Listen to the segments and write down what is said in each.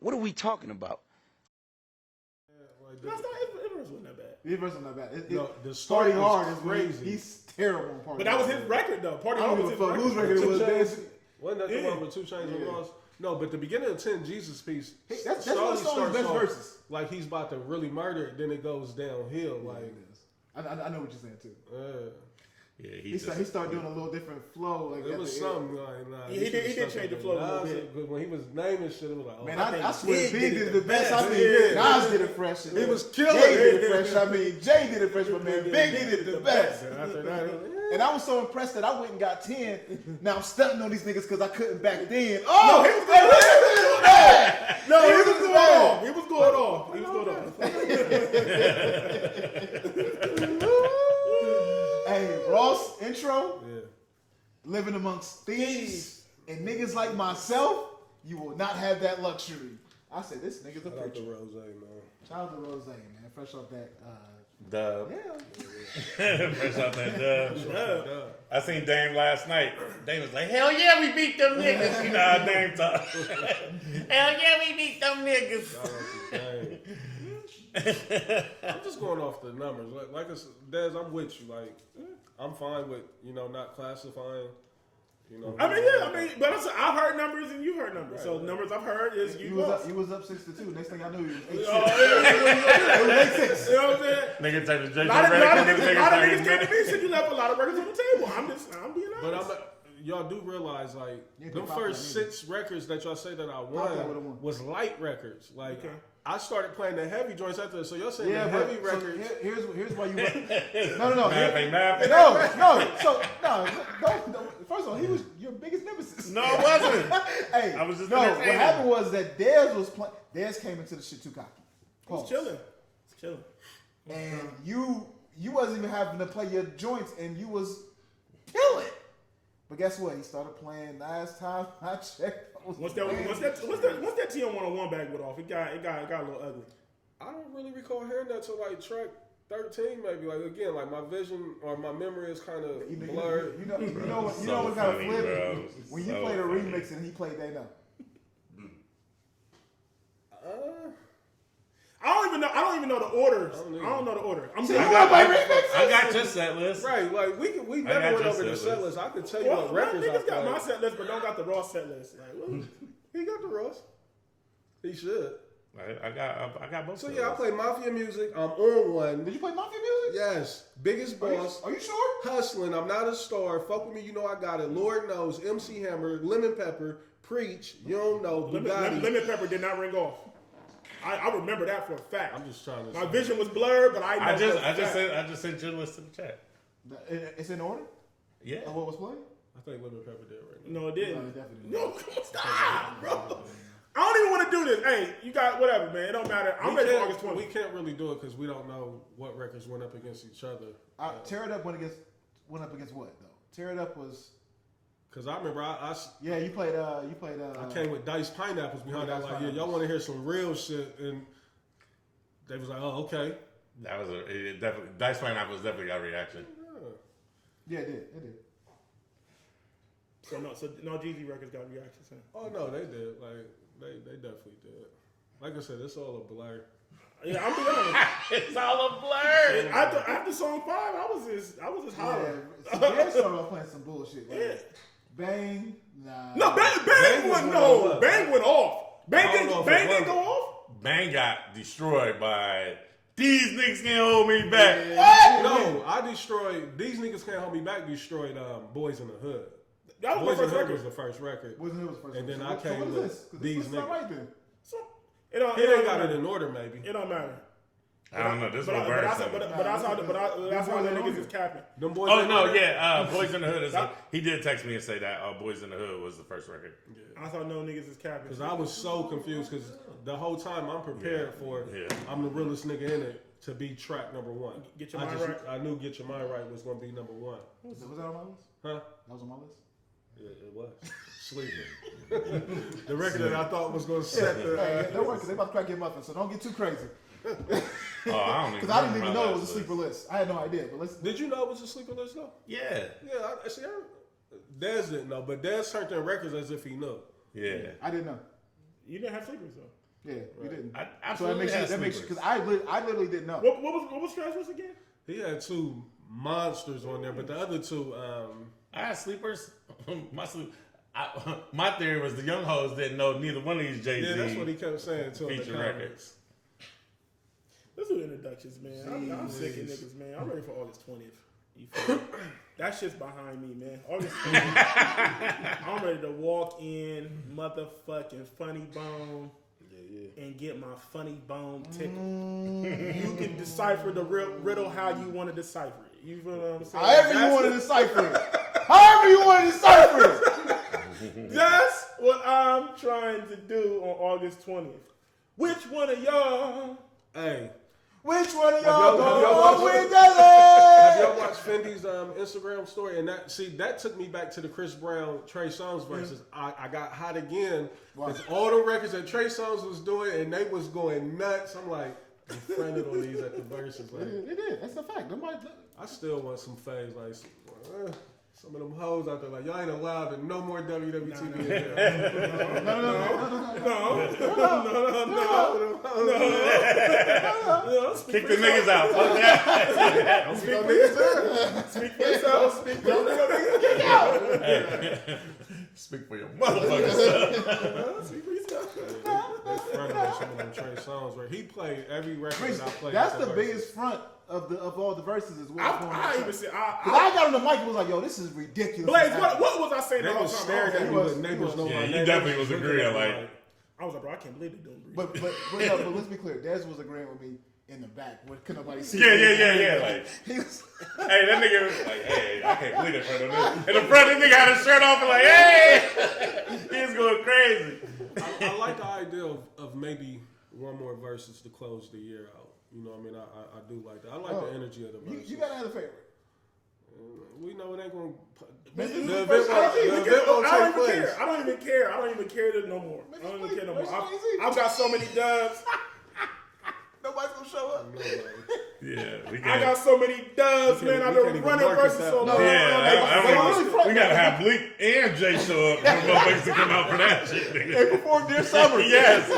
What are we talking about? No, it's not. His verse wasn't that bad. His verse wasn't that bad. No, the Party story Hard is is crazy. He's terrible on Party But that was Hard. his record, though. Party I Hard don't was give a his fuck record. whose record it was. Wasn't that the one with 2 Chainz and Ross? No, but the beginning of 10 Jesus piece. That's one of Song's best verses. Like he's about to really murder it, then it goes downhill. Like I know what you're saying too. Yeah, he started doing a little different flow. Like it was something like he did change the flow a little bit. When he was naming shit, it was like, man, I swear Big did the best. I mean, Nas did it fresh. He was killing. Jay did it fresh. I mean, Jay did it fresh, but man, Big did it the best. After that, and I was so impressed that I went and got 10. Now I'm stunting on these niggas because I couldn't back then. Oh, he was going off. No, he was going off. He was going off. He was going off. Hey, Ross intro. Yeah. Living amongst thieves and niggas like myself, you will not have that luxury. I said, this nigga's a preacher. Shout out to Rose, man. Shout out to Rose, man. Fresh off that dub. Yeah. Fresh off that dub. I seen Dame last night. Dame was like, hell yeah, we beat them niggas. You know how Dame talk. Hell yeah, we beat them niggas. I'm just going off the numbers. Like I said, Dez, I'm with you. Like, I'm fine with, not classifying. But I've heard numbers and you've heard numbers. Right, so numbers I've heard is you was up 6-2. Next thing I knew, you was 8-6. It was 8-6. You know what I'm saying? Nigga take the J. A lot of niggas came to me said you left a lot of records on the table. I'm being honest. But y'all do realize, like, the first 6 records that y'all say that I won was light records. Like, I started playing the heavy joints after this. So y'all saying the heavy records. So here's why you No. No. First of all, he was your biggest nemesis. No, it wasn't. Hey, I was just what happened was that Dez was playing. Dez came into the shit too cocky. He's chilling. And you wasn't even having to play your joints, and you was killing. But guess what? He started playing last time I checked. Once that TM101 bag went off, it got a little ugly. I don't really recall hearing that till like track 13, maybe. Like again, like my vision or my memory is kind of blurred. You know what kind of flip? When you played a remix and he played They Know. I don't even know the orders. I don't know the order. I got your set list. Right, like we never went over the set list. I could tell you what records I got my set list, but don't got the Ross set list. Like, he got the Ross. He should. I got both. So yeah, I play Mafia music. I'm on one. Did you play Mafia music? Yes. Biggest Boss. Are you sure? Hustling. I'm Not a Star. Fuck with me, you know I got it. Lord Knows. MC Hammer. Lemon Pepper. Preach. You don't know. Bugatti. Lemon Pepper did not ring off. I remember that for a fact. I'm just trying to. My vision was blurred, but I just sent your list to the chat. It's in order. Yeah. Of what was playing? I think Lemon Pepper did ring. No, it didn't. No, it definitely didn't. No, stop, bro. I don't even want to do this. Hey, you got whatever, man. It don't matter. I'm ready for August 20th. We can't really do it because we don't know what records went up against each other. Tear It Up went up against what though? Tear It Up was. Cause I remember you played. I came with Diced Pineapples behind that. Like, y'all want to hear some real shit, and they was like, oh, okay. That was definitely Diced Pineapples definitely got a reaction. Yeah, it did. So no Jeezy records got reactions. Huh? Oh no, they did. Like they definitely did. Like I said, it's all a blur. Yeah, I'm being honest. It's all a blur. After song 5, I was just hollering. Yeah, Dez started off playing some bullshit. Like, yeah. Bang, nah. No, Bang went off. Bang didn't go off. Bang got destroyed by these niggas can't hold me back. What? No, I destroyed these niggas can't hold me back. Destroyed Boys in the Hood. That was Boys in the Hood was the first record. Boys in the Hood was the first. And then I came with these niggas. Right then. It ain't got it in order, maybe. It don't matter. I don't know. This one but that's how the niggas is capping. Boys in the Hood is. He did text me and say that Boys in the Hood was the first record. Yeah. I thought no niggas is capping. Because I was so confused because the whole time I'm prepared for I'm the realest nigga in it to be track number 1. Get Your Mind Right. I knew Get Your Mind Right was going to be number 1. Was that on my list? Huh? That was on my list? Yeah, it was. Sleeping. The record that I thought was going to set the... Don't worry, because they about to crack your muffin, so don't get too crazy. Because I didn't even know it was a sleeper list. I had no idea. But listen. Did you know it was a sleeper list, though? Yeah. Yeah, Dez didn't know, but Dez turned in records as if he knew. Yeah. I didn't know. You didn't have sleepers, though. Yeah, you didn't. I absolutely that makes because I literally didn't know. What was trash was again? He had 2 monsters on there, but the other 2. I had sleepers. My theory was the young hoes didn't know neither one of these Jay-Z. Yeah, that's what he kept saying too. Feature records. Let's do introductions, man. I'm sick of niggas, man. I'm ready for August 20th. You feel me? That shit's behind me, man. August 20th. I'm ready to walk in motherfucking Funny Bone and get my Funny Bone tickled. You can decipher the riddle how you want to decipher it. You feel what I'm saying? However you want to decipher it. However you want to decipher it. That's what I'm trying to do on August 20th. Which one of y'all? Hey. Which one of y'all go with the Have y'all watched Fendi's Instagram story? And that took me back to the Chris Brown Trey Songz verses. I got hot again. It's all the records that Trey Songz was doing, and they was going nuts. I'm like, I'm friended on these at the verses. Like, They did. That's a fact. I still want some fades like some of them hoes out there. Like, y'all ain't allowed to no more WWTB. No. Kick the niggas out. Fuck that. Don't speak for yourself. Speak for yourself. Speak for yourself. Kick out. Hey. Speak for your motherfucking self. Speak for yourself. They fronted on some of them Trey Songz where he played every record that I played. That's the biggest front of all the verses is what I even said I got on the mic and was like, yo, this is ridiculous. Blaze, what was I saying? They was staring at me with neighbors know my name. You definitely was agreeing. Like, I was like, bro, I can't believe they're doing but let's be clear. Dez was agreeing with me in the back. Couldn't nobody see? Yeah. Like, he was. Hey, that nigga was like, hey, I can't believe it in front of this. And the front of the nigga had his shirt off and like, hey, he's going crazy. I like the idea of maybe one more verses to close the year out. You know what I mean? I do like that. I like the energy of the verses. You gotta have a favorite. We know it ain't going to... I don't even care no more. I don't even care no more. I've got so many dubs. Nobody's gonna show up. Yeah, I got so many dubs, man. I've been running versus so long. Yeah, we gotta have Bleak and Jay show up for motherfuckers to come out for that shit, nigga. They performed this summer. Yes,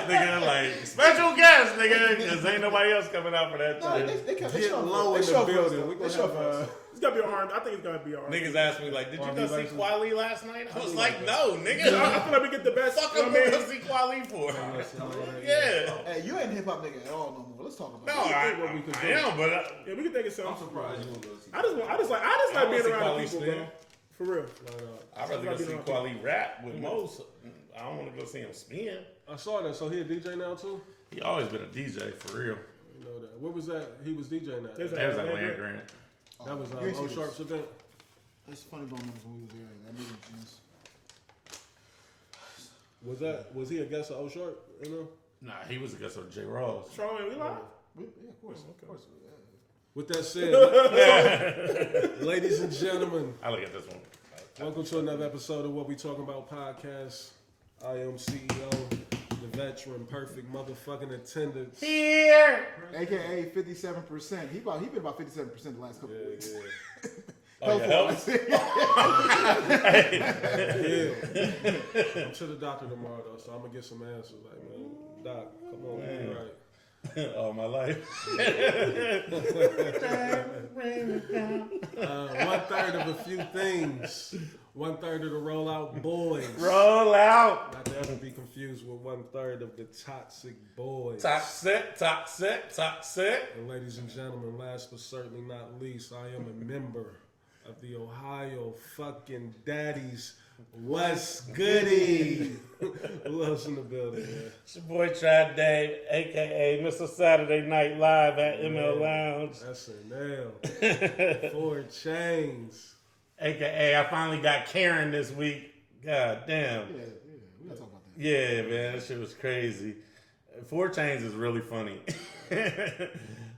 nigga. Like special guest, nigga, because ain't nobody else coming out for that. They get low in the building. We gonna have it's gonna be hard. I think it's gonna be hard. Niggas asked me like, "Did you go see Kweli last night?" I was like, "No, nigga. I feel like we get the best. Fuck I'm gonna go see Kweli for." Yeah. Hey, you ain't hip hop nigga at all no more. Let's talk about. No, I am, but yeah, we can think of something. I'm surprised you won't go see. I just like being around people, bro. For real. I'd rather go see Kweli rap with Mos. I don't want to go see him spin. I saw that. So he a DJ now too? He always been a DJ for real. You know that. Where was that? He was DJing that. There's That was at Land Grant. That was O'Sharp's event. It's funny bone numbers when we was there. That nigga Was he a guest of O'Sharp? You know? Nah, he was a guest of J. Ross. Charlie, we live? Yeah, of course. With that said, ladies and gentlemen, I look at this one. welcome to another episode of What We Talking About podcast. I am CEO, the veteran, perfect motherfucking attendance. Here. AKA 57%. He been about 57% the last couple of weeks. Yeah. Oh, Health-wise. I'm to the doctor tomorrow though, so I'm gonna get some answers. Like, man, doc, come on, man. Right. All my life. 1/3 of a few things. 1/3 of the rollout boys. Roll out. Not to ever be confused with 1/3 of the toxic boys. Toxic. And ladies and gentlemen, last but certainly not least, I am a member of the Ohio fucking Daddies. What's goody? Who else in the building, man? It's your boy Tried Dave, a.k.a. Mr. Saturday Night Live at ML Lounge. That's a nail. 4 Chains. A.k.a. I finally got Karen this week. God damn. Yeah, we gotta talk about that. Yeah, man, that shit was crazy. 4 Chains is really funny.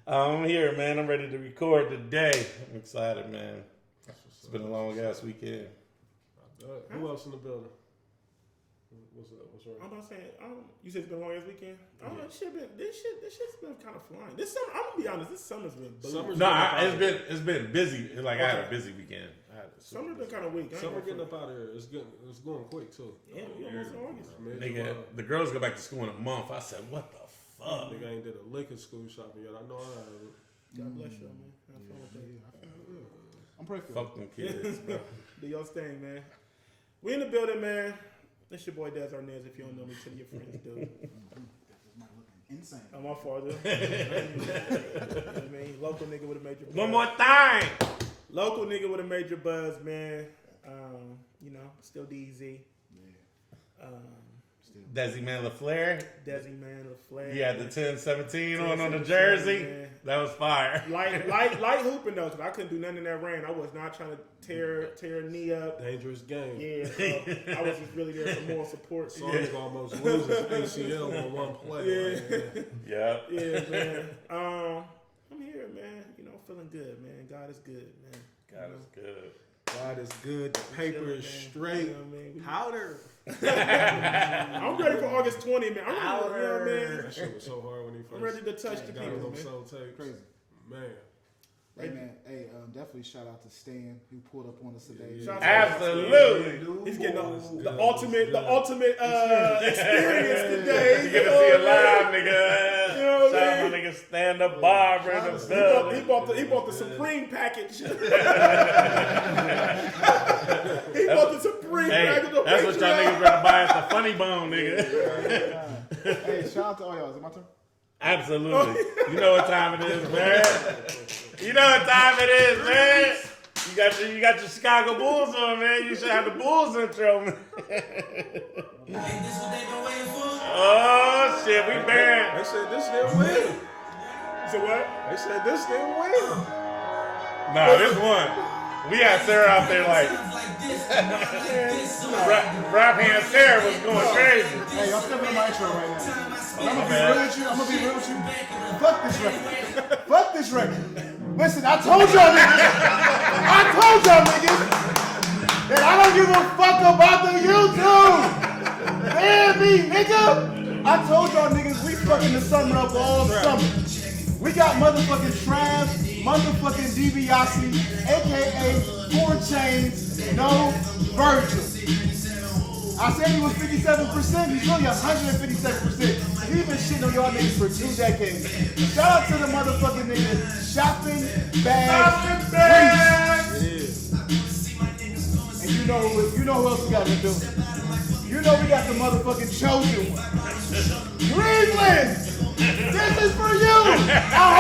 I'm here, man. I'm ready to record today. I'm excited, man. It's been a long ass weekend. Who else in the building? What's up? What's wrong? I'm about saying, you said it's been a long ass weekend. I don't know. This shit's been kind of flying. This summer, I'm gonna be honest. This summer's been. It's been busy. Like I had a busy weekend. I Summer's been kind of weak. Summer getting up out of here. It's going quick too. Yeah, we almost in August. Nigga, the girls go back to school in a month. I said, what the fuck? Nigga ain't did a lick of school shopping yet. I know I have. God bless y'all, man. Have fun with that. I'm pretty good. Fuck them kids, bro. Do your thing, man. We in the building, man. It's your boy Daz Arnaz. If you don't know me, tell your friends, dude. Insane. I'm my father. You know what I mean? Local nigga with a major buzz. One more thing. Local nigga with a major buzz, man. You know, still DZ. Yeah. Desi Man LaFleur. Desi Man, LaFleur. He had the 10-17 on the jersey. Man. That was fire. Light hooping though, because I couldn't do nothing in that rain. I was not trying to tear a knee up. Dangerous game. Yeah, so I was just really there for moral support. Sonny's almost losing ACL on one play. Yeah. Yeah. Yeah, man. I'm here, man. You know, feeling good, man. God is good, man. God is good. God is good. The paper is straight. You know what I mean? Powder. I'm ready for August 20, man. I'm ready, you know what I mean? That shit was so hard when he first I'm ready to touch the got people, it on man. soul tape. Crazy. Man. Hey man, definitely shout out to Stan who pulled up on us today. Shout out to Absolutely. He's getting Good. the ultimate experience today. You get to see a live nigga. You know what Shout I out mean? my nigga Stand Up Barber in the building. He bought the Supreme package. He bought the Supreme Hey, package. that's what y'all niggas better buy us the funny bone, nigga. Hey, shout out to all y'all. Is it my turn? Absolutely. You know what time it is, man. You know what time it is, man. You got your Chicago Bulls on, man. You should have the Bulls intro, man. Oh shit, we banned. They said this didn't win. So what? They said this didn't win. Nah, this one. We had Sarah out there like rap hand Sarah was going crazy. Hey, y'all stepping on my intro right now. I'm gonna be real with you. Fuck this record. Fuck this record. Listen, I told y'all niggas that I don't give a fuck about the YouTube. Damn me, nigga. I told y'all niggas we fucking the summer up all summer. We got motherfucking Trav, motherfucking DiBiase, aka 4 Chains, no Virgil. I said he was 57%, he's really 157%. He's been shitting on y'all niggas for 2 decades. Shout out to the motherfucking nigga Shopping Bag Reese. And you know who else we got to do. You know we got the motherfucking chosen one. Cleveland! This is for you! I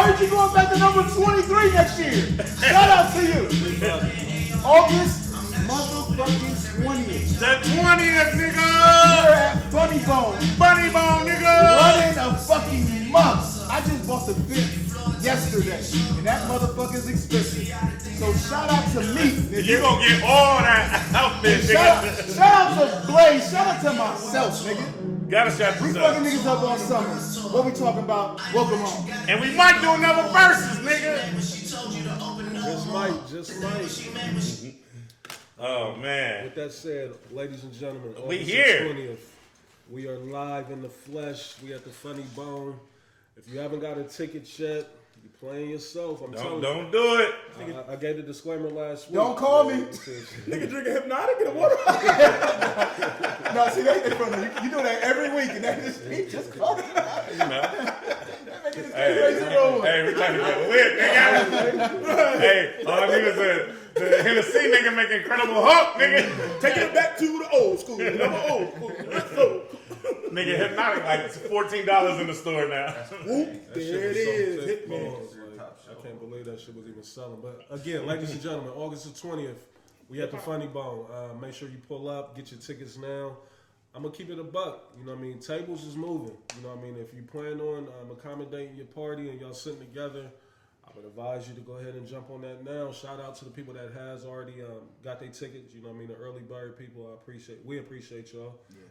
heard you going back to number 23 next year. Shout out to you. August motherfucking 20th. The 20th, nigga! We're at Funny Bone. Funny bone, nigga! Running a fucking month. I just bought the fit yesterday. And that motherfucker's expensive. So shout out to me, nigga. You gonna get all that outfit, nigga. Shout out to Blaze. Shout out to myself, nigga. Gotta shout We yourself. fucking niggas up on summer. What we talking about? Welcome home. And we might do another versus, nigga. Just might. Oh, man. With that said, ladies and gentlemen, We August here. 20th, we are live in the flesh. We at the Funny Bone. If you haven't got a ticket yet, you're playing yourself. I'm telling you. Don't do it. I gave the disclaimer last week. Don't call me. Nigga drinking Hypnotic and a water. No, see, they from you do that every week, and that just call me. You know. Hey, we trying to get lit, nigga. Hey, all I need is the Hennessy nigga make Incredible Hulk, nigga. Taking it back to the old school. Number old school. Let's go. Nigga, Hypnotic like $14 in the store now. Whoop, there it is. Hitman. I can't believe that shit was even selling. But again, ladies and gentlemen, August the 20th, we at the Funny Bone. Make sure you pull up, get your tickets now. I'm gonna keep it a buck. You know what I mean? Tables is moving. You know what I mean? If you plan on accommodating your party and y'all sitting together, I would advise you to go ahead and jump on that now. Shout out to the people that has already got their tickets. You know what I mean? The early bird people, we appreciate y'all. Yeah.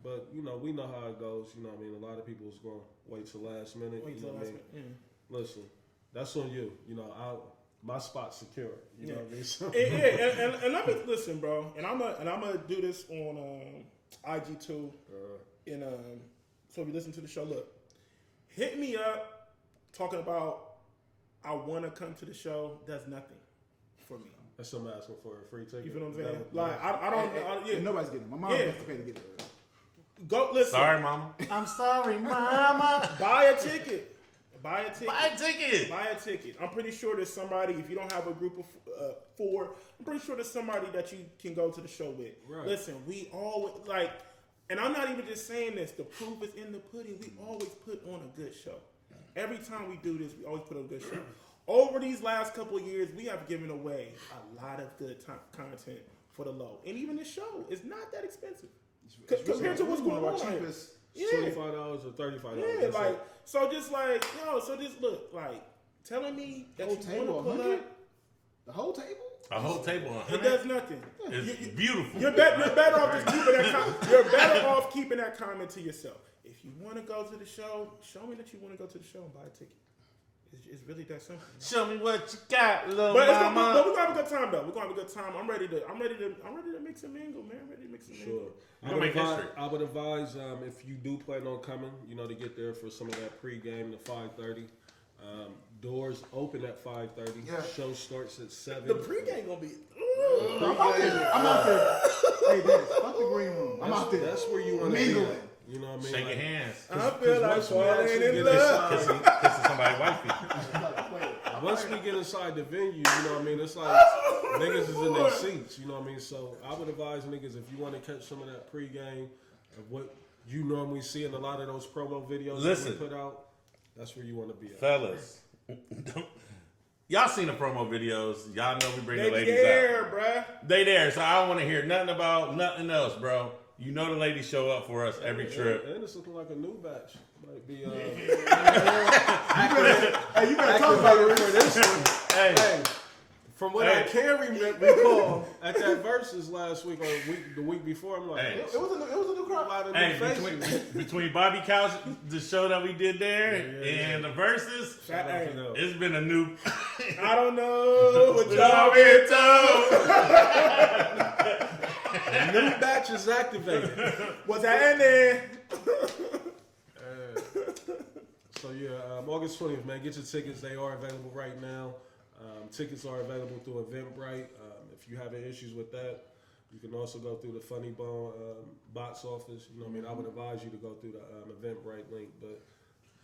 But you know, we know how it goes. You know what I mean? A lot of people is gonna wait till last minute. You know what I mean? Listen, that's on you. You know, my spot's secure. You know what I mean? So, and let me listen, bro. And I'm gonna do this on IG too. And so if you listen to the show, look, hit me up talking about I want to come to the show. Does nothing for me. That's somebody asking for a free ticket. You feel what I'm saying? Like I don't. Yeah. Nobody's getting it. My mom has to pay to get it. Go listen. Sorry, mama. I'm sorry, mama. Buy a ticket. Buy a ticket. Buy a ticket. Buy a ticket. I'm pretty sure there's somebody. If you don't have a group of 4, I'm pretty sure there's somebody that you can go to the show with. Right. Listen, we always like, and I'm not even just saying this. The proof is in the pudding. We always put on a good show. Every time we do this, we always put on a good show. Over these last couple of years, we have given away a lot of good content for the low, and even the show is not that expensive compared to what's going on. Cheapest. $25 or $35. Yeah, like so, just like so, just look like telling me that Whole you table, want to pull 100? up. The whole table? A whole table, It does nothing. It's beautiful. You're better off just keeping that. You're better off keeping that comment to yourself. If you want to go to the show, show me that you want to go to the show and buy a ticket. It's really that simple. Show me what you got, little But mama. we're gonna have a good time though. We're gonna have a good time. I'm ready to mix and mingle, man. I'm ready to mix and mingle. Sure. I would advise if you do plan on coming, to get there for some of that pregame to 5:30. Doors open at 5:30. Yeah. Show starts at 7. The pregame gonna be. I'm out there. Hey, Dennis, fuck the green room. I'm out there. That's where you want to be. Mingling. You know what I mean? Shaking hands. I feel like once we falling actually in get love. Kissing somebody's wifey. Once we get inside the venue, you know what I mean? It's like niggas is in their seats, you know what I mean? So I would advise niggas, if you want to catch some of that pregame of what you normally see in a lot of those promo videos that we put out, that's where you want to be at. Fellas, y'all seen the promo videos. Y'all know we bring the ladies there, out. bruh. They there, so I don't want to hear nothing about nothing else, bro. You know the ladies show up for us every trip. And it's looking like a new batch. Might be Hey, you better talk about it for this one. Hey, from what I can recall at that Versus last week or the week before, I'm like, Hey. It was a new crowd. a lot of Hey, new faces. between Bobby Couch, the show that we did there, and the Versus, it's been a new. I don't know what y'all been told. New batch is activated. What's happening? So yeah, August 20th, man. Get your tickets. They are available right now. Tickets are available through Eventbrite. If you have any issues with that, you can also go through the Funny Bone box office. You know what I mean? I would advise you to go through the Eventbrite link. But,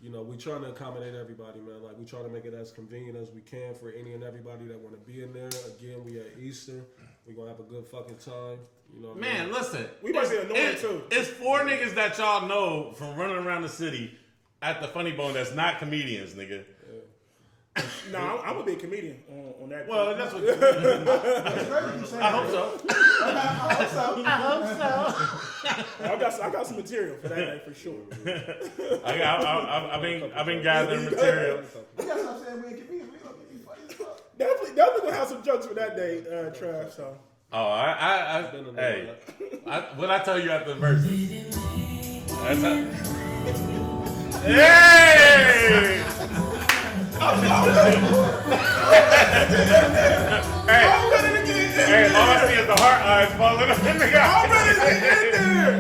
we trying to accommodate everybody, man. Like, we try to make it as convenient as we can for any and everybody that want to be in there. Again, we at Easter. We're going to have a good fucking time. You know what I mean? Listen. We might be annoying too. It's 4 niggas that y'all know from running around the city at the Funny Bone that's not comedians, nigga. No, I'm a big comedian on that. Well, that's what. I hope so. I got some material for that night for sure. I've been gathering material. You gotta stop saying we ain't convenient. We gonna be funny as fuck. Definitely gonna have some jokes for that day, Trav. So. Oh, hey, what I tell you after the verse? That's hey! Hey, all I see is the heart eyes falling up in the guy. I'm ready to get there.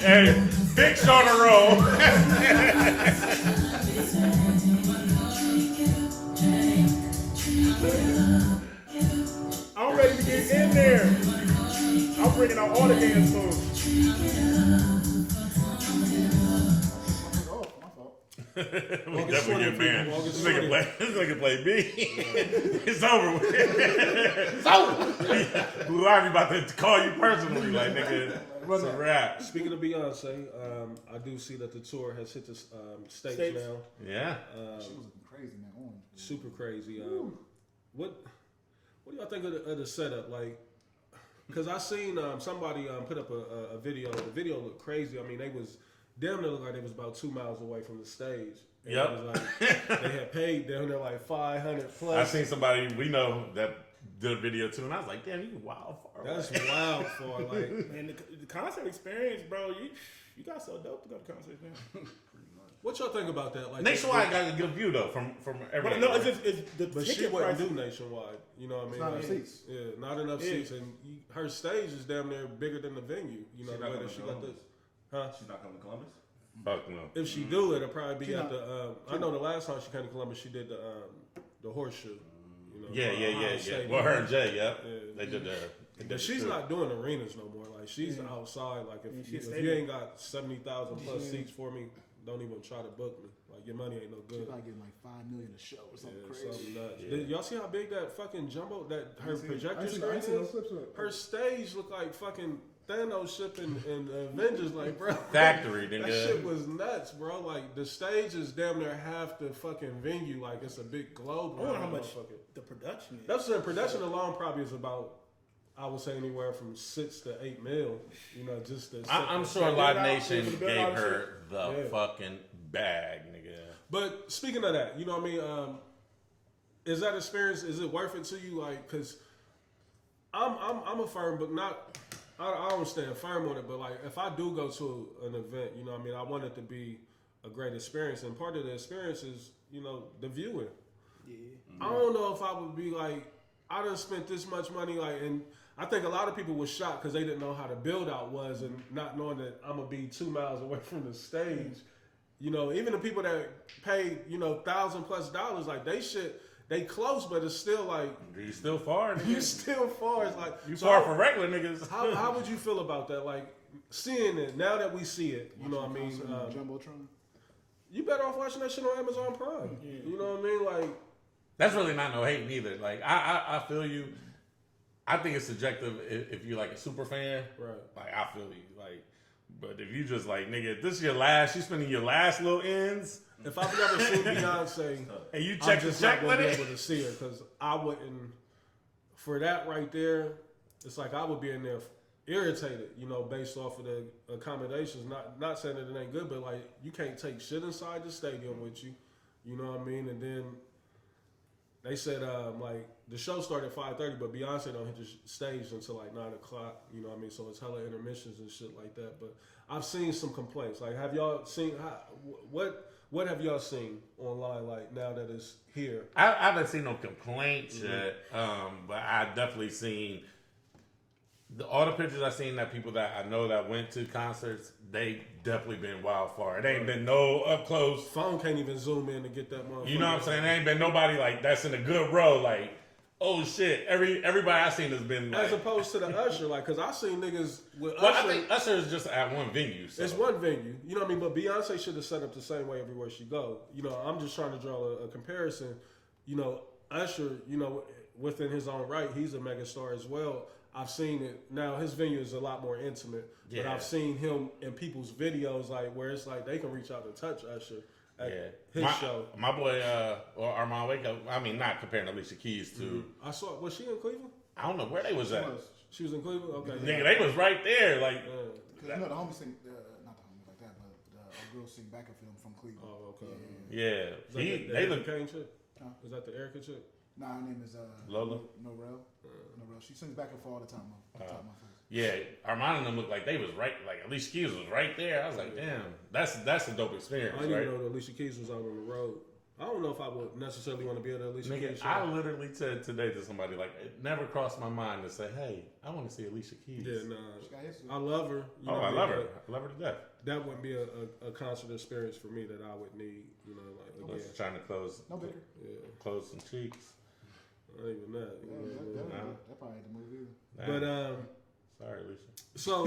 Hey, big shoulder roll. I'm ready to get in there. I'm bringing out all the dance moves. We definitely get banned. This nigga play B. It's over with. It's over. Blue Ivy about to call you personally, like nigga. It's a wrap. Speaking of Beyonce, I do see that the tour has hit the States now. Yeah. She was crazy, man. Orange. Super crazy. What do y'all think of the setup? Like, because I seen somebody put up a video. The video looked crazy. I mean, they was damn near looked like they was about 2 miles away from the stage. And Yep. it was like, they had paid down there like 500 plus. I seen somebody we know that did a video too, and I was like, damn, you wild far away. That's wild for like. And the concert experience, bro. You got so dope to go to concerts, man. What y'all think about that? Like Nationwide got a good view though from everything. No, it's the But she ticket wouldn't price. do Nationwide. You know what I mean? Not Like, enough seats. Yeah, not enough seats, and her stage is damn near bigger than the venue. You know She's the way not that she coming got to this. Huh? She's not coming to Columbus? Fuck no. If she do, it'll probably be at the. I know the last time she came to Columbus, she did the horseshoe. You know, Yeah. Well, her and Jay, they did that. But she's not doing arenas no more. Like she's outside. Like if you ain't got 70,000 plus seats for me, don't even try to book me. Like your money ain't no good. She probably getting like $5 million a show or something crazy. Something nuts. Y'all see how big that fucking jumbo that her projector screen I is? see no clips of it. Her stage looked like fucking Thanos shipping in Avengers. Like, bro, Factory, that nigga. shit was nuts, bro. Like the stage is damn near half the fucking venue. Like it's a big globe. I wonder how much the production is. That's the production alone probably is about. I would say anywhere from 6 to 8 mil. You know, just to I'm sure Live Nation gave her the fucking bag, nigga. But speaking of that, you know what I mean? Is that experience? Is it worth it to you? Like, cause I'm a firm, but not. I don't stand firm on it. But like, if I do go to an event, you know what I mean? I want it to be a great experience, and part of the experience is, you know, the viewing. Yeah. I don't know if I would be like, I done spent this much money, like, and I think a lot of people were shocked because they didn't know how the build out was, and not knowing that I'm gonna be 2 miles away from the stage. You know, even the people that paid, you know, $1,000+ like they close, but it's still like You still far, nigga. you still far. It's like You so far for regular niggas. how would you feel about that? Like seeing it now that we see it, you know what I mean? Jumbotron. You better off watching that shit on Amazon Prime. You know what I mean? Like That's really not no hate neither. Like I feel you. I think it's subjective if you're like a super fan. Right. Like I feel you. Like, but if you just like nigga, this is your last. You spending your last little ends. if I've never seen Beyonce, And you I'm check the just check not with gonna be it. able to see her because I wouldn't. For that right there, it's like I would be in there irritated, you know, based off of the accommodations. Not saying that it ain't good, but like you can't take shit inside the stadium with you. You know what I mean? And then they said like the show started at 5:30, but Beyonce don't hit the stage until like 9 o'clock. You know what I mean? So it's hella intermissions and shit like that. But I've seen some complaints. Like, have y'all seen what have y'all seen online? Like now that it's here, I haven't seen no complaints yet, but I definitely seen all the pictures I've seen that people that I know that went to concerts. They definitely been wild far. It ain't been no up close. phone can't even zoom in to get that motherfucker. You know what I'm saying? There ain't been nobody like that's in a good row. Like, oh shit! Everybody I seen has been like. As opposed to the Usher, like, cause I seen niggas with Well, Usher. I think Usher is just at one venue. So. It's one venue, you know what I mean? But Beyonce should have set up the same way everywhere she go. You know, I'm just trying to draw a comparison. You know, Usher, you know, within his own right, he's a megastar as well. I've seen it. Now, his venue is a lot more intimate. But Yeah. I've seen him in people's videos, like, where it's like they can reach out and touch Usher at his show. My boy, or Armand Wake Up, I mean, not comparing Alicia Keys to, I saw, was she in Cleveland? I don't know where they was at. She was in Cleveland? Okay. Nigga, they was right there. Like, Because you know the homies sing, not the homies like that, but a girl sing backup for them from Cleveland. Oh, okay. yeah. Is that the They Erica look. Kane chick? Huh? Is that the Erica chick? Nah, her name is Lola? Norel. Norel. She sings backup for all the time. Off the top of my face. Yeah, Armand and them looked like they was right. Like Alicia Keys was right there. I was like, damn, that's a dope experience, I didn't right? even know that Alicia Keys was out on the road. I don't know if I would necessarily want to be at an Alicia Keys Nigga, show. I literally said today to somebody, like, it never crossed my mind to say, hey, I want to see Alicia Keys. Yeah, nah. She got hits. I love her. You Oh, know I what love mean? her. I love her to death. That wouldn't be a concert experience for me that I would need. You know, I like was again, trying to close some cheeks. not even that. You know what I mean? That probably ain't the movie either. But Sorry, Alicia. so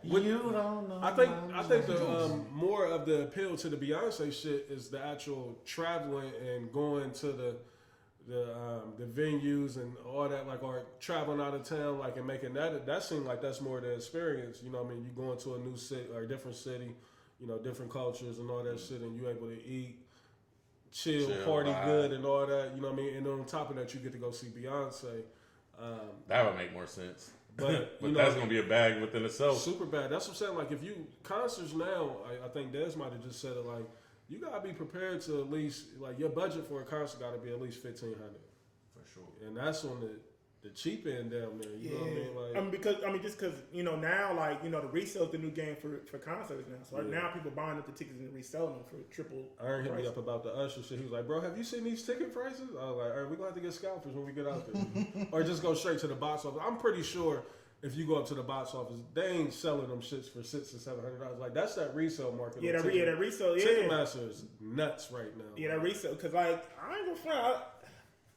You don't know. I think the more of the appeal to the Beyonce shit is the actual traveling and going to the venues and all that, like, or traveling out of town, like, and making that seem like that's more the experience. You know what I mean? You going to a new city or a different city, you know, different cultures and all that shit, and you able to eat, chill, party vibe. good and all that. You know what I mean? And on top of that, you get to go see Beyonce. That would make more sense. But, But you know, that's gonna be a bag within itself. super bad. That's what I'm saying. Like, if you concerts now, I think Des might have just said it. Like, you gotta be prepared to at least, like, your budget for a concert gotta be at least $1,500 For sure. and that's on the cheap end down there. You know what I mean? Like, Just because you know now, like you know, the resale's the new game for concerts now. So Yeah. now people buying up the tickets and reselling them for triple. Aaron hit me price. up about the Usher shit. He was like, "Bro, have you seen these ticket prices?" I was like, "All right, we're gonna have to get scalpers when we get out there, or just go straight to the box office." I'm pretty sure if you go up to the box office, they ain't selling them shits for $600 or $700. Like that's that resale market. Yeah, that resale. Yeah, Ticketmaster is nuts right now. Yeah, that resale. Because like I ain't gonna front.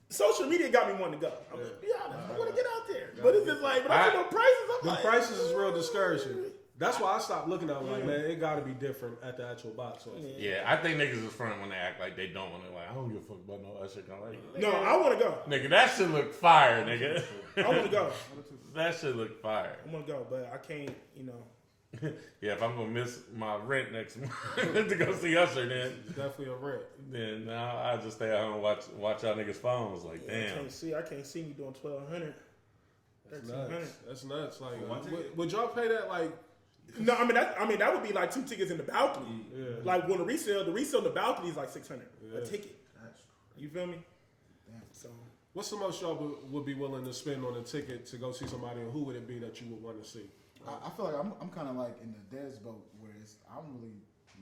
Social media got me wanting to go. I'm gonna be honest. I want to get out there, but it's just like, but I see no prices. The prices is real discouraging. That's why I stopped looking at it like, man, it got to be different at the actual box office. Yeah, I think niggas is front when they act like they don't want to. Like, I don't give a fuck about no Usher. Like, no, I want to go. Nigga, that shit look fire, nigga. I want to go. That shit look fire. I want to go, but I can't. You know. Yeah, if I'm gonna miss my rent next month to go see Usher, then It's definitely a rent. then now I just stay at home and watch y'all niggas' phones. Like, damn. I can't see me doing 1,200. That's 1,300. nuts. That's nuts. Like, would y'all pay that? Like, No, I mean that would be like 2 tickets in the balcony. yeah. Like when the resale in the balcony is like 600 a ticket. You feel me? So What's the most y'all would be willing to spend on a ticket to go see somebody, and who would it be that you would want to see? I feel like I'm kind of like in the Dez boat where I don't really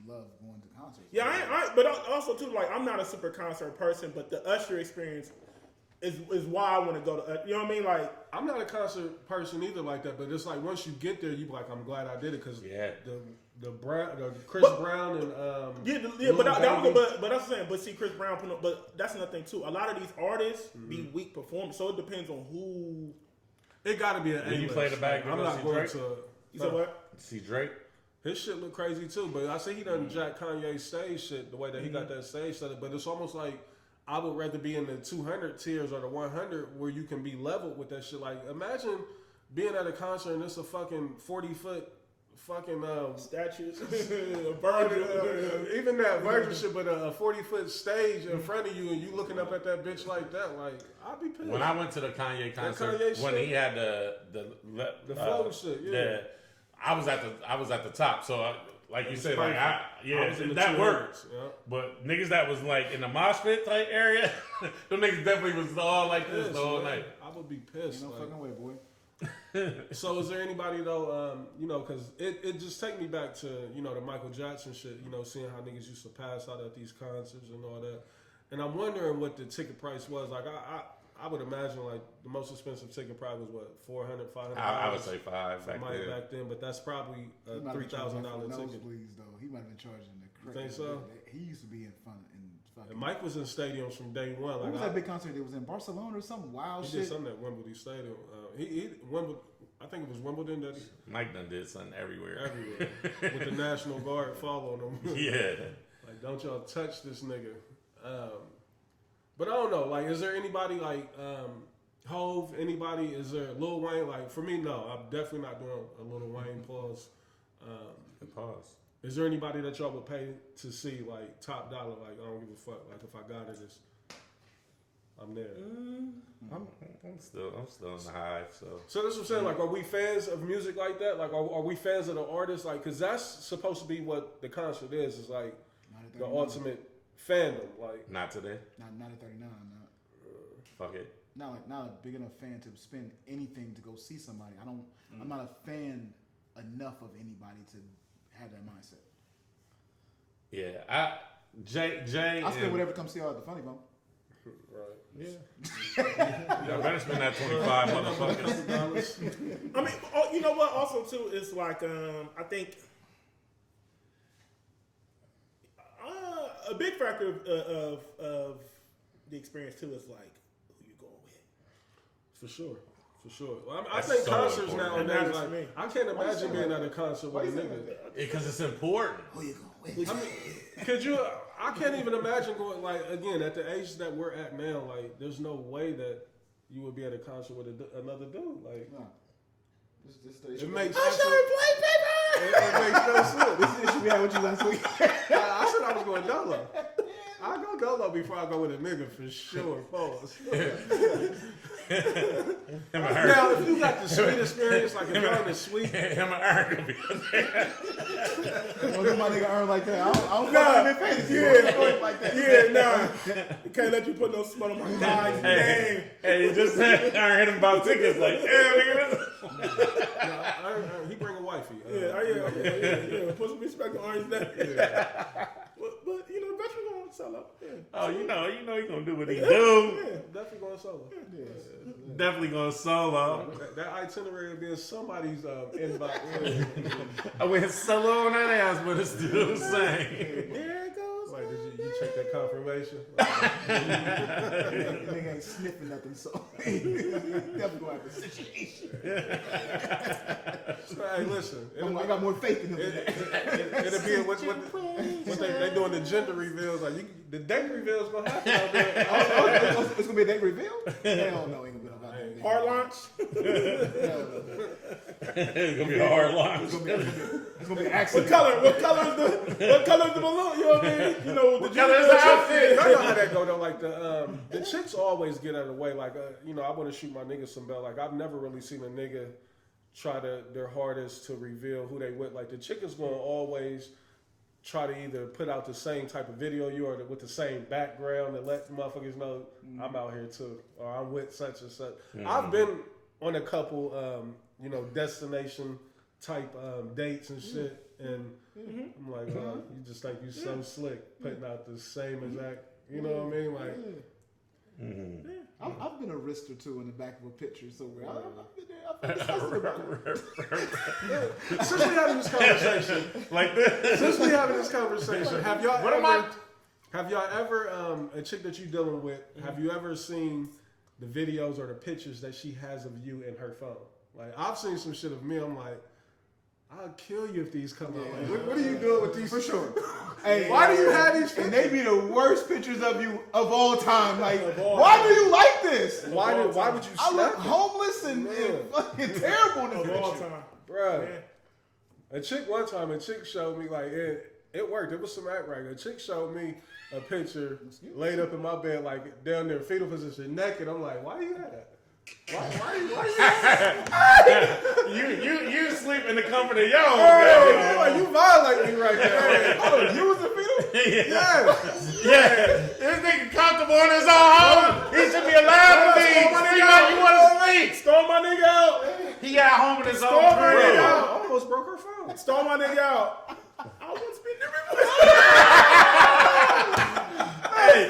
love going to concerts. yeah, but also too like I'm not a super concert person, but the Usher experience is why I want to go to. You know what I mean? Like I'm not a concert person either like that, but it's like once you get there, you be like, I'm glad I did it because the Chris Brown and but that's what I'm saying. But see, Chris Brown, but that's another thing too. A lot of these artists be weak performers, so it depends on who. It got to be an Did you play the bag to I'm go not see going Drake? to. You said what? See Drake? His shit look crazy too, but I see he done jack Kanye's stage shit the way that he got that stage set up. But it's almost like I would rather be in the 200 tiers or the 100 where you can be leveled with that shit. Like imagine being at a concert and it's a fucking 40-foot fucking Statues, Virgil, even that Virgil shit, but a 40-foot stage in front of you and you looking up at that bitch like that, like I'd be pissed. When I went to the Kanye concert, Kanye when shit? he had the flow shit, yeah. I was at the top, so like you said, like I was in the that 200s, worked. yeah. But niggas that was like in the mosh pit type area, them niggas definitely was all like this the whole night. I would be pissed. Ain't no fucking way, boy. So is there anybody though, because it just take me back to, the Michael Jackson shit, seeing how niggas used to pass out at these concerts and all that. And I'm wondering what the ticket price was. Like I would imagine like the most expensive ticket probably was what, $400, $500. I would say $5 back then, but that's probably a $3,000 ticket. Nosebleeds though. He might have been charging the You think so? He used to be in fun in fucking. And Mike was in stadiums from day one. What Like was that big concert that was in Barcelona or something wild he shit? did something at Wimbledon Stadium. Wimbledon. I think it was Wimbledon that Mike done did something everywhere. with the National Guard following him. Yeah. Like, don't y'all touch this nigga. But I don't know. Like, is there anybody like Hove? Anybody? Is there Lil Wayne? Like, for me, no. I'm definitely not doing a Lil Wayne pause. Pause. Is there anybody that y'all would pay to see like top dollar? Like, I don't give a fuck. Like, if I got it, I'm there. I'm still in the hive. So that's what I'm saying. Like, are we fans of music like that? Like, are we fans of the artist? Like, because that's supposed to be what the concert is. Is like the ultimate fandom. Like, not today. Not at 39. Not. Fuck it. Not a big enough fan to spend anything to go see somebody. I'm not a fan enough of anybody to have that mindset. Yeah, Jay. I spend whatever comes see y'all at the Funny Bone. right? Yeah. Y'all better spend that 25 motherfuckers. I mean, you know what? Also, too, it's like I think a big factor of the experience too is like who you going with. For sure. Well, I That's think so concerts important. nowadays, That matters to me. I can't imagine being at a concert with a nigga. Because it's important. Who you going with? I mean, I can't even imagine going, like, again, at the age that we're at now, like, there's no way that you would be at a concert with another dude. Like, No. it makes I should play paper. It makes no sense. This is the issue we had with you last week. I said I was going dolo. I go dolo before I go with a nigga for sure. Pause. Now, if you got the sweet experience, like if you're on the sweet, Him and Aaron gonna be Don't let my nigga earn like that. I don't fuck him in fantasy. Yeah, like that. Yeah, nah. Can't let you put no smut on my guy's name. Hey, he just said Aaron hit him about tickets. Like, yeah, nigga. he bring a wifey. Yeah. Put some respect on Aaron's name. But you know, veteran solo. Yeah. Oh, you know he gonna do what he do. Yeah. Definitely going solo. Definitely going solo. That itinerary will be in somebody's inbox. I went solo on that ass, but it's still the same. There it goes. Like, did you check that confirmation? Nigga ain't sniffing nothing, so definitely gonna have a situation. Hey, listen. I got more faith in him. It'll be what they doing the gender reveals. Like the date reveals gonna happen out there. It's gonna be a date reveal? Hell no, ain't gonna be no goddamn date. Hard launch. Hell no. It's gonna be a hard launch. It's gonna be an What accident. color? What color's the balloon? You know what I mean? You know What color is the outfit? I know how that go though. Like the chicks always get out of the way. Like I want to shoot my niggas some bell. Like I've never really seen a nigga try their hardest to reveal who they with. Like the chick is gonna always try to either put out the same type of video you or with the same background and let motherfuckers know I'm out here too or I'm with such and such. I've been on a couple destination type dates and shit and I'm like, you just think you so slick putting out the same exact, you know what I mean? Like I've been a wrist or two in the back of a picture somewhere. I've been there. I've been disgusted about it. since we having this conversation, Like this. Since we having this conversation, have y'all ever a chick that you dealing with? Have you ever seen the videos or the pictures that she has of you in her phone? Like I've seen some shit of me. I'm like, I'll kill you if these come out. Like, what are you doing with these? For sure. Hey, Why do you have these and pictures? they be the worst pictures of you of all time. Like, why do you like this? Why would you I look snap it? homeless and fucking terrible in Of this all picture. time. Bruh. Yeah. A chick showed me like it worked. It was some act right. A chick showed me a picture laid up in my bed like down there fetal position, naked. I'm like, why do you have that? Why you have that? You sleep in the comfort of your own Hey, bed. like, you violate me right there. Oh, you was a fetal? Yes. Yeah, this nigga comfortable in his own home. He should be allowed to be. You want to sleep? Stole my nigga out. He got home in his own Stole my crib. nigga I out. almost broke her phone. Stole my nigga out. I want to spend every Hey,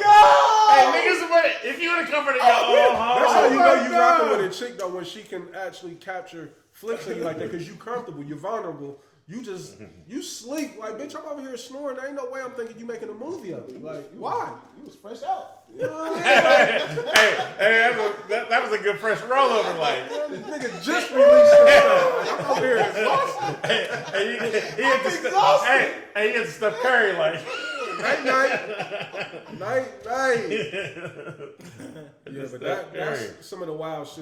niggas, if you in the comfort of your own That's how home, you know you rocking with a chick though when she can actually capture flicks of you like that because you comfortable, you're vulnerable. You sleep like bitch. I'm over here snoring. There ain't no way I'm thinking you making a movie of it. Like why? You was fresh out. You know what I mean? hey, that was a good fresh rollover. Like, This nigga just released this stuff. I'm over here exhausted. he had the he had the Steph Curry like. Night. Yeah, but that's some of the wildest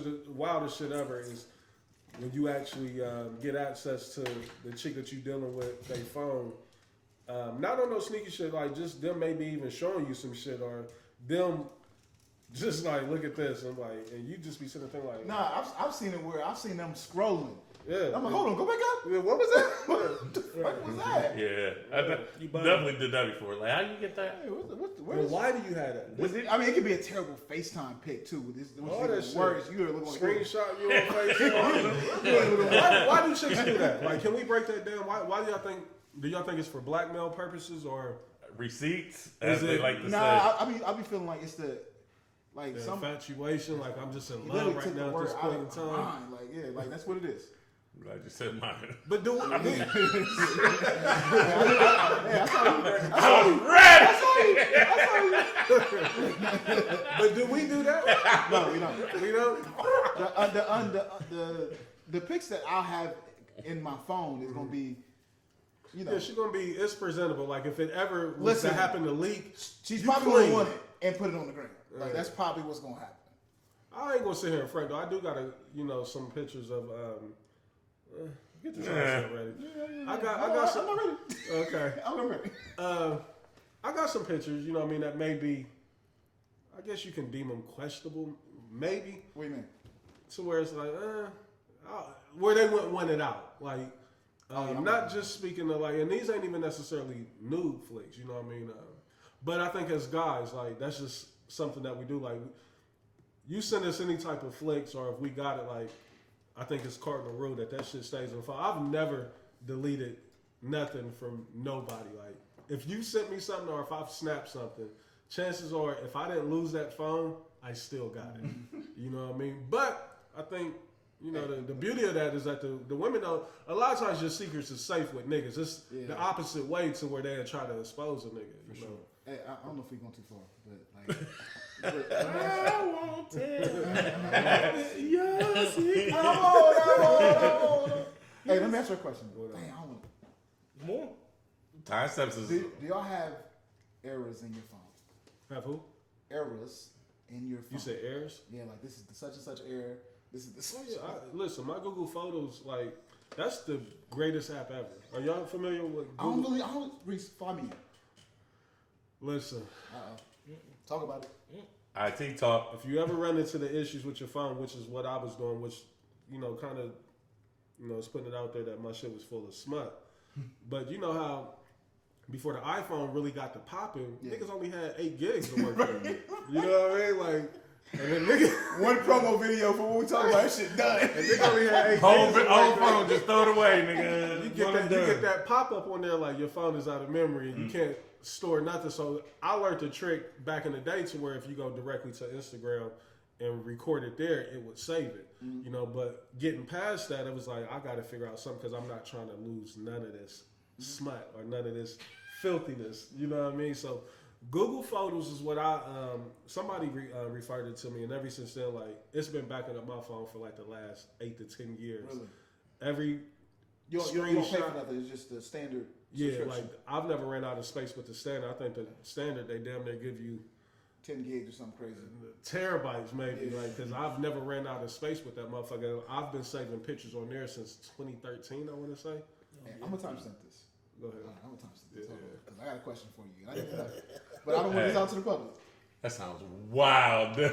shit ever is when you actually get access to the chick that you dealing with, they phone. Not on no sneaky shit, like just them maybe even showing you some shit or them just like, look at this, and like, and you just be sitting there like, Nah, I've seen it where I've seen them scrolling. yeah. I'm like, hold on, go back up. Yeah, what was that? What the fuck was that? Yeah, I definitely did that before. Like, how you get that? Hey, where Well, is why do you have that? I mean, it could be a terrible FaceTime pic too. All that shit. Words, you look like Screenshot you on Facebook. Why do chicks do that? Like, can we break that down? Why do y'all think? Do y'all think it's for blackmail purposes or Receipts, as Is they it- like to say. I be feeling like it's the like the some infatuation? Like, I'm just in he love literally right took the now at word this out point in of my time. mind. Like yeah, like that's what it is. Glad you said mine. But do I mean, Yeah, I saw you. I'm ready. but do we do that? No, we don't. We don't. The pics that I'll have in my phone is gonna be, you know, Yeah, she's gonna be. It's presentable. Like if it ever was Listen, to happen to leak, she's you probably clean. gonna want it and put it on the ground. Like that's probably what's gonna happen. I ain't gonna sit here and front though. I do gotta, some pictures of. Get this ass ready. I got some. I'm not ready. Okay. I'm not ready. I got some pictures. You know what I mean? That may be. I guess you can deem them questionable, maybe. What do you mean? To where it's like, where they wouldn't want it out. Like, not just speaking of like, and these ain't even necessarily nude flicks, you know what I mean? But I think as guys, like, that's just something that we do. Like, you send us any type of flicks, or if we got it, like, I think it's cardinal rule that shit stays on the phone. I've never deleted nothing from nobody. Like, if you sent me something or if I've snapped something, chances are, if I didn't lose that phone, I still got it. You know what I mean? But I think, you know, the beauty of that is that the women know a lot of times your secrets is safe with niggas. It's the opposite way to where they try to expose a nigga. For you sure. know? Hey, I don't know if we're going too far, but like. I won't tell your secret. Hey, let me ask you a question. Dang, I don't know. More. Time steps is. Do y'all have errors in your phone? Have who? Errors in your phone. You said errors? Yeah, like this is the such and such error. This is the such. Listen, my Google Photos, like, that's the greatest app ever. Are y'all familiar with Google? I don't find me. Listen. Talk about it. IT talk. If you ever run into the issues with your phone, which is what I was doing, which, you know, kind of, you know, it's putting it out there that my shit was full of smut. But you know how before the iPhone really got to popping, niggas only had 8 gigs to work with. You know what I mean? Like, and then nigga, One promo video for what we talking about, that shit done. and nigga only had 8 Whole gigs. phone, just throw it away, nigga. You get that pop up on there like your phone is out of memory and you can't store nothing. So I learned the trick back in the day to where if you go directly to Instagram and record it there, it would save it. You know, but getting past that, it was like I got to figure out something because I'm not trying to lose none of this smut or none of this filthiness. You know what I mean? So Google Photos is what somebody referred it to me, and ever since then, like it's been backing up my phone for like the last 8 to 10 years. Really? Every You don't pay for nothing. It's just the standard. Yeah, like I've never ran out of space with the standard. I think the standard they damn near give you 10 gigs or something crazy. terabytes maybe, like because I've never ran out of space with that motherfucker. I've been saving pictures on there since 2013. I want to say. Hey, I'm gonna timestamp this. Go ahead. I'm gonna timestamp this because I got a question for you. I didn't know, but I don't want this out to the public. That sounds wild. Des,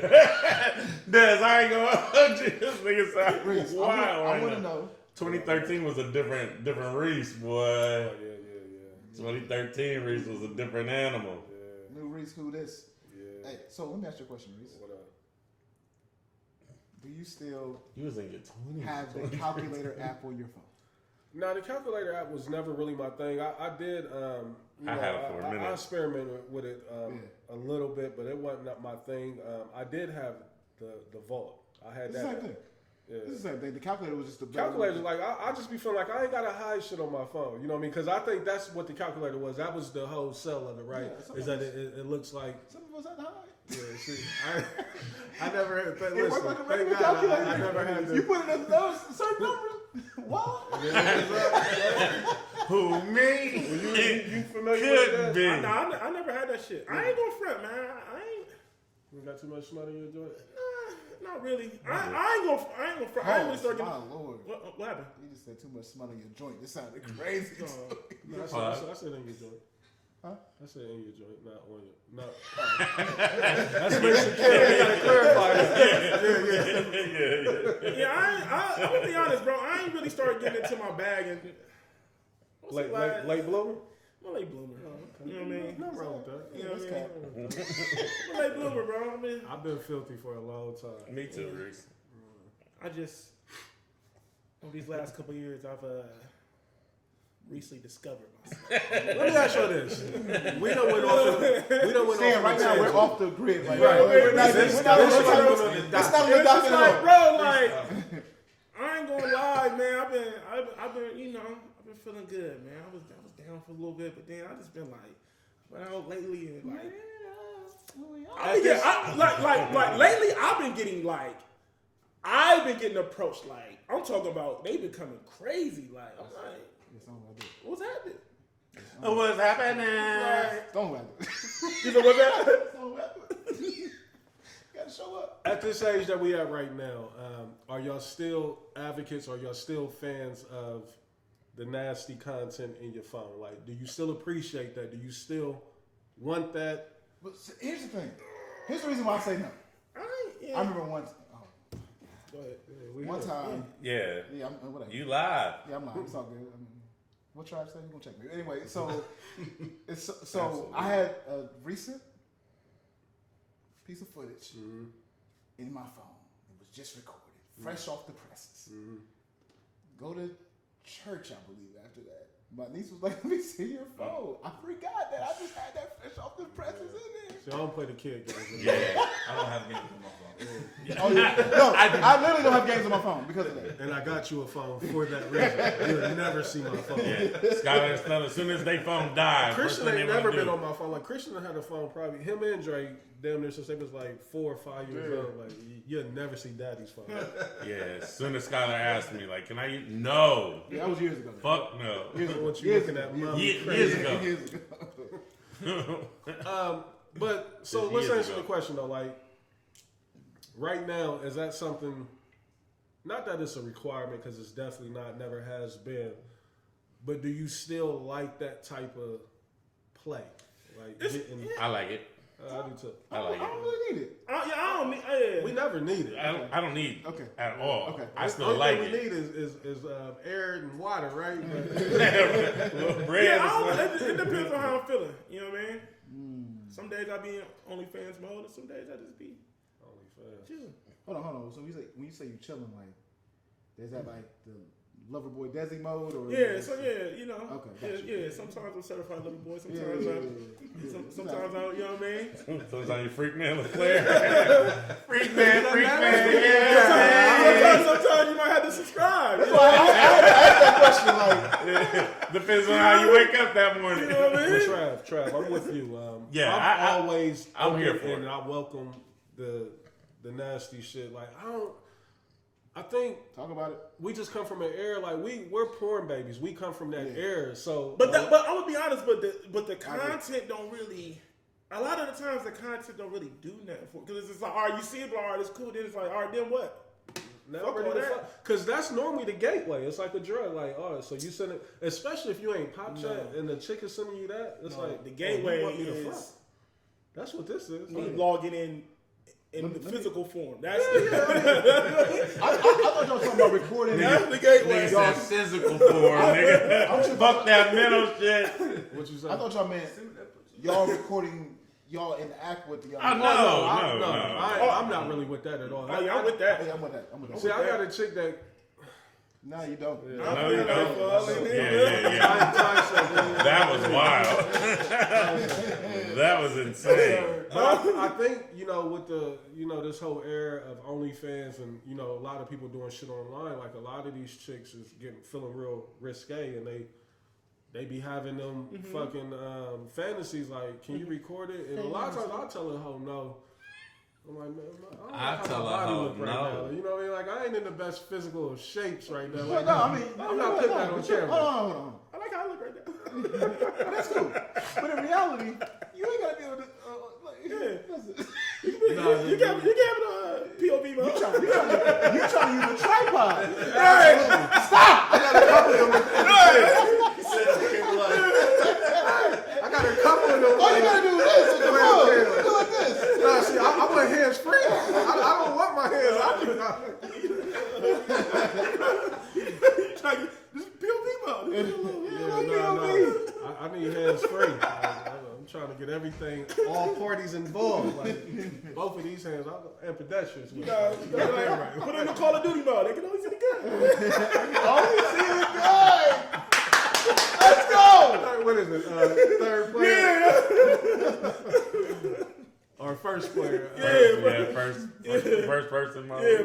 I ain't gonna this nigga sound Reese, wild. I want to know. 2013 was a different Reese, boy. Yeah. 2013 Reese was a different animal. New Reese, who this? Yeah. Hey, so let me ask you a question, Reese. What up? Do you still You was in your 20s. have the calculator app on your phone? No, the calculator app was never really my thing. I did. I had it for a minute. I experimented with it a little bit, but it wasn't not my thing. I did have the vault. I had It's the that. same thing. Yeah. It's the same thing. The calculator was just the Calculator, like I just be feeling like I ain't gotta hide shit on my phone. You know what I mean? Because I think that's what the calculator was. That was the whole sell of it, right? Yeah, Is that it looks like. Some of us had to hide. Yeah, see, I never had. It Listen, worked like a thank regular God, calculator. I never had You to. put in those certain numbers. What? Who, me? You familiar Could with that? be. I never had that shit. I ain't gonna front, man. I ain't. You got too much smut in your joint? Not really. I ain't gonna front. I ain't really start getting. My lord. What happened? You just said too much smell in your joint. This sounded crazy. No, I said in your joint. Huh? I said in your joint, not on your. Not. That's makes it clear. We gotta clarify that. Yeah, I'm gonna be honest, bro. I ain't really started getting into my bag and. Late bloomer? I'm a late bloomer. You know what I mean? Nothing wrong with that. You know what I mean? That's I'm a late bloomer, bro. I mean, I've been filthy for a long time. Me too, Reese. I just over these last couple of years, I've recently discovered myself. Let me ask you this: we don't went off. Saying right now we're off the grid. Like, Right. we're not This- we're not this on is the like- document. this It's not on the It's just document. like, bro, like I ain't gonna lie, man. I've been, you know, I've been feeling good, man. I was down for a little bit, but then I just been like, out lately and like. Like lately, I've been getting approached. Like I'm talking about, they becoming crazy. Like I'm like, what's happening? What's happening? Like, Don't let it. you know what's happening? Don't let it. Gotta show up. At this age that we at right now, are y'all still advocates? Are y'all still fans of the nasty content in your phone? Like, do you still appreciate that? Do you still want that? But here's the thing. Here's the reason why I say no. I remember once. Go ahead. One time. Yeah. Yeah, I'm whatever. You live. Yeah, I'm lying. It's all good. I mean, what tribe say? You gonna check me? Anyway, so I had a recent piece of footage in my phone. It was just recorded, fresh off the presses. Go to church, I believe. After that, My niece was like, "Let me see your phone." I forgot that. I just had that fresh off the presses in there. See, I don't play the kid games. Yeah. I don't have games on my phone. Oh yeah. No, I literally don't have games on my phone because of that. And I got you a phone for that reason. You'll never see my phone. Yeah. Skylar and Stella, as soon as they phone died, Christian ain't never been on my phone. Like Christian had a phone probably him and Drake damn near since they was like 4 or 5 years old. Like you'll never see daddy's phone. Yeah, as soon as Skylar asked me, like, can I use? No. Yeah, that was years ago. Fuck no. What you looking at, mom? Years ago. Years ago. But so It's let's years answer ago. the question though. Like right now, is that something? Not that it's a requirement because it's definitely not. Never has been. But do you still like that type of play? Like getting, I like it. I do too. I like I don't it. really need it. I don't need. We never need it. I don't need Okay. at all. Okay. I The still only like thing we it. need is air and water, right? Bread Yeah, is it depends on how I'm feeling. You know what I mean? Some days I be in OnlyFans mode, and some days I just be chilling. Hold on. So when you say you chilling, like, is that like the lover boy Desi mode, or Yeah, so yeah, you know. Okay, Yeah, gotcha. yeah. Sometimes I'm certified little boy. Yeah, Sometimes yeah. sometimes I, you know what I mean. Sometimes you freak man, LeClaire. freak man, yeah. Sometimes you might have to subscribe. That's why I asked that question. Like, Depends on how you wake up that morning. You know what I mean? Trav, I'm with you. Yeah, I'm here open for it. and I welcome the nasty shit. Like I think talk about it. we just come from an era like we're porn babies. We come from that era. So, But I'm gonna be honest. But the content don't really. A lot of the times the content don't really do nothing for because it's just like, all right, you see it, but all right, it's cool. Then it's like, all right, then what? Fuck all that. Because that's normally the gateway. It's like a drug. Like, all right, so you send it, especially if you ain't pop chat and the chick is sending you that. It's like The gateway you want me to fuck. is That's what this is. me logging in the physical form. That's I thought y'all were talking about recording. that's the gateway. Nigga said physical form, nigga. Fuck that mental shit. What you say? I thought y'all meant y'all recording. Y'all interact with the Oh, other. no. I'm not really with that at all. Oh yeah, I'm with that. Hey, I'm with that. See, I got a chick that. No, you don't. No, you don't. Yeah. Yeah. That was wild. That was insane. But I think with the this whole era of OnlyFans and a lot of people doing shit online, like a lot of these chicks is feeling real risque and they be having them fucking fantasies like, can you record it? And a lot of times I'll tell her hoe no. I'm like, man, I don't know how my body look right now. You know what I mean? Like, I ain't in the best physical of shapes right now. Like, I'm not putting that on camera. Hold on. I like how I look right now. That's cool. But in reality, you ain't gotta be able to. Listen. You can have it on POV mode. You trying to use a tripod? Right. Stop! I got a couple of them. I got a couple of them. All you gotta do is this. With the phone. Do like this. Nah, see, I want hands free. I don't want my hands. This POV mode. No. I need hands free. I'm trying to get everything, all parties involved. Like both of these hands, I'm ambidextrous. You gotta put it in the Call of Duty mode. They can only see the gun. Only see the gun. Let's go. What is it? Third player? Or first player? First person mode. Yeah,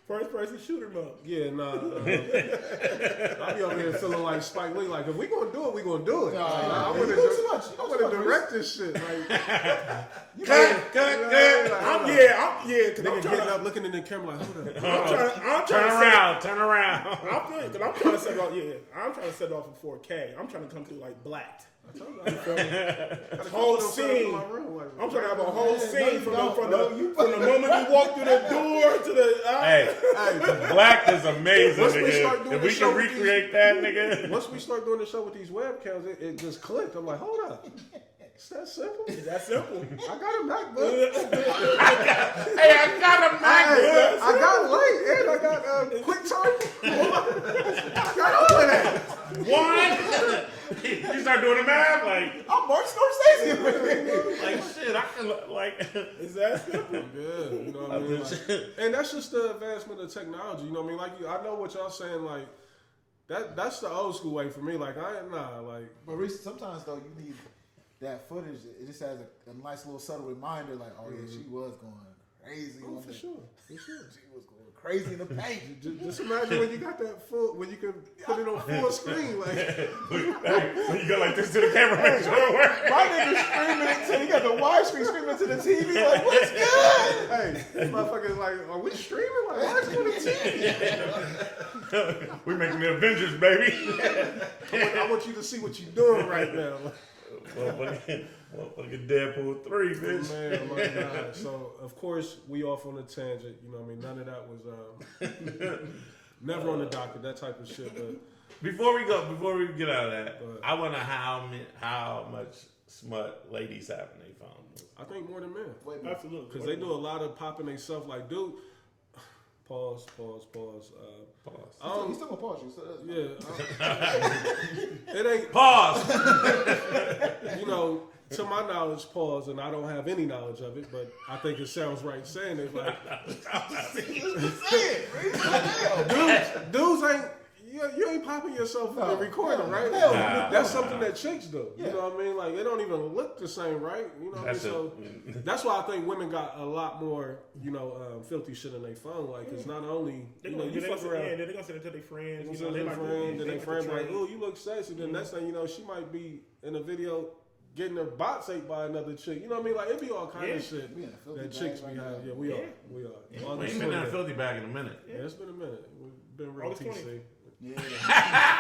first person shooter mode. Yeah, nah. I be over here feeling like Spike Lee. Like, if we gonna do it, we gonna do it. Like, I want to direct this shit. Like, Cut. Cause nigga getting up, looking in the camera, like, hold up. I'm trying Turn around. I'm trying to set it off. Yeah, I'm trying to set it off in 4K. I'm trying to come through like blacked. Whole scene. I'm trying to have a whole scene from the moment we walk through the door to the. Hey, black is amazing, Once we nigga. start doing If we the show can with recreate that, nigga. Once we start doing the show with these webcams, it just clicked. I'm like, hold up. It's that simple. It's that simple. I got a MacBook. Hey, I got a MacBook. I got light and I got QuickTime. I got all of that. One. You start doing the math, like I'm Mark Scorsese. like shit. I can like. Is that simple? Yeah, you know what I mean? Like, and that's just the advancement of technology. You know what I mean? Like, I know what y'all saying. Like, That's the old school way for me. Like But Reese, sometimes though you need that footage. It just has a nice little subtle reminder, like, oh yeah, she was going crazy. Oh, on for that. sure. She was going crazy in the paint. Just imagine when you got that full, when you can put it on full screen, like When you go like this to the camera, make sure it works. My nigga screaming into he got the widescreen screaming to the TV like, what's good? hey, this motherfucker's like, are we streaming? Like, why is it on the TV? We making the Avengers, baby. I want you to see what you're doing right now. Motherfucking Deadpool 3, bitch. Man, my God. So, of course, we off on a tangent. You know what I mean? None of that was never on the docket, that type of shit. But Before we get out of that, I wonder how much smut ladies have in their phones. I think more than men. Absolutely. Because they do a lot of popping their stuff. Like, dude, pause. Pause. He's still gonna pause you. So It ain't Pause. you know, to my knowledge, pause, and I don't have any knowledge of it, but I think it sounds right saying it. Like, dudes ain't. You ain't popping yourself in the recording, right? That's something that chicks do. You know what I mean? Like, it don't even look the same, right? You know what I mean? So that's why I think women got a lot more, filthy shit in their phone. Like, it's not only, you fuck around. Yeah, they're gonna send it to their friends. Then their friend like, oh, you look sexy. Then next thing you know, she might be in a video getting her box ate by another chick. You know what I mean? Like, it be all kind of shit that chicks be having. Yeah, we are. We ain't been in a filthy bag in a minute. Yeah, it's been a minute. We've been real August 20th. TC. yeah.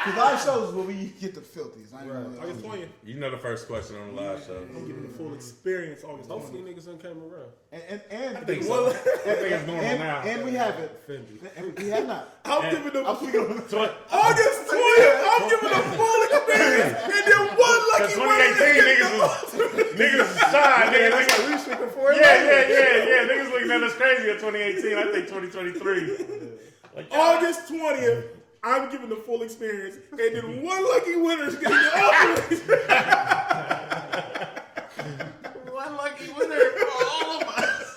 Because live shows is where we get the filthies. August 20th. You know the first question on the live show. I'm giving the full experience. August 20th. Hopefully niggas done came around. And I think so. I think it's normal now. And we have it. Fendi. And we have not. I'm giving the I'm speaking of August 20th. I'm giving the full experience. And then one lucky 2018 niggas is shy. That's like we speaking for it. Yeah. Niggas looking at us crazy in 2018. I think 2023. August 20th. I'm giving the full experience, and then one lucky winner is getting the ultimate. One lucky winner for all of us.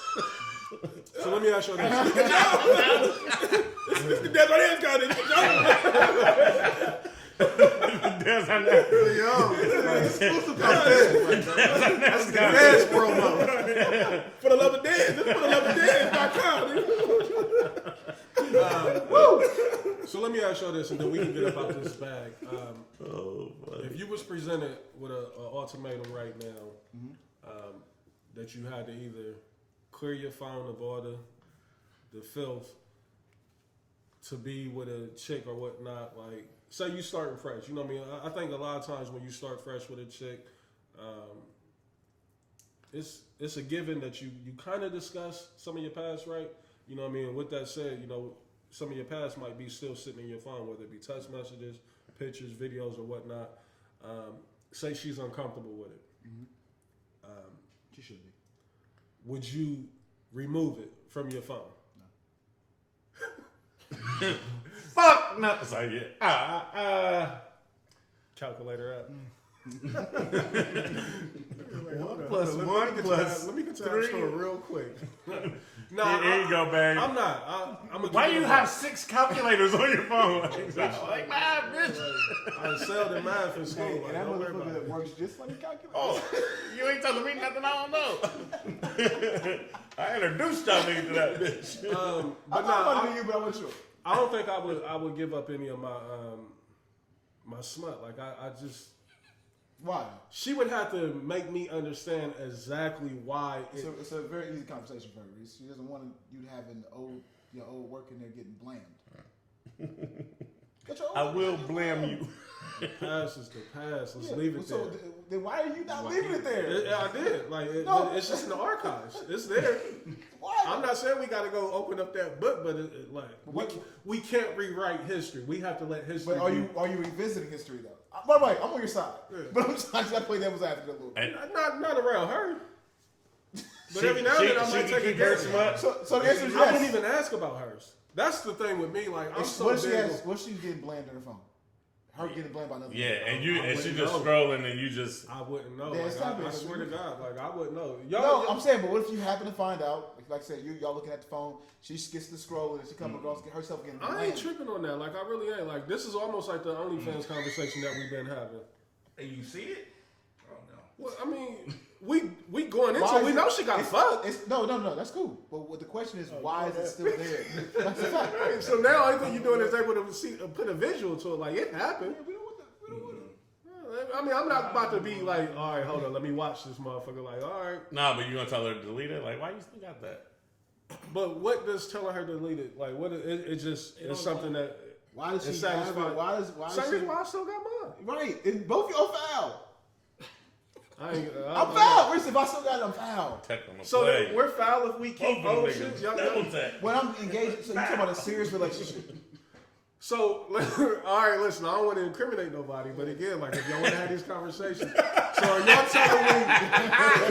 So let me ask you this. That's what he got it. That's how that really That's the dance promo. For the love of dance. This is for the love of dance.com. So let me ask you this, and then we can get up out this bag. If you was presented with an ultimatum right now, that you had to either clear your phone of all the filth to be with a chick or whatnot, like, say you starting fresh, you know what I mean? I think a lot of times when you start fresh with a chick, it's a given that you kind of discuss some of your past, right? You know what I mean? With that said, some of your past might be still sitting in your phone, whether it be text messages, pictures, videos, or whatnot. Say she's uncomfortable with it. She should be. Would you remove it from your phone? No. Fuck no. It's like, yeah. Calculator up. 1 plus 1 plus Let me get to that story real quick. Here you go, babe. I'm not. I'm Why do you have 6 calculators on your phone? Like, man, bitch. I excelled in math in school. And Like, that don't worry about motherfucker it. that works just like a calculator. Oh, you ain't telling me nothing I don't know. I introduced y'all niggas to that bitch. But I want you. I don't think I would give up any of my my smut. Like I just. Why? She would have to make me understand exactly why. It's a very easy conversation for her, Reese. She doesn't want you having your old work in there getting blamed. I will blame you. The past is the past. Let's leave it so there. Then why are you not leaving it there? I did. Like it's just in the archives. It's there. Why? I'm not saying we got to go open up that book, but we can't rewrite history. We have to let history. But are you revisiting history though? By the way, I'm on your side, but I'm trying to play devil's advocate a little bit. Not around her. But every now and then I might take a guess. So the answer is yes. I wouldn't even ask about hers. That's the thing with me. Like, I'm so big. What she getting blamed on her phone? Her getting blamed by another. Yeah, and she just scrolling and you just. I wouldn't know. Yeah, like, I swear to God, like I wouldn't know. No, I'm saying, but what if you happen to find out? like I said, y'all looking at the phone. She gets to scroll and she comes across herself getting. I ain't tripping on that. Like I really ain't. Like this is almost like the OnlyFans conversation that we've been having. And you see it? Oh no. Well, I mean, we going into it. We know she got fucked. No, that's cool. But what the question is, why is it still there? That's a fact. Right, so now all thing you're doing is able to put a visual to it. Like it happened. I mean, I'm not about to be like, all right, hold on, let me watch this motherfucker. Like, all right. Nah, but you gonna tell her to delete it? Like, why you still got that? But what does telling her to delete it? Like, what? It's something that. Why does she satisfied. have it? Why Same reason why I still got mine. Right, and both y'all foul. I'm foul. First, if I still got it, I'm foul. So we're foul if we keep old shit. When I'm engaged, so you talking about a serious relationship. So, all right, listen, I don't want to incriminate nobody, but again, like, if y'all want to have these conversations, so are y'all telling me,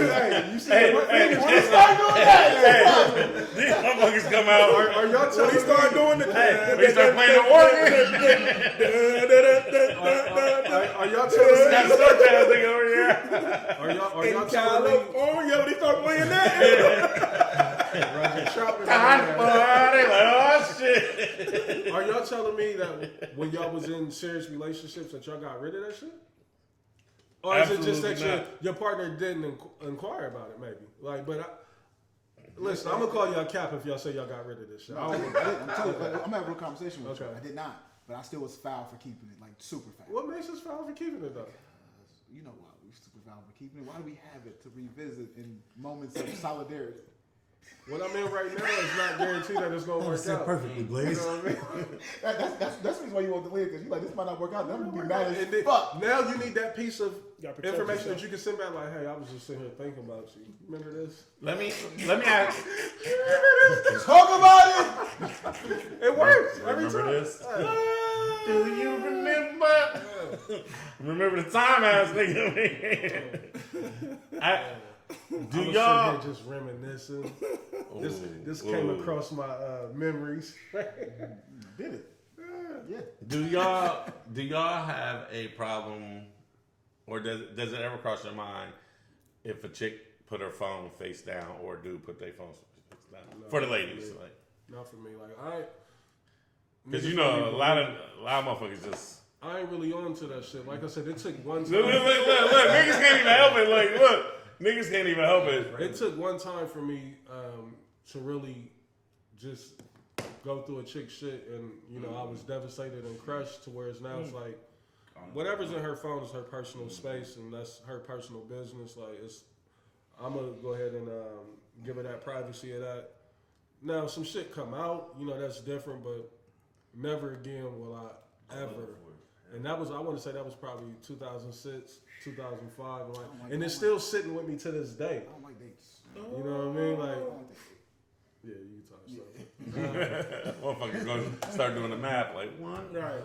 hey, you see, when you start doing that, these motherfuckers come out. Are y'all telling me, start doing the when you start playing the organ, are y'all telling me, that such thing over here? Are y'all telling me, when they start playing that? Roger Troutman, Oh shit! are y'all telling me that when y'all was in serious relationships that y'all got rid of that shit? Or is it just that your partner didn't inquire about it, maybe? Like, but listen, I'm gonna call y'all cap if y'all say y'all got rid of this shit. I'm telling you, I'm having a real conversation with you. I did not, but I still was foul for keeping it, like super foul. What makes us foul for keeping it though? You know why we super foul for keeping it? Why do we have it to revisit in moments of solidarity? What I'm in right now is not guaranteed that it's gonna work out. Perfectly, Blaze. You know what I mean? That's the reason why you want to live, because you're like, this might not work out. I'm gonna be mad as fuck. Now you need that piece of protect information yourself. that you can send back. Like, hey, I was just sitting here thinking about you. Remember this? Let me ask. Talk about it. It works every Remember time. this? Do you remember? Remember the time, ass nigga. Do I'm y'all here just reminiscing? This came across my memories. Did it? Yeah. Do y'all have a problem, or does it ever cross your mind if a chick put her phone face down or a dude put their phone face down? No, for the ladies, not like, not for me. Like I, because you know a lot of motherfuckers just. I ain't really on to that shit. Like I said, it took one time. Look, niggas can't even help it. Like, look, niggas can't even help it. It took one time for me to really just go through a chick shit, and you know I was devastated and crushed to where it's now it's like whatever's in her phone is her personal space, and that's her personal business. Like I'm gonna go ahead and give her that privacy of that. Now some shit come out, you know that's different, but never again will I ever. And that was, I want to say that was probably 2006, 2005. And it's still sitting with me to this day. I don't like dates. You know what I mean? Like, yeah, you can talk stuff. Motherfuckers gonna start doing the math. Like, what? Right.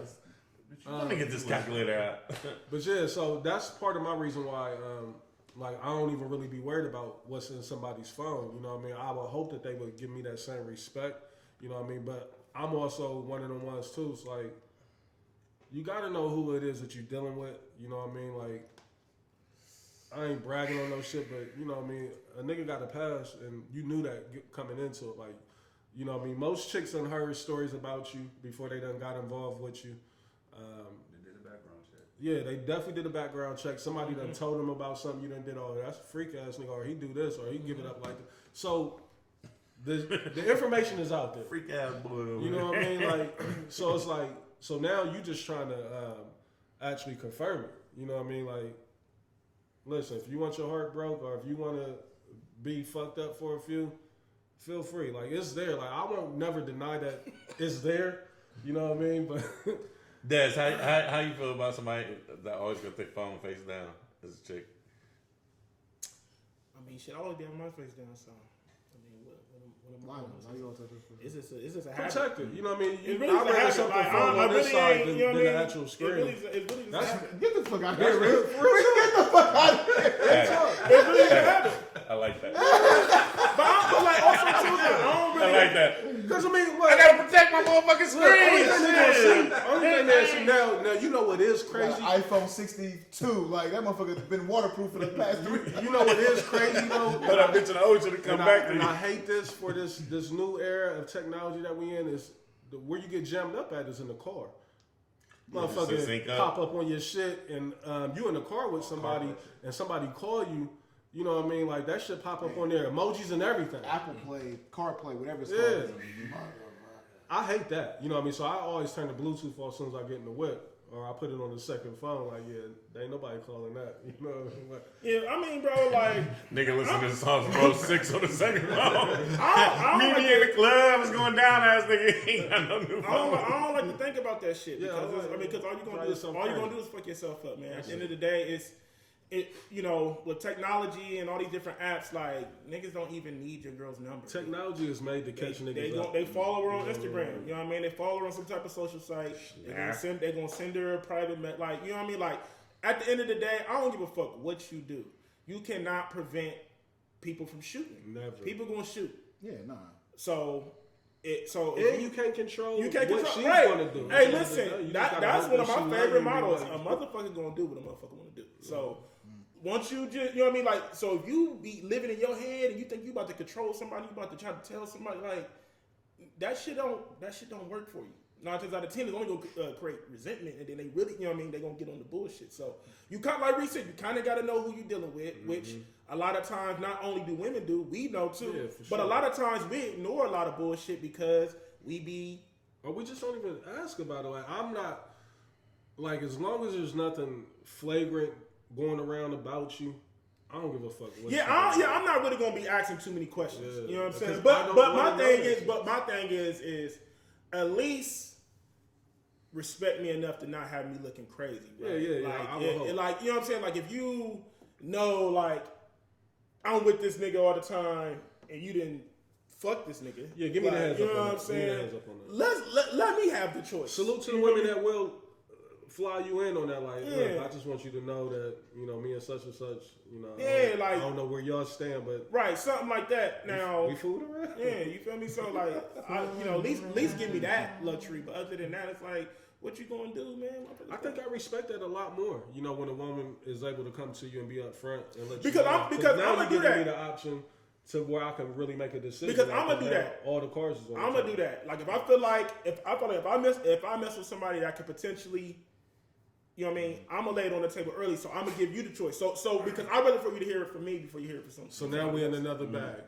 Let me get this calculator out. But yeah, so that's part of my reason why, like, I don't even really be worried about what's in somebody's phone. You know what I mean? I would hope that they would give me that same respect. You know what I mean? But I'm also one of them ones too. It's like, you gotta know who it is that you're dealing with. You know what I mean? Like, I ain't bragging on no shit, but you know what I mean? A nigga got a pass, and you knew that coming into it. Like, you know what I mean? Most chicks done heard stories about you before they done got involved with you. They did a background check. Yeah, they definitely did a background check. Somebody done told them about something you done did. Oh, that's a freak ass nigga, or he do this, or he give it up like that. So the information is out there. Freak ass boy. You know what I mean? Like, so it's like, so now you just trying to actually confirm it. You know what I mean? Like, listen, if you want your heart broke or if you want to be fucked up for a few, feel free. Like, it's there. Like, I won't never deny that it's there. You know what I mean? But Des, how you feel about somebody that always got their phone face down as a chick? I mean, shit, I always down my face down, so. Why you gonna touch this? It's just a habit. protect it. You know what I mean? It really I'd is a rather habit. something Like, fall I on this really side ain't, than you know what I the mean? actual screen. It really is a That's habit. Get the fuck out of That's here, real. man. Get the fuck out of here. It really is a habit. I like that. But I'm like, also too, I don't really. I like that. Because I mean, I like, gotta protect my motherfucking only thing they see now, you know what is crazy? iPhone 62, like that motherfucker's been waterproof for the past 3 years. You know what is crazy though? Throw that bitch in the ocean and come back to and you. I hate this for this new era of technology that we in is where you get jammed up at is in the car. Motherfucker pop up on your shit and you in the car with somebody and somebody call you. You know what I mean? Like that shit pop up on there, emojis and everything. Apple Play, CarPlay, whatever it's Yeah. called. I hate that. You know what I mean? So I always turn the Bluetooth off as soon as I get in the whip. Or I put it on the second phone. Like, yeah, there ain't nobody calling that. You know what I mean? Like, Yeah, I mean, bro, like Nigga listen to songs from 06 on the second phone. I don't Meet like me in the club, it's going down, ass nigga. Ain't got no new I phone. don't like to think about that shit Yeah, because I like- because all you're drive yourself gonna crazy. do is fuck yourself up, man. At the end of the day, you know, with technology and all these different apps, like niggas don't even need your girl's number. technology is made to catch niggas up. They follow her on Instagram. You know what I mean? They follow her on some type of social site. They're gonna send her a private like, you know what I mean? Like at the end of the day, I don't give a fuck what you do. You cannot prevent people from shooting. Never. People gonna shoot. Yeah, nah. So And you can't control you can't what control. she's Right. going to do. Hey, You know, listen, you just gotta that's hope one of that my she love favorite you and be models. like- A motherfucker gonna do what a motherfucker wanna do. So once you just, you know what I mean? Like, so if you be living in your head and you think you about to control somebody, you about to try to tell somebody, like, that shit don't work for you. 9 times out of 10, it's only gonna create resentment, and then they really, you know what I mean? They gonna get on the bullshit. So you kind of, like Reese said, you kind of got to know who you're dealing with, which a lot of times not only do women do, we know too, Yeah, for but a sure. lot of times we ignore a lot of bullshit because we be. Or we just don't even ask about it. Like, I'm not, like, as long as there's nothing flagrant going around about you, I don't give a fuck. What I'm not really gonna be asking too many questions. Yeah, You know what I'm saying? because I But don't my wanna thing know is, that but my thing is at least respect me enough to not have me looking crazy. Right? Yeah. Like, I would hope. like, you know what I'm saying? Like if you know, like I'm with this nigga all the time, and you didn't fuck this nigga. Yeah, give me the like, heads you up know on what I'm that. Give me the saying? heads up on that. Let me have the choice. Salute to the You know women what I mean? that will fly you in on that. Like, Yeah. look, I just want you to know that, you know, me and such, you know, Yeah, I like- don't know where y'all stand, but Right, something like that. Now, we fooled around. yeah, you feel me? So like, you know, at least give me that luxury. But other than that, it's like, what you gonna do, man? I think I respect that a lot more. You know, when a woman is able to come to you and be upfront and let you Because know. because now I'ma you're do giving me that. the option to where I can really make a decision. Because Like, I'ma do now that. All the cards is on. I'm the gonna do table. that. Like if I feel like if I mess with somebody that could potentially, you know what I mean, I'm gonna lay it on the table early. So I'm gonna give you the choice. So because I'd rather for you to hear it from me before you hear it from someone. So now we're in another bag.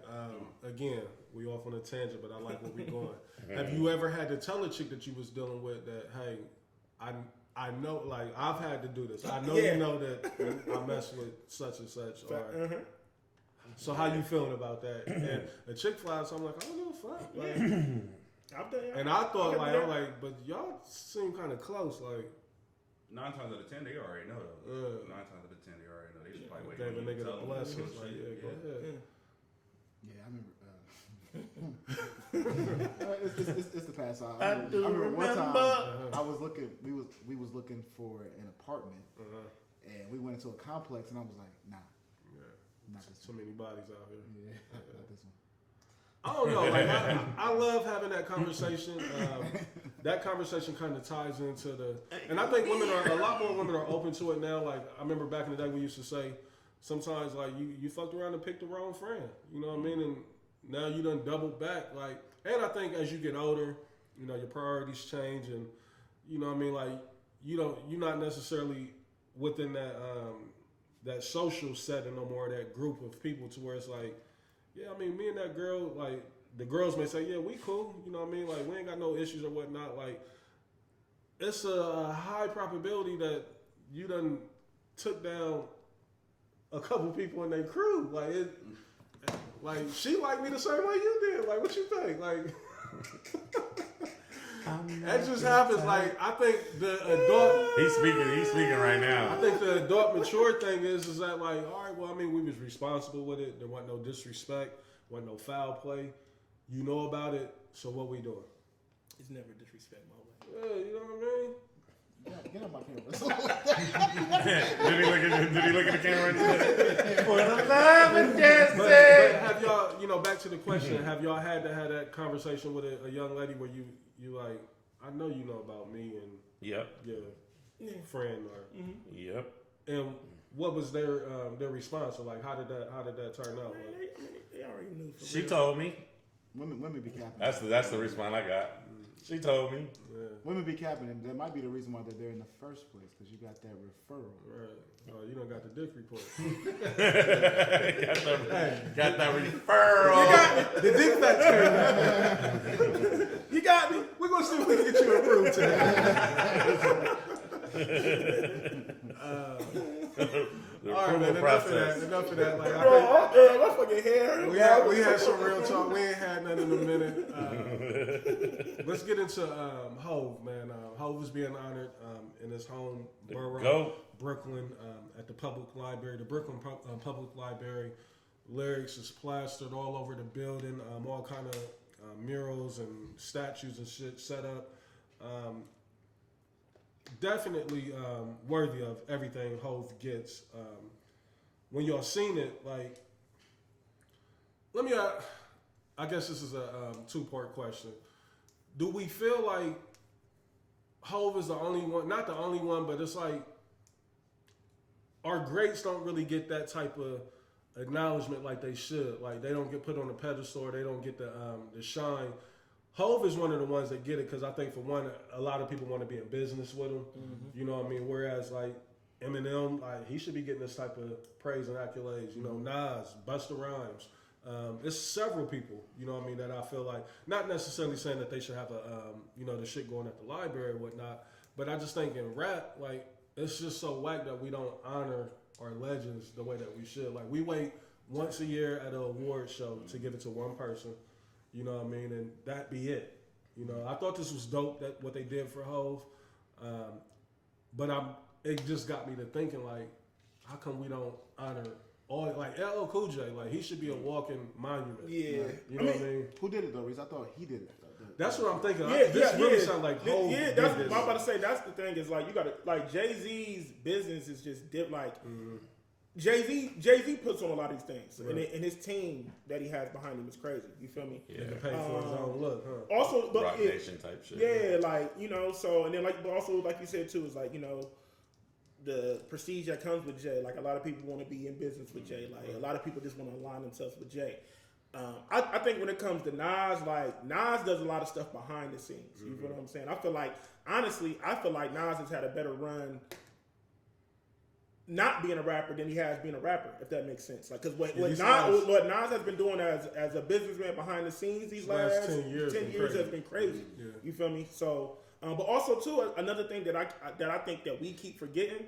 Again, we off on a tangent, but I like where we going. Have you ever had to tell a chick that you was dealing with that, hey, I know, like, I've had to do this. I know Yeah. you know that I mess with such and such. Or, so how you feeling about that? And a chick flies, so I'm like, I don't give a fuck. Like, I've done, and I thought, like, I'm like, but y'all seem kind of close. Like, 9 times out of 10, they already know though. 9 times out of 10, they already know. They just probably gave a waiting on you nigga to the tell them. blessings. Like, yeah, go ahead. Yeah, I remember. It's the past. I remember one time I was looking. We was looking for an apartment, and we went into a complex, and I was like, nah, not this So many bodies out here. one. Yeah, not this one. I don't know. Like, I love having that conversation. That conversation kind of ties into the, and I think a lot more women are open to it now. Like I remember back in the day, we used to say sometimes like you fucked around and picked the wrong friend. You know what I mean? And now you done double back. Like, and I think as you get older, you know your priorities change, and you know what I mean. Like you're not necessarily within that that social setting no more. That group of people to where it's like. Yeah, I mean, me and that girl, like, the girls may say, yeah, we cool, you know what I mean? Like, we ain't got no issues or whatnot. Like, it's a high probability that you done took down a couple people in their crew. Like, she liked me the same way you did. Like, what you think? Like, that just happens. Like, I think the adult... He's speaking right now. I think the adult mature thing is that like, all right, well, I mean, we was responsible with it. There wasn't no disrespect, wasn't no foul play. You know about it, so what we doing? It's never disrespect my way. Yeah, you know what I mean? Get on my camera. Did he look at the camera and say, "For the love of Jesse"? But have y'all, back to the question, have y'all had to have that conversation with a young lady where you like, I know you know about me and your friend or Yep. And what was their response? Or like, how did that turn out? They already knew. She told me. Women be capping. That's the response I got. She told me. Yeah. Women be capping, and that might be the reason why they're there in the first place, because you got that referral. Right. Oh, you don't got the dick report. got that referral. You got me. The dick factor. You got me. We're gonna see if we can get you approved today. All right, man. Enough of that. Like, My fucking hair. we had some real talk. We ain't had nothing in a minute. Let's get into Hov, man. Hov is being honored in his home borough, Brooklyn, at the public library, the Brooklyn Public Library. Lyrics is plastered all over the building. All kind of murals and statues and shit set up. Definitely worthy of everything Hov gets. When y'all seen it, like, let me. I guess this is a two-part question. Do we feel like Hov is the only one? Not the only one, but it's like our greats don't really get that type of acknowledgement like they should. Like, they don't get put on the pedestal. Or they don't get the shine. Hov is one of the ones that get it because I think, for one, a lot of people want to be in business with him. Mm-hmm. You know what I mean? Whereas, like, Eminem, like, he should be getting this type of praise and accolades. You know, Nas, Busta Rhymes. It's several people, you know what I mean, that I feel like, not necessarily saying that they should have the shit going at the library or whatnot, but I just think in rap, like, it's just so whack that we don't honor our legends the way that we should. Like, we wait once a year at an award show to give it to one person. You know what I mean? And that be it. You know, I thought this was dope, that what they did for Hov. But it just got me to thinking, like, how come we don't honor all, like, LL Cool J? Like, he should be a walking monument. Yeah. You know what I mean? Who did it, though, Reese? I thought he did it. That's what I'm thinking. This really sounds like Hov. Yeah, that's what I'm about to say. That's the thing, is, like, you got to, like, Jay-Z's business is just like, Jay-Z puts on a lot of these things, right. and his team that he has behind him is crazy. You feel me? Yeah, to pay for his own look, huh? Also, but Rock Nation type shit. Yeah, like, you know, so, and then, like, but also, like you said too, is like, you know, the prestige that comes with Jay. Like, a lot of people want to be in business with Jay. Like, a lot of people just want to align themselves with Jay. I think when it comes to Nas, like, Nas does a lot of stuff behind the scenes. You know what I'm saying? I feel like Nas has had a better run not being a rapper than he has being a rapper, if that makes sense. Like, because what Nas has been doing as a businessman behind the scenes these last 10 years has been crazy. Yeah. You feel me? So, but also too, another thing that I think that we keep forgetting,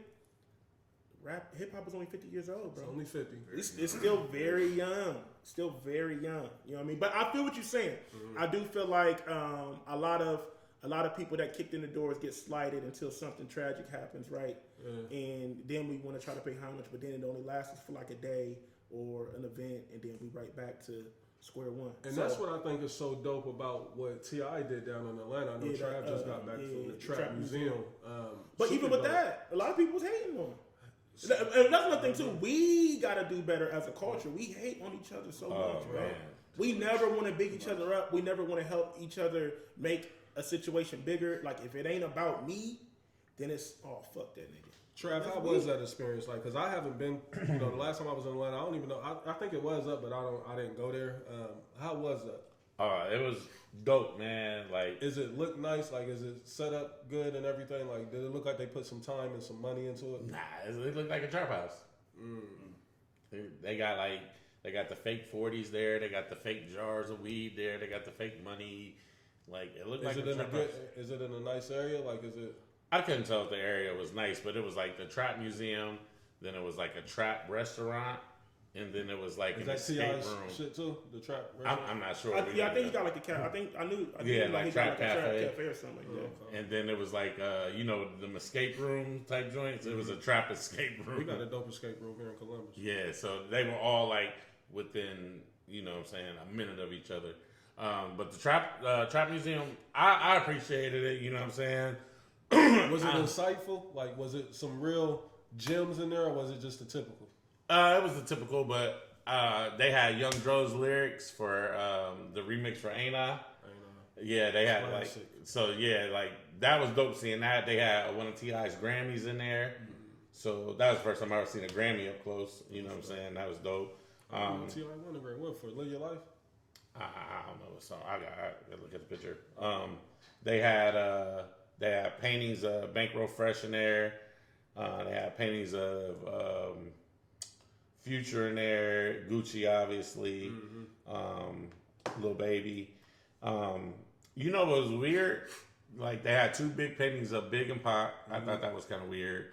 hip hop is only 50 years old, bro. It's only 50. It's still very young. Still very young. You know what I mean? But I feel what you're saying. Mm-hmm. I do feel like a lot of people that kicked in the doors get slighted until something tragic happens, right? Yeah. And then we want to try to pay homage, but then it only lasts for like a day or an event, and then we right back to square one. And that's what I think is so dope about what T.I. did down in Atlanta. I know Trav just got back from the Trap Museum. But even with that, a lot of people was hating on him. And that's another thing too. We gotta do better as a culture. We hate on each other so much, bro. Man. We never want to big each other up. We never want to help each other make a situation bigger. Like, if it ain't about me, then it's fuck that nigga. Trav, how was that experience like? Because I haven't been. You know, the last time I was in Atlanta, I don't even know. I think it was up, but I didn't go there. How was that? It was dope, man. Like, is it look nice? Like, is it set up good and everything? Like, did it look like they put some time and some money into it? Nah, it looked like a trap house. They got the fake 40s there. They got the fake jars of weed there. They got the fake money. Like, it looked like a trap house. Is it in a nice area? Like, is it? I couldn't tell if the area was nice, but it was like the Trap Museum. Then it was like a trap restaurant. And then it was like an escape room. Shit too? The trap restaurant? I'm not sure. I think he got like a cafe. I think like Trap Cafe. Or something like that. And then it was like, them escape room type joints. It was a trap escape room. We got a dope escape room here in Columbus. Yeah, so they were all like within, a minute of each other. But the Trap Museum, I appreciated it, you know what I'm saying? Was it insightful? Like, was it some real gems in there, or was it just the typical? It was the typical, but they had Young Dro's lyrics for the remix for Ain't I? Yeah, they had Classic. like that was dope seeing that. They had one of T.I.'s Grammys in there. So that was the first time I ever seen a Grammy up close. You know what I'm saying? That was dope. T.I. won a great one for Live Your Life. I don't know what song. I gotta look at the picture. They had paintings of Bankroll Fresh in there. They had paintings of Future in there, Gucci obviously, Lil Baby. You know what was weird? Like they had two big paintings of Big and Pac. I thought that was kind of weird,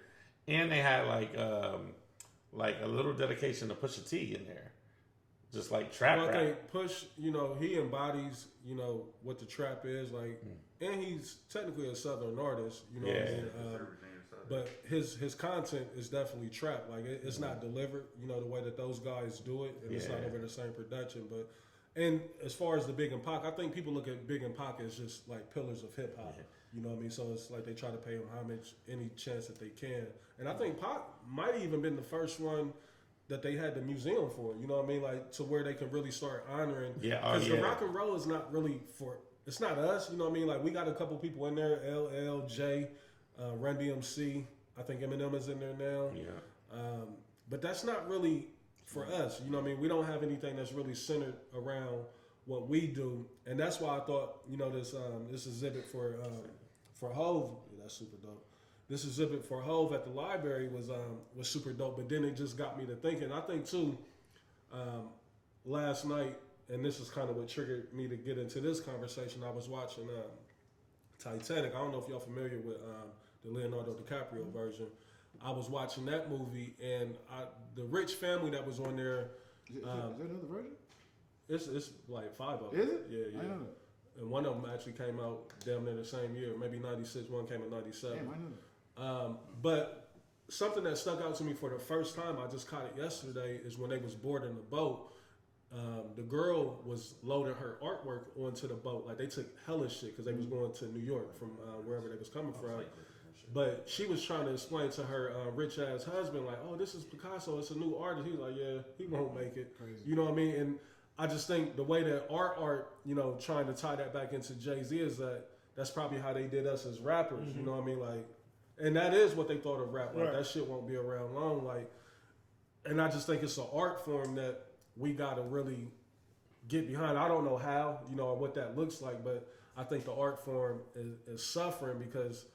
and they had like a little dedication to Pusha T in there, just like trap rap. I think Push, he embodies, what the trap is like, and he's technically a Southern artist. You know what I mean? But his content is definitely trap. Like it's not delivered, the way that those guys do it, and it's not over the same production. But and as far as the Big and Pac, I think people look at Big and Pac as just like pillars of hip hop. You know what I mean? So it's like they try to pay him homage any chance that they can. And I think Pac might have even been the first one that they had the museum for. You know what I mean? Like to where they can really start honoring. Because the rock and roll is not really it's not us. You know what I mean? Like we got a couple people in there, LL, J. Run DMC, I think Eminem is in there now. But that's not really for us. You know what I mean? We don't have anything that's really centered around what we do, and that's why I thought this exhibit for Hove, that's super dope. This exhibit for Hove at the library was super dope. But then it just got me to thinking. I think too, last night, and this is kind of what triggered me to get into this conversation. I was watching Titanic. I don't know if y'all familiar with the Leonardo DiCaprio version. I was watching that movie, and the rich family that was on there. Is there another version? It's like 5 of them. Is it? Yeah. I know that. And one of them actually came out damn near the same year, maybe 96. One came in 97. Damn, I know that. But something that stuck out to me for the first time, I just caught it yesterday, is when they was boarding the boat. The girl was loading her artwork onto the boat. Like they took hella shit because they was going to New York from wherever they was coming from. But she was trying to explain to her rich ass husband, like, "Oh, this is Picasso. It's a new artist." He was like, "Yeah, he won't make it." Crazy. You know what I mean? And I just think the way that our art, trying to tie that back into Jay-Z is that's probably how they did us as rappers. You know what I mean? Like, and that is what they thought of rap. Like Right. that shit won't be around long. Like, and I just think it's an art form that we gotta really get behind. I don't know how, or what that looks like, but I think the art form is suffering because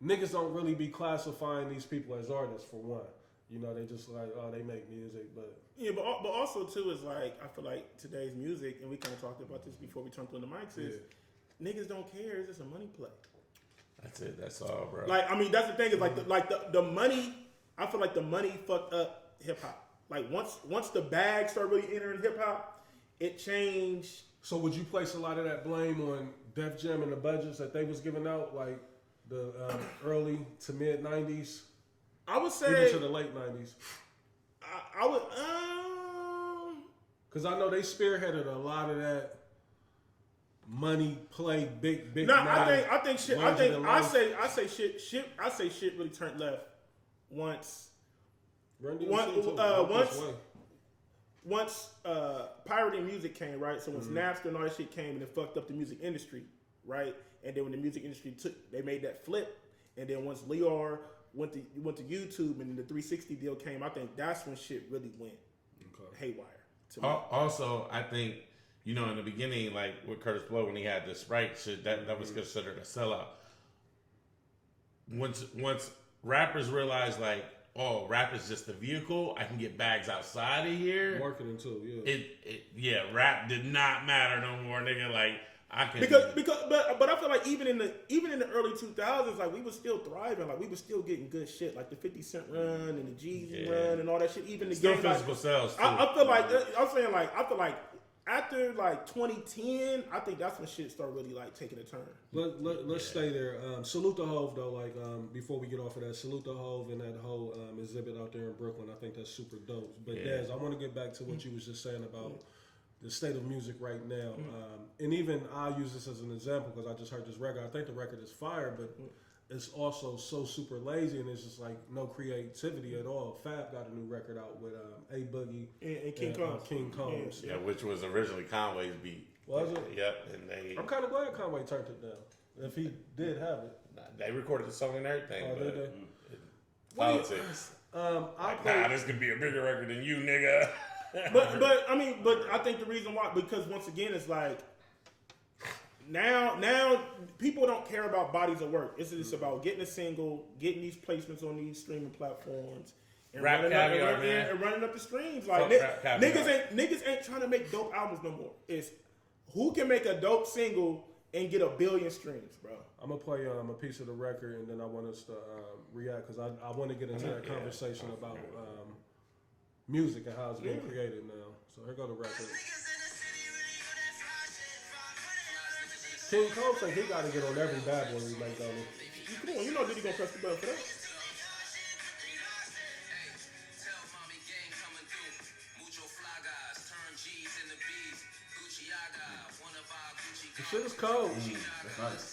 niggas don't really be classifying these people as artists for one. They just like, oh, they make music, but Yeah, but also too is like I feel like today's music, and we kind of talked about this before we turned on the mics. Is niggas don't care? It's just a money play. That's it. That's all, bro. Like I mean, that's the thing is like the money. I feel like the money fucked up hip hop. Like once the bag started really entering hip hop, it changed. So would you place a lot of that blame on Def Jam and the budgets that they was giving out, like the early to mid 90s? I would say even to the late 90s. I would. Because I know they spearheaded a lot of that money play, big. No, money, I think shit. I say shit really turned left once. Once pirating music came, right? So once Napster and all that shit came, and it fucked up the music industry, right? And then when the music industry they made that flip, and then once Lior went to YouTube and the 360 deal came, I think that's when shit really went haywire. To me. Also, I think in the beginning, like with Curtis Blow when he had the Sprite shit, that was considered a sellout. Once rappers realized like, oh, rap is just a vehicle. I can get bags outside of here. Marketing too, yeah. Rap did not matter no more, nigga. Like I can but I feel like even in the early 2000s, like we was still thriving. Like we was still getting good shit, like the 50 Cent run and the Jeezy run and all that shit. Even the still game, physical sales. Too. I feel like I'm saying like I feel like after like 2010, I think that's when shit started really like taking a turn. Let's stay there. Salute the Hove though. Like before we get off of that, salute the Hove and that whole exhibit out there in Brooklyn. I think that's super dope. But Dez, I want to get back to what you was just saying about the state of music right now. And even I'll use this as an example because I just heard this record. I think the record is fire, but it's also so super lazy and it's just like no creativity at all. Fab got a new record out with A Boogie and King Combs. Yeah, which was originally Conway's beat. Was it? Yep, and I'm kind of glad Conway turned it down. If he did have it. They recorded the song and everything. Oh, did they? Politics. This could be a bigger record than you, nigga. but I think the reason why, because once again, it's like now people don't care about bodies of work. It's just about getting a single, getting these placements on these streaming platforms, and running up the streams. Like niggas ain't trying to make dope albums no more. It's who can make a dope single and get 1 billion streams, bro. I'm gonna play a piece of the record and then I want us to react because I want to get into that conversation about music and how it's being created now. So here go the record. King Cole said he got to get on every bad boy remake, don't he? Come on, you know Diddy gonna press the button for that. The shit is cold. That's nice.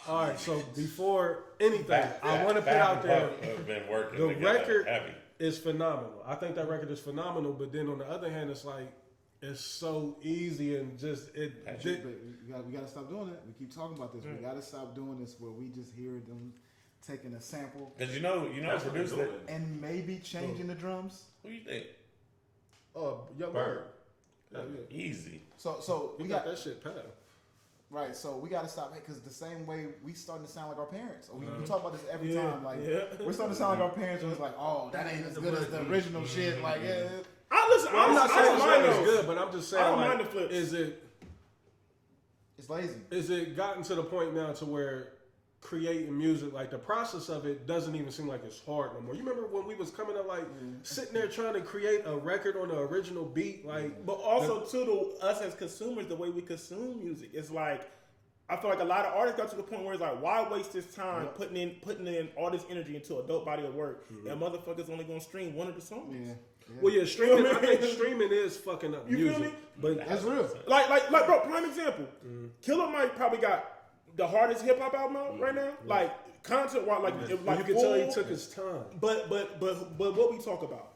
All right, so before anything, I want to put out there the record is phenomenal. I think that record is phenomenal, but then on the other hand, it's like it's so easy and just we got to stop doing that. We keep talking about this. We got to stop doing this where we just hear them taking a sample because you know, produce that and maybe changing the drums. What do you think? Young Bird. Easy. So we got that shit packed. Right, so we got to stop it because the same way we starting to sound like our parents. We talk about this every time. Like we're starting to sound like our parents. And it's like, oh, that ain't as good as the original shit. Like, I'm not saying it's good, but I'm just saying, I don't mind the flips. It's lazy. Is it gotten to the point now to where creating music, like the process of it doesn't even seem like it's hard no more? You remember when we was coming up, like sitting there trying to create a record on the original beat, like. But also to us as consumers, the way we consume music, it's like I feel like a lot of artists got to the point where it's like, why waste this time putting in all this energy into a dope body of work, and motherfuckers only gonna stream one of the songs. Yeah. Well, yeah, streaming. I think streaming is fucking up music. Feel me? But that's real. Like, bro. Prime example. Killer Mike probably got the hardest hip hop album out right now. Like content, like you can tell he took his time. But what we talk about?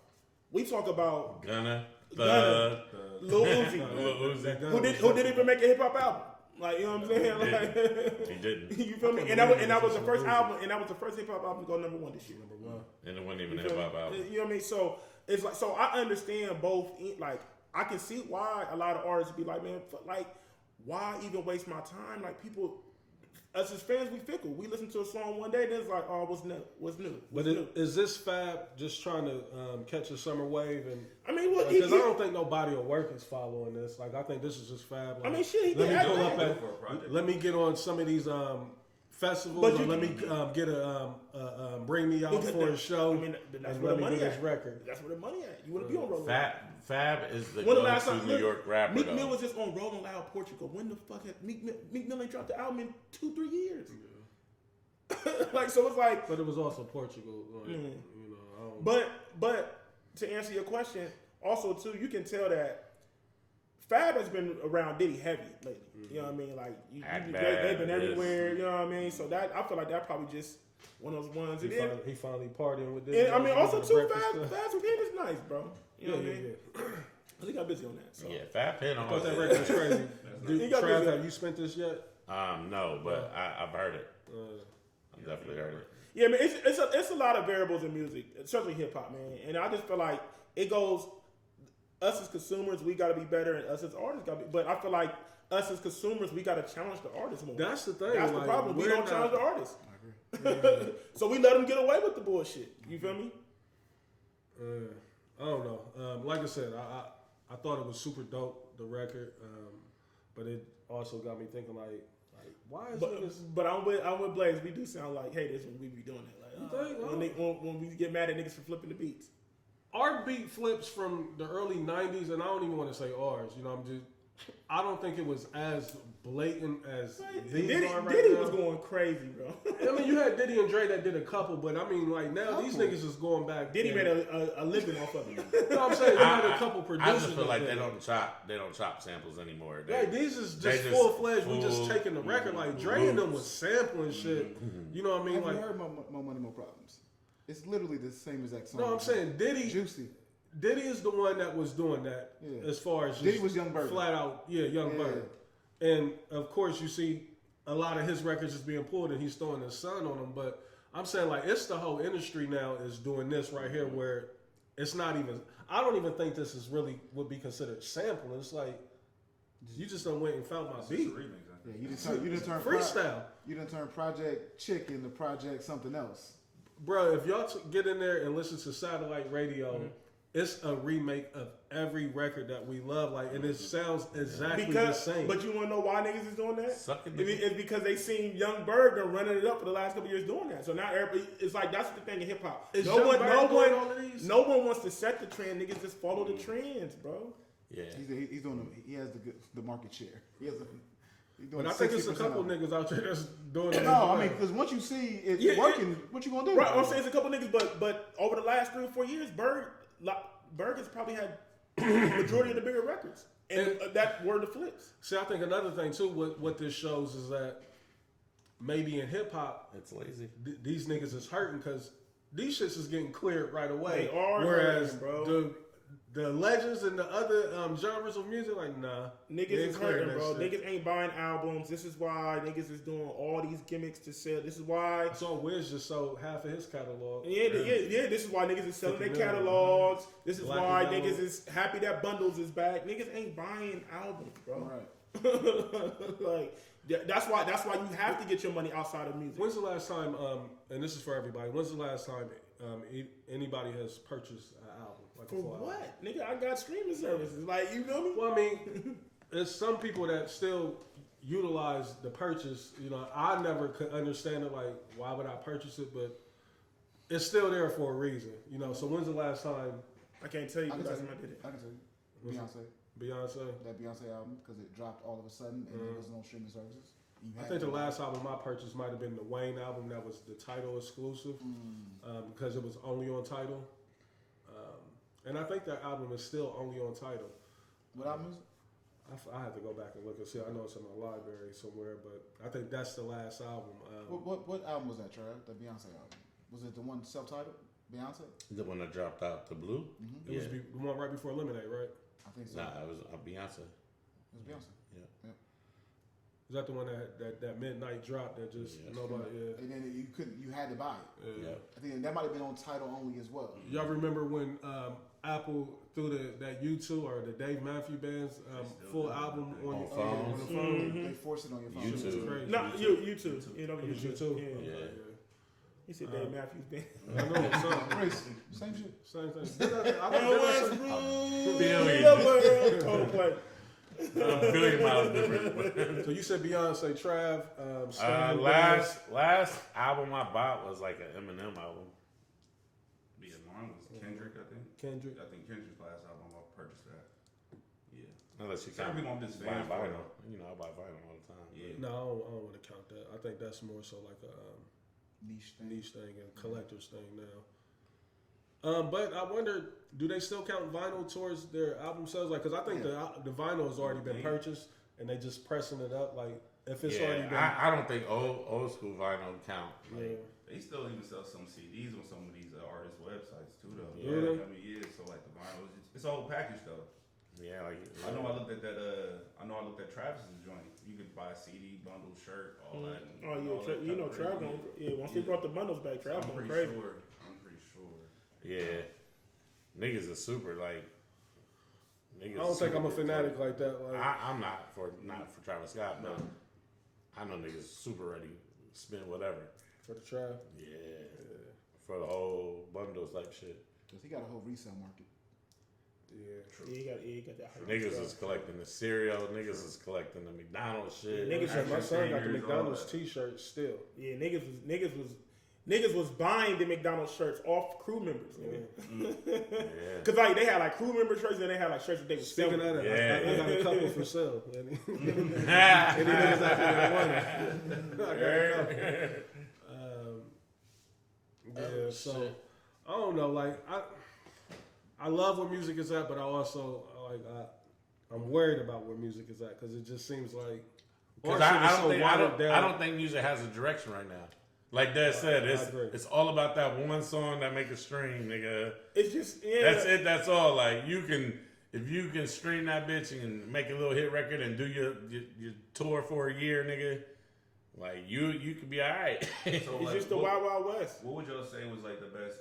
We talk about Gunna, Lil Uzi, who didn't even make a hip hop album. Like, you know what I'm saying? Like, he didn't. You feel me? And that was the first album, and that was the first hip hop album to go #1 this year. And it wasn't even a hip hop album. You know what I mean? So it's like, so I understand both. Like, I can see why a lot of artists be like, man, like, why even waste my time? Like, people, us as fans, we fickle. We listen to a song one day, then it's like, oh, what's new? Is this Fab just trying to catch a summer wave? And I mean, what? Because I don't think no body of work is following this. Like, I think this is just Fab. Like, I mean, shit. Let me get on some of these festivals. Or let me get bring me out for a show. I mean, that's where the money at. Record. That's where the money at. You want to be on Rolling Loud. Fab is the go-to New York rapper. Meek Mill was just on Rolling Loud Portugal. When the fuck had Meek Mill ain't dropped the album in 2-3 years? Yeah. Like, so it's like. But it was also Portugal. Like, you know. But to answer your question, also too, you can tell that Fab has been around Diddy heavy lately. You know what I mean? Like they've been everywhere. You know what I mean? So that I feel like that probably just one of those ones. He finally partying with this. I mean, also too, Fab's with him is nice, bro. You know what I mean? Yeah. He got busy on that. So. Yeah, Fab hit on that record was crazy. Trav, have you spent this yet? No, but I've heard it. I've definitely heard it. Yeah, man, it's a lot of variables in music, especially hip hop, man. And I just feel like it goes. Us as consumers, we got to be better, and us as artists got to be. But I feel like us as consumers, we got to challenge the artists more. That's the thing. That's the problem. We don't challenge the artists. I agree. So we let them get away with the bullshit. You feel me? I don't know. Like I said, I thought it was super dope, the record, but it also got me thinking like why is this? But I'm with Blaze. We do sound like haters when we be doing that. Like when we get mad at niggas for flipping the beats. Our beat flips from the early '90s, and I don't even want to say ours. You know, I'm just I don't think it was as blatant as these Diddy, are right Diddy now. was going crazy, bro. I mean, you had Diddy and Dre that did a couple, but I mean, like now these niggas is going back. Diddy made a living off of it. You know what I'm saying? You had a couple producers. I just feel like that they don't chop samples anymore. Right, these is just full fledged. We just taking the record. Like Dre and them was sampling shit. You know what I mean? Have Like, you heard More Money, More Problems? It's literally the same exact song. no, I'm saying Diddy. Juicy. Diddy is the one that was doing that. Yeah. As far as Diddy was Young Bird. flat out, Young Bird. And of course, you see a lot of his records is being pulled, and he's throwing his son on them. But I'm saying like it's the whole industry now is doing this right here, where it's not even. I don't even think this is really would be considered sampling. It's like you just done went and found my beat. Yeah, you didn't turn Freestyle. You didn't turn Project Chick into Project something else. Bro, if y'all get in there and listen to satellite radio, it's a remake of every record that we love. Like, and it sounds exactly the same. But you want to know why niggas is doing that? Sucking It's because they seen Young Bird been running it up for the last couple years doing that. So now everybody, it's like that's the thing in hip hop. No one wants to set the trend. Niggas just follow the trends, bro. Yeah, He's doing. He has the market share. He has but I think it's a couple niggas out there that's doing it. No, I mean, because once you see it working, what you gonna do? Right, I'm saying it's a couple niggas, but over the last 3 or 4 years, Berg has probably had majority of the bigger records, and that were the flips. See, I think another thing too, what this shows is that maybe in hip hop, it's lazy. These niggas is hurting because these shits is getting cleared right away. They are whereas hurting, bro. The legends and the other genres of music, like nah, niggas is hurting, bro. Niggas ain't buying albums. This is why niggas is doing all these gimmicks to sell. This is why. So Wiz just sold half of his catalog. Yeah. This is why niggas is selling their catalogs. This is why niggas is happy that Bundles is back. Niggas ain't buying albums, bro. Right. Like that's why you have to get your money outside of music. When's the last time? And this is for everybody. When's the last time anybody has purchased an album? Like For what? Nigga, I got streaming services. Like, you feel me? Well, I mean, there's some people that still utilize the purchase. You know, I never could understand it. Like, why would I purchase it? But it's still there for a reason. You know, so when's the last time? I can't tell you I the can last tell time I did it. I can tell you. Beyonce. That Beyonce album, because it dropped all of a sudden and it wasn't on streaming services. I think the last album I purchased might have been the Wayne album that was the Tidal exclusive because it was only on Tidal. And I think that album is still only on Tidal. What album is it? I have to go back and look and see. I know it's in my library somewhere, but I think that's the last album. What album was that, Trav? The Beyonce album? Was it the one self-titled? Beyonce? The one that dropped out, the blue. It was the one right before Lemonade, right? I think so. Nah, it was Beyonce. It was Beyonce. Yeah. Is that the one that midnight drop that just nobody? Yeah. And then you had to buy it. Yeah. I think that might have been on Tidal only as well. Y'all remember when Apple threw that U2 or the Dave Matthews Band's full album on the phone? They forced it on your phone. YouTube. Crazy. No, you too. You know, you U2. too. Yeah. He said Dave Matthews Band. I know. Same shit. Same thing. Coldplay. A billion miles different. So you said Beyonce, Trav, Stan, last album I bought was like an Eminem album. Yeah, mine was Kendrick, I think. Kendrick. I think Kendrick's last album, I purchased that. Yeah. Unless you Some people I'm just fan buy for. vinyl. You know, I buy vinyl all the time. Yeah. No, I don't want to count that. I think that's more so like a niche thing and collector's thing now. But I wonder, do they still count vinyl towards their album sales? Like, because I think the vinyl has already been purchased and they just pressing it up. Like, if it's already been, I don't think old school vinyl count. Like, They still even sell some CDs on some of these artists' websites too, though. Yeah. I mean, so like the vinyl, it's a whole package though. Yeah, like I know I looked at that. I know I looked at Travis's joint. You could buy a CD, bundle, shirt, all that. Oh yeah, you know Trav going. Yeah, once they brought the bundles back, Trav going crazy. I'm pretty sure. yeah, niggas are super like. Niggas I don't think I'm a fanatic like that. Like, I'm not for Travis Scott, but I know niggas super ready to spend whatever. for the Trav. Yeah, for the whole bundles type shit. Because he got a whole resale market. Yeah, he got that. Niggas is collecting the cereal. Niggas is collecting the McDonald's shit. Niggas My son got the McDonald's T-shirt still. Yeah, niggas was niggas was buying the McDonald's shirts off crew members. Yeah. Cause like they had like crew member shirts and they had like shirts that they was Speaking selling. of that, Yeah. I got a couple for sale. Any niggas out there that want it? I got a couple. Yeah, so I don't know. Like I love where music is at, but I also I'm worried about where music is at because it just seems like I don't think music has a direction right now. Like Dad said, it's all about that one song that make a stream, nigga. It's just that's it. That's all. Like if you can stream that bitch and make a little hit record and do your tour for a year, nigga. Like you could be alright. So, it's like, just the Wild Wild West. What would y'all say was like the best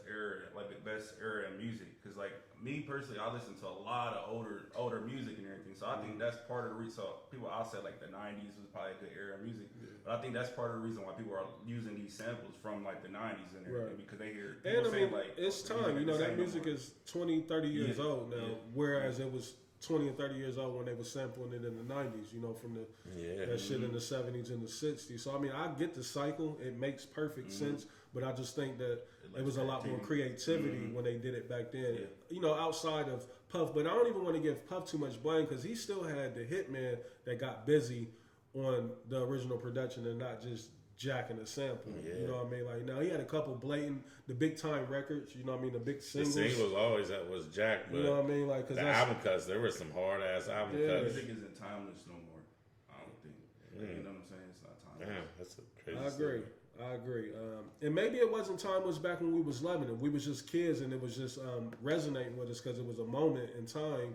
era in music? Because like me personally, I listen to a lot of older music and everything. So I think that's part of the reason. So people, I'll say like the '90s was probably a good era of music, but I think that's part of the reason why people are using these samples from like the '90s and everything because they hear people and I saying mean, like it's time. You know that music is 20, 30 years old now, whereas it was 20 and 30 years old when they were sampling it in the 90s, you know, from that shit in the 70s and the 60s. So, I mean, I get the cycle. It makes perfect sense. But I just think that it was a lot more creativity when they did it back then, you know, outside of Puff. But I don't even want to give Puff too much blame because he still had the hitman that got busy on the original production and not just jacking a sample. You know what I mean? Like, now he had a couple blatant, the big time records, you know what I mean? The big singles. The singles always that was jacked, but you know what I mean? Like, cause the album cuts, there were some hard ass album cuts. Music isn't timeless no more. I don't think. You know what I'm saying? It's not timeless. Damn, that's a crazy I agree. And maybe it wasn't timeless back when we was loving it. We was just kids and it was just resonating with us because it was a moment in time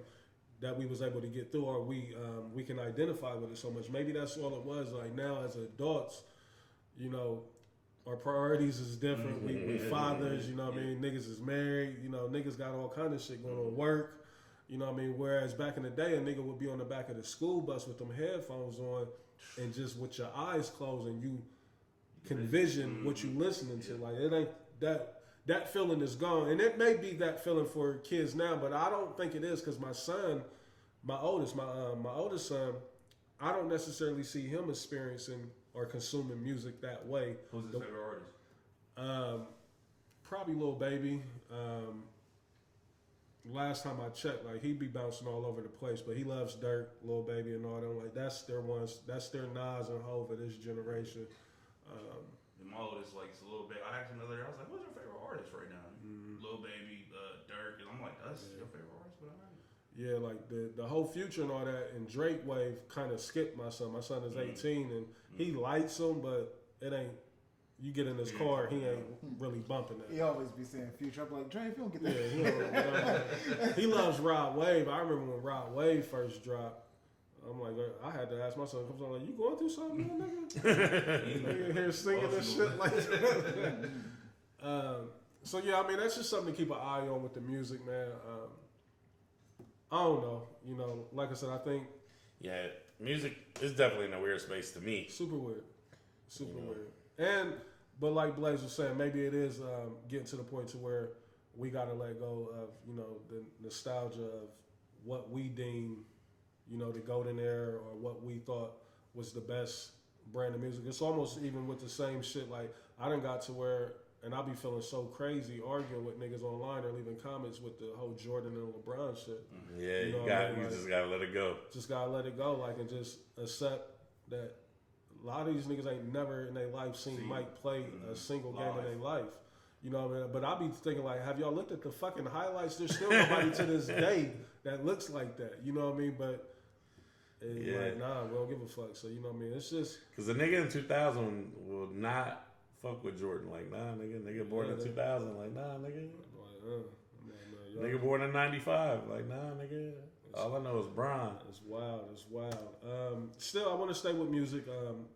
that we was able to get through, or we can identify with it so much. Maybe that's all it was. Like now as adults, you know, our priorities is different. We fathers, you know what I mean? Niggas is married, you know, niggas got all kind of shit going on, work, you know what I mean? Whereas back in the day, a nigga would be on the back of the school bus with them headphones on and just with your eyes closed and you can vision what you listening to. Like it ain't that feeling is gone. And it may be that feeling for kids now, but I don't think it is because my son, my oldest son, I don't necessarily see him experiencing or consuming music that way. Who's his favorite artist? Probably Lil Baby. Last time I checked, like he'd be bouncing all over the place, but he loves Dirk, Lil Baby, and all them. Like that's their ones. That's their Nas and Hov of this generation. My oldest likes a little bit. I asked him the other day. I was like, "What's your favorite artist right now?" Lil Baby, Dirk, and I'm like, "That's your favorite artist?" But I know. Yeah, like the whole Future and all that, and Drake wave kind of skipped my son. My son is 18, and he likes them, but it ain't. You get in his car, he ain't really bumping that. He always be saying Future. I'm like, Drake, if you don't get that. Yeah, he loves Rod Wave. I remember when Rod Wave first dropped. I'm like, I had to ask my son, comes on, like, you going through something, nigga? Nigga here singing this shit like that. So yeah, I mean, that's just something to keep an eye on with the music, man. I don't know, you know, like I said, I think music is definitely in a weird space to me. Super weird, weird. But like Blaze was saying, maybe it is getting to the point to where we gotta let go of, you know, the nostalgia of what we deem, you know, the golden era or what we thought was the best brand of music. It's almost even with the same shit. Like I done got to where, and I be feeling so crazy arguing with niggas online or leaving comments with the whole Jordan and LeBron shit. Yeah, you know you just gotta let it go. Just gotta let it go, like, and just accept that a lot of these niggas ain't never in their life seen Mike play a single game in their life. You know what I mean? But I be thinking like, have y'all looked at the fucking highlights? There's still nobody to this day that looks like that. You know what I mean? But like, nah, we don't give a fuck. So you know what I mean? It's just because the nigga in 2000 will not fuck with Jordan. Like, nah, nigga born in 2000. Like, nah, nigga. Nigga born in 95. Like, nah, nigga. All I know is Bron. It's wild. Still, I want to stay with music.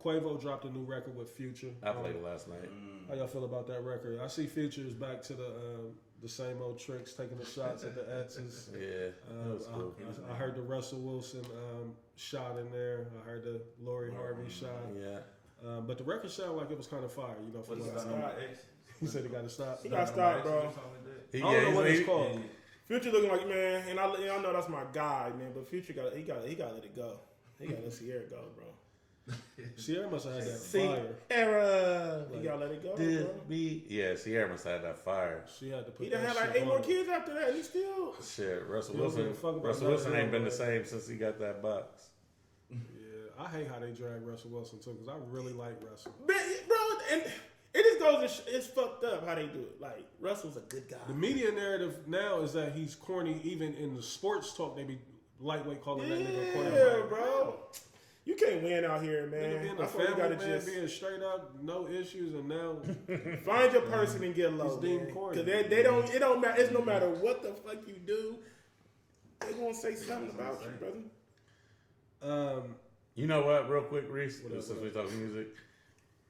Quavo dropped a new record with Future. I played it last night. How y'all feel about that record? I see Future is back to the same old tricks, taking the shots at the X's. Yeah, that was cool. I heard the Russell Wilson shot in there. I heard the Lori Harvey shot. Yeah. But the record sounded like it was kind of fire, you know. He said he got to stop. He got to stop, bro. I don't know what it's called. Future looking like, man, and I know that's my guy, man. But Future he got to let it go. He got to let Sierra go, bro. Sierra must have had that fire. Sierra. You gotta let it go, Did bro. be Sierra must have had that fire. She had to put He that done had shit like 8 more on. kids after that. He still. Shit, Russell You don't give a fuck about Wilson nothing, ain't been the bro. same since he got that box. Yeah, I hate how they drag Russell Wilson too because I really like Russell. Bro, and it just goes. It's fucked up how they do it. Like Russell's a good guy. The media narrative now is that he's corny. Even in the sports talk, they be lightwight calling that nigga corny. Yeah, bro. You can't win out here, Nigga man. being I a thought you family gotta man, just being straight up, no issues, and now find your person and get low. He's deemed corny. Because they don't. It don't matter. It's no matter what the fuck you do. They gonna say something about you, brother. You know what? Real quick, Reese, What up, since what we talking music,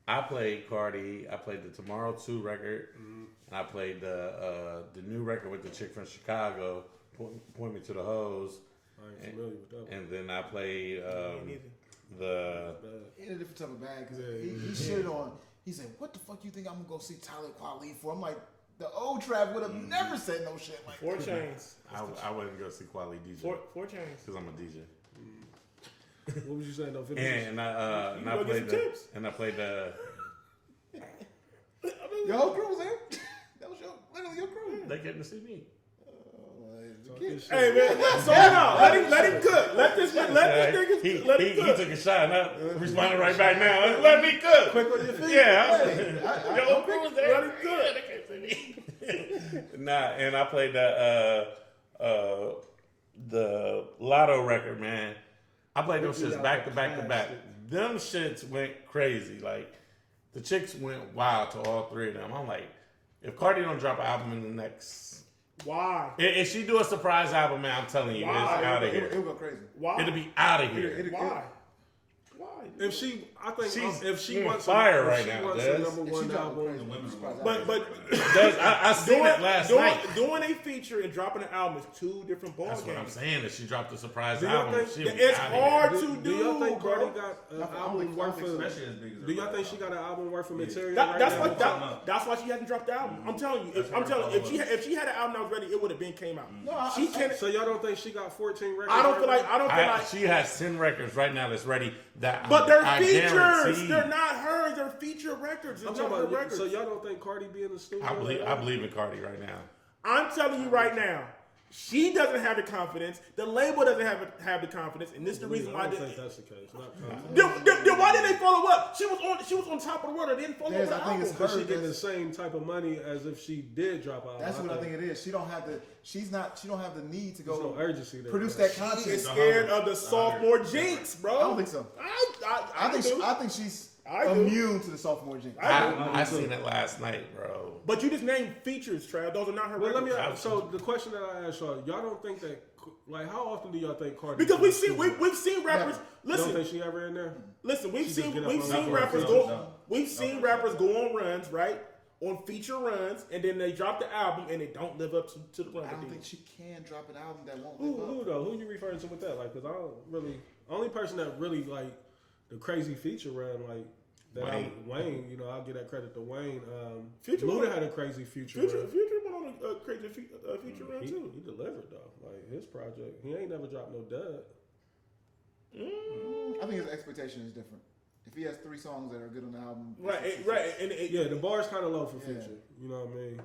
I played Cardi. I played the Tomorrow 2 record, and I played the new record with the chick from Chicago, Point Me to the Hose. I ain't familiar with that one. And then I played neither. the. He in a different type of bag because Yeah, he shitted on. He said, "What the fuck you think I'm gonna go see Talib Kweli for?" I'm like, the old Trav would have never said no shit like 4 that. chains. I wouldn't go see Quali DJ 4 chains. because I'm a DJ. What was you saying? No, 50 And I You go get some tips. I played the. Your whole crew was there. That was literally your crew. They getting to see me. Hey man, so no, let him cook. Let this nigga He took a shot and I'm responding right back now. Let me cook. Quick on your feet. Yeah. Yo, Yo, crew was there. let him cook. They can't see me. Nah, and I played the Lotto record, man. I played those shits back to back to back. Them shits went crazy. Like the chicks went wild to all 3 of them. I'm like, if Cardi don't drop an album in the next, Why? if she do a surprise album, man, I'm telling you, Why? it's out of It here. would go crazy. Why? It'll be out of here. Why? Why? If she, I think, She's if she on wants fire if right she now, wants Des. a number If she one dropped album. crazy, women's surprise But album. I seen it last night. Doing a feature and dropping an album is 2 different ball That's what I'm games. saying. If she dropped a surprise Do y'all album, think- she'll be It's outta here. hard to Do y'all think bro. Cardi got an album worth of? Especially as big as Do y'all think she got an album worth of material? That's right why now? that's why she hasn't dropped the album. I'm telling you, if she had an album that was ready, it would have been came out. She can't. So y'all don't think she got 14 records? I don't feel like She has 10 records right now that's ready. That But they're I features. guarantee- They're not hers. They're feature records. I'm It's talking not her about. records. So y'all don't think Cardi be in the studio? I believe in Cardi right now. I'm telling you right now, she doesn't have the confidence. The label doesn't have the confidence, and this is the reason why. I don't think that's the case. Not Then why didn't they follow up? She was on top of the world. They didn't follow Yes, up. I think it's because her. she getting the same type of money as if she did drop out. That's what I think it is. She don't have the. She don't have the need to There's no go urgency there. produce that She content. is scared of the sophomore jinx, bro. I don't think so. I think she's I do. immune to the sophomore jinx. I seen it last night, bro. But you just named features, Trav. Those are not her Well, let records. me. So the question that I asked y'all don't think that, like, how often do y'all think Cardi? Because we've seen rappers. You don't Listen, think she ever in there? listen. We've She just seen get up on rappers the go. No. We've seen rappers go on runs, right? On feature runs, and then they drop the album and they don't live up to the run. I they don't did. think she can drop an album that won't Who live up. though? Who you referring to with that? Like, because I don't really. Only person that really like the crazy feature run like. Wayne, you know, I'll give that credit to Wayne. Future Luda won. had a crazy feature Future run. went on a crazy feature run He too. delivered though. Like his project, he ain't never dropped no dud. I think his expectation is different. If he has 3 songs that are good on the album, Right, and Yeah, the bar's kind of low for Yeah. Future. You know what I mean?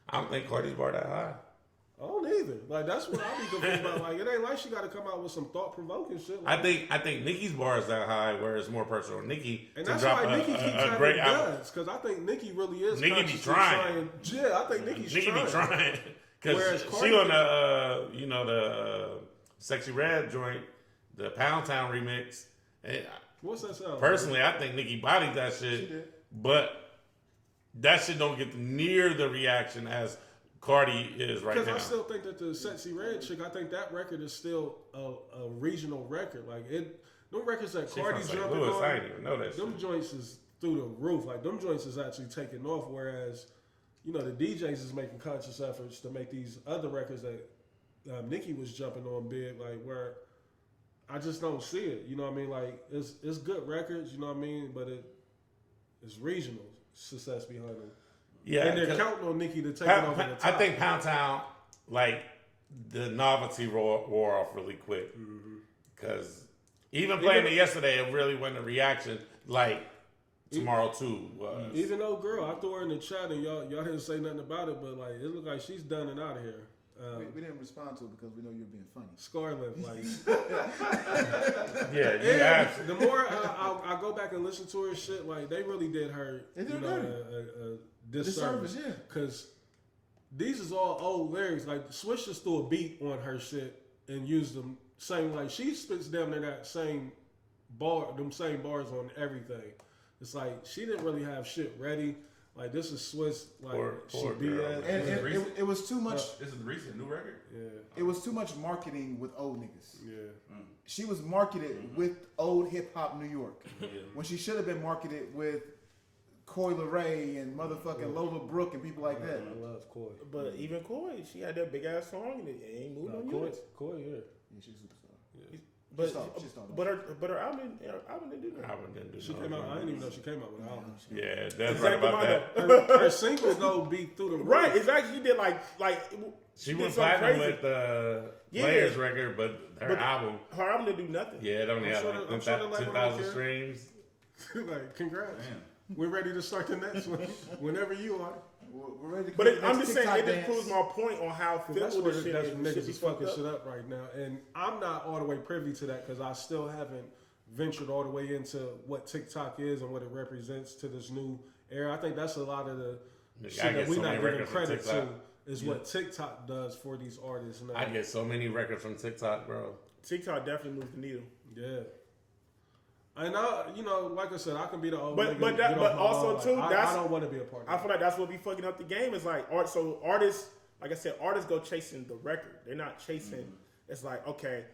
I don't think Cardi's bar that high. I don't either. Like that's what I be confused about. Like it ain't like she got to come out with some thought provoking shit. Like, I think Nicki's bar is that high, where it's more personal. Nicki and to that's drop why Nicki keeps having great album. duds because I think Nicki really is. Nicki be consciously trying. Yeah, I think Nicki's Nicki be trying Whereas because Cardi- she on the the Sexy Red joint, the Pound Town remix. And What's that sound? personally, I think Nicki bodied that shit, She did. but that shit don't get near the reaction as Cardi is right Because now. I still think that the Sexy Red chick, I think that record is still a regional record. Like it, them records that She Cardi from St. jumping Louis, on, I didn't even know that them shit. joints is through the roof. Like them joints is actually taking off. Whereas, you know, the DJs is making conscious efforts to make these other records that Nicki was jumping on big. Like where I just don't see it. You know what I mean? Like it's good records. You know what I mean? But it's regional success behind them. Yeah, And they're 'cause counting on Nicki to take it over the top. I think Pound Town, like the novelty wore off really quick because Even playing it yesterday, it really wasn't a reaction like Tomorrow 2 was. Even though, girl, I threw her in the chat and y'all didn't say nothing about it, but like it looked like she's done and out of here. We didn't respond to it because we know you're being funny. Scarlet, like Yeah, you have to. the more I go back and listen to her shit, like they really did her They did a disservice. Yeah. Because these is all old lyrics. Like Swish just threw a beat on her shit and used them same like she spits down in that same them same bars on everything. It's like she didn't really have shit ready. Like this is Swiss, like Poor she be girl, at. And it was too much. This is the recent new record. Yeah, It was too much marketing with old niggas. yeah. She was marketed with old hip hop New York Yeah. when she should have been marketed with Coi Leray and motherfucking Lola Brooke and people like that. I love Koi. But even Koi, she had that big ass song and it ain't moved on units. Koi, yeah. Yeah, she's a superstar. But She's not. but her album didn't do that. Album didn't do She no came out. I numbers. didn't even know she came out with an album. Yeah, that's Exactly right about mine, that. though. Her singles though be through the roof. Right, exactly. She did like She did went something platinum crazy. with the Yeah. Players record, but her album, Her album didn't do nothing. yeah, it only I'm had sure like the label don't 10,000 care. streams. Like, congrats. Damn. We're ready to start the next one whenever you are. We're ready to But create the I'm next just saying TikTok it just dance. proves my point on how That's fickle where this shit that's is. niggas Shit be is fucked fucking up. shit up right now, and I'm not all the way privy to that because I still haven't ventured all the way into what TikTok is and what it represents to this new era. I think that's a lot of the Nigga, shit I that get we're so not many giving records from credit to TikTok. is what TikTok does for these artists now. I get so many records from TikTok, bro. TikTok definitely moves the needle. Yeah. And like I said, I can be the old But- nigga, but that- get but off my also, lawn. too, Like, that's- I don't want to be a part of I it. feel like that's what be fucking up the game. Is like art. So artists, like I said, artists go chasing the record. They're not chasing. It's like, okay,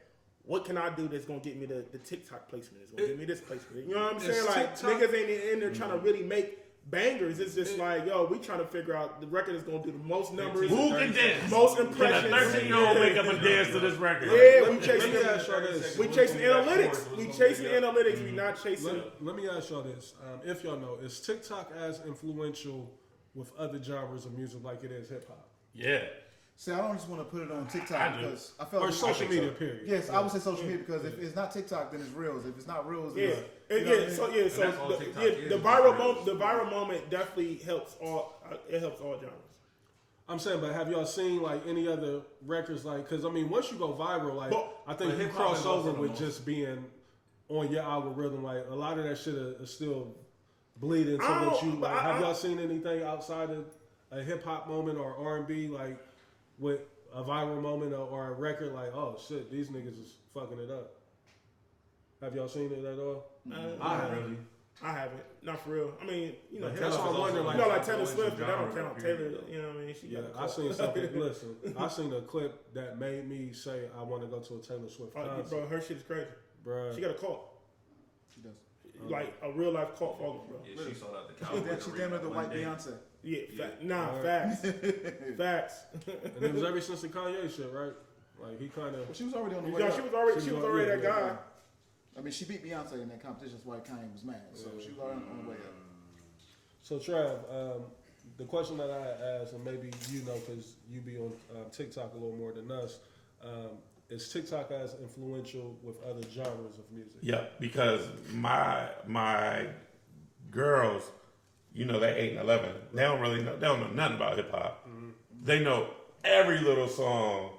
what can I do that's gonna get me the TikTok placement? It's gonna get me this placement. You know what I'm saying? Like TikTok- niggas ain't in there trying to really make bangers. It's just like, yo, we trying to figure out the record is gonna do the most numbers, Who can dance? most Can a impressions. 13-year-old make up a dance to this record? Yeah, we Let chasing. me ask y'all this. We chasing analytics. We chasing analytics. We not chasing. Let me ask y'all this. If y'all know, is TikTok as influential with other genres of music like it is hip hop? Yeah. See, I don't just want to put it on TikTok I do. because I felt Or like social think media, so. period. Yes, I would say social media because if it's not TikTok, then it's Reels. If it's not Reels, then Yeah, it's, you know what I mean? so that's all TikTok is, the is viral moment definitely helps all. It helps all genres. I'm saying, but have y'all seen like any other records? Like, because I mean, once you go viral, like But- I think but you hip-hop cross is also over the with most- just being on your algorithm. Like a lot of that shit is still bleeding to I what don't- you but like. I- Have y'all seen anything outside of a hip hop moment or R&B, like with a viral moment or a record? Like, oh shit, these niggas is fucking it up. Have y'all seen it at all? I haven't. I haven't. Not for real. I mean, you know, That's why I'm wondering, like, like Taylor Swift, but that don't count. Taylor, you know what I mean? She Yeah, got a I cult. seen something. Listen, I seen a clip that made me say I want to go to a Taylor Swift Oh, concert, bro, her shit is crazy. bruh. She got a cult, She does. like a real life cult following, bro. Yeah, she sold out the She's Cowboys. damn, she's damn near the arena white one day. Beyonce. Yeah, facts, facts. And it was ever since the Kanye shit, right? Like he kind of. Well, she was already on the way Yeah, up. she was already that guy. I mean, she beat Beyonce in that competition. That's why Kanye was mad. So she was already on the way up. So Trav, the question that I asked, and maybe you know because you be on TikTok a little more than us, is TikTok as influential with other genres of music? Yeah, because my girls, you know, they 8 and 11. They don't know nothing about hip hop. They know every little song,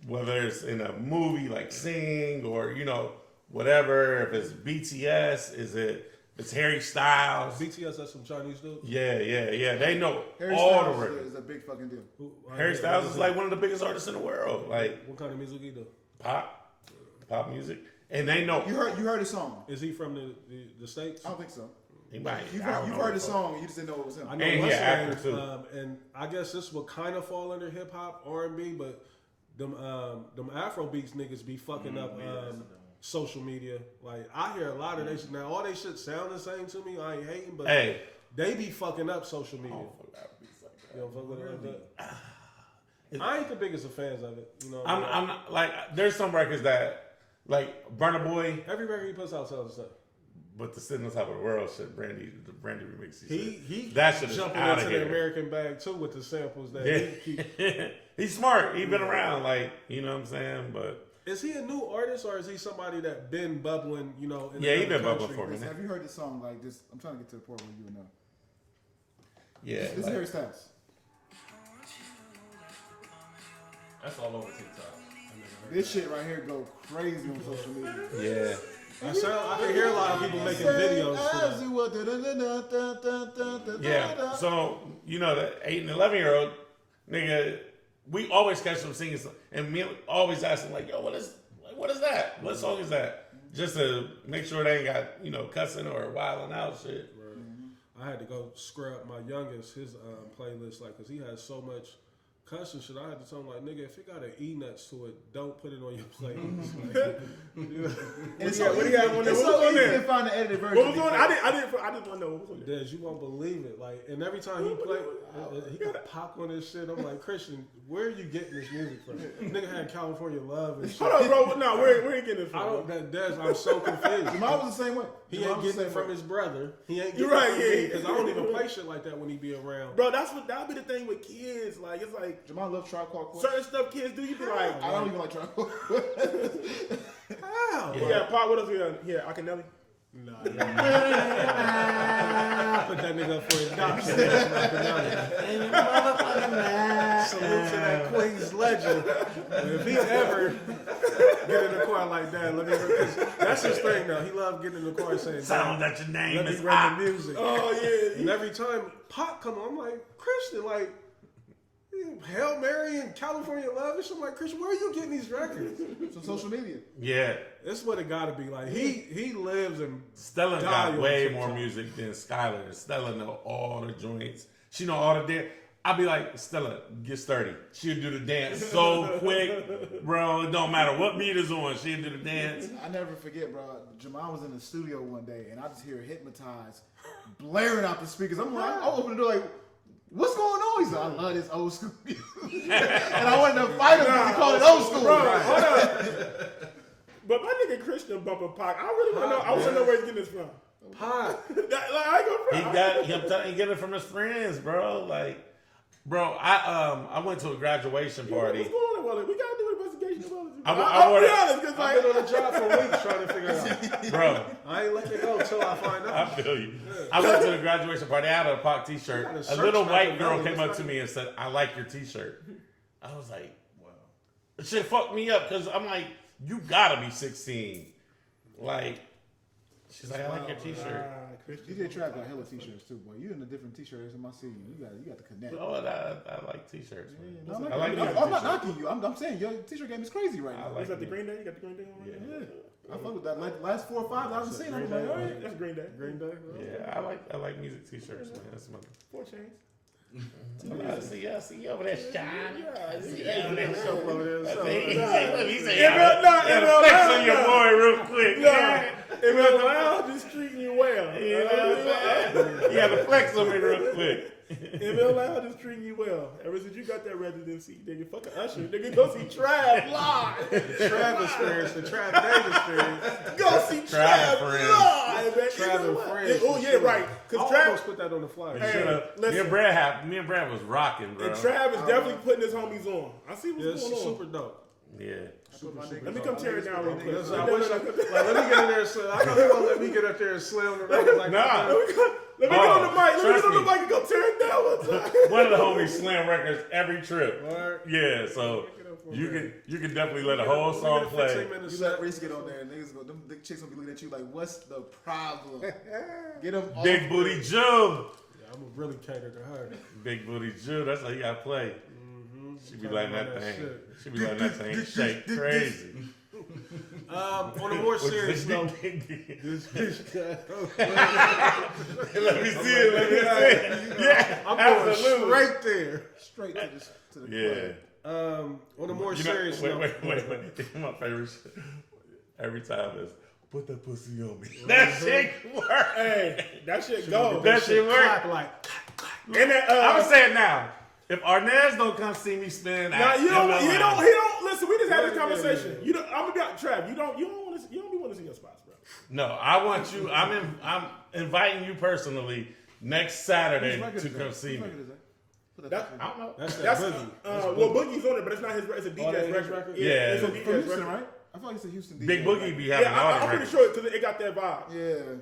whether it's in a movie like Sing or, you know, whatever. If it's BTS, it's Harry Styles. BTS, that's some Chinese dude. Yeah. They know Harry all Styles the records. is a big fucking deal. Harry Styles is like one of the biggest artists in the world. Like What kind of music he do? pop music. And they know. You heard his song? Is he from the States? I don't think so. He might. You've I don't heard, know his the song. You just didn't know it was him. I know And he what's an his actor, name, too. and I guess this would kind of fall under hip hop, R&B, but them Afro beats niggas be fucking up social media. Like I hear a lot of they shit. Now all they shit sound the same to me. I ain't hating, but Hey. they be fucking up social media. You don't fuck with it like that? I ain't the biggest of fans of it. You know, I'm not, like, there's some records that, like, Burna Boy, every record he puts out sounds the same. but the Sitting on Top of the World shit, the Brandy remix. He that shit is jumping out into of the here. American bag too with the samples that Yeah. he keep. He's smart. He's been around, like, you know what I'm saying? But Is he a new artist or is he somebody that been bubbling? You know, in Yeah, he another been bubbling country? for a minute. Have you heard the song like this? I'm trying to get to the point where you would know. Yeah. This is Harry Styles. That's all over TikTok. This shit right here go crazy on social media. Yeah. I can hear a lot of people making videos for that. Yeah. So, you know, the 8 and 11-year-old, nigga, we always catch them singing, and me always asking, like, yo, what is that? What song is that? Just to make sure they ain't got, you know, cussing or wilding out shit. I had to go scrub my youngest, his playlist, like, because he has so much cussing shit. I had to tell him, like, nigga, if it got an E nuts to it, don't put it on your playlist. Like, It's What do you got on there? so What was on easy there? to find the edited version. What was on? I didn't want to know what was on there. Des, you won't believe it. Like, and every time he played, he got Pac on this shit. I'm like, Christian, where are you getting this music from? Nigga had California Love and shit. Hold on, bro. No, where you getting this from? I don't. Des, I'm so confused. Jamal was the same way. He Jamal ain't was the getting it same from way. his brother. He ain't getting You're right, it from yeah, me because I don't even play shit like that when he be around. Bro, that'll be the thing with kids. Like, it's like Jamal loves Tribe Called Quest. certain stuff kids do. You be like, I don't even like Tribe Called Quest. How? yeah, Pop. What else we got here? Akinelli. Nah, put that nigga up for adoption. Salute to that Queens legend. If he ever get in the car like that, let me. That's his thing now. He loves getting in the car and saying, Sound that your name "Let me is run the music." Oh yeah. And every time Pop come on, I'm like, Christian, like, Hail Mary and California Love and shit. I'm like, Christian, where are you getting these records? From social media. Yeah. That's what it gotta be. Like, he lives and Stella die got on way TikTok. more music than Skylar. Stella know all the joints. She know all the dance. I'll be like, Stella, get sturdy. She'll do the dance so quick, bro. It don't matter what beat is on. She'll do the dance. I never forget, bro. Jamal was in the studio one day, and I just hear Hypnotize blaring out the speakers. I'm like, I open the door like, what's going on? He's like, I love this old school music. And I wanted to fight him because he called it old school. Bro, hold on. But my nigga Christian bumping Pac. I really want to know. I want to know where he's getting this from. Pac. Like, I go He from. he get it from his friends, bro. Like, bro, I went to a graduation party. What's going on, Wally? We gotta do an investigation about it. I I'll wanna- be honest, because I've like, been on the job for weeks trying to figure it out. Bro, I ain't letting it go until I find I out. feel you. I went to the graduation party. I had a Pac t-shirt. Got a A search little white girl Machiavelli. came up to me and said, I like your t-shirt. I was like, wow. It shit fucked me up because I'm like, you gotta be 16. Like, she's like, I like your t-shirt. DJ Trap got hella t-shirts too, boy. You in a different t-shirt every time I see you. You got to connect. Oh, I like t-shirts, man. No, I like I'm not knocking you. I'm saying your t-shirt game is crazy right I now. like Is that the it. Green Day? You got the Green Day on right now? I fuck with that. Like, last 4 or 5 I haven't seen. I'm like, all right. That's Green Day. Green Day. Yeah, I like music t-shirts, man. That's my. 4 Chainz. I see you over there, shine. Yeah, See you over there. Yourself over there. He So, said, ML flex on your boy real quick. ML Lounge is treating you well. You know what I'm saying? You have to flex on me real quick. ML Lounge is treating you well. Ever since you got that residency, nigga, fucking Usher, nigga, go see Trav live. Trav experience, the Trav Day experience. Go see Trav Friends. live, man. Trav and Friends. Oh yeah, right. I Because almost Trav, put that on the flyer. Hey, Me listen. and Brad was rocking, bro. and Trav is definitely putting his homies on. I see Yeah, what's it's going on. super dope. Yeah. Let me come tear it down real quick. That's how I wish I could. Like, let me get in there. So I know he won't let me get up there and slam the record like Nah. that. Let me get on the mic. Let me trust get on the me. mic and go tear it down one time. One of the homies slam records every trip. Word. Yeah, so you can definitely let a whole song We get a 15 play. minute You set. let Reese get on there, and niggas go, them chicks gonna be looking at you like, what's the problem? Get them off. Big Booty Jew. Yeah, I'm gonna really cater to her. Big Booty Jew. That's how you gotta play. She be Turn letting on that that thing. shit. She be letting that thing shake crazy. On a more serious note, Let me see it. Let me see it. Yeah, I'm going absolutely. straight there. Straight to the Yeah. club. On a more You know, serious note, wait. My favorite shit every time is put that pussy on me. That shit work. Hey, that shit go. That shit work. clap like. And that, I'm gonna say it now. If Arnaz don't come see me spin, Now he don't. Listen, we just had this Yeah. conversation. You don't. I'm gonna be honest, Trav. You don't be wanting to see your spots, bro. No, I want you. I'm inviting you personally next Saturday Whose record to is come that? see Whose me. record is that? That, I don't know. That's that's Boogie. well, Boogie's on it, but it's not his. It's a Oh, that DJ's his record. record? Yeah, it's a Yeah. DJ's From Houston, record. right? I feel like it's a Houston DJ. Big Boogie be having Yeah, all the I'm pretty records. sure because it got that vibe. Yeah.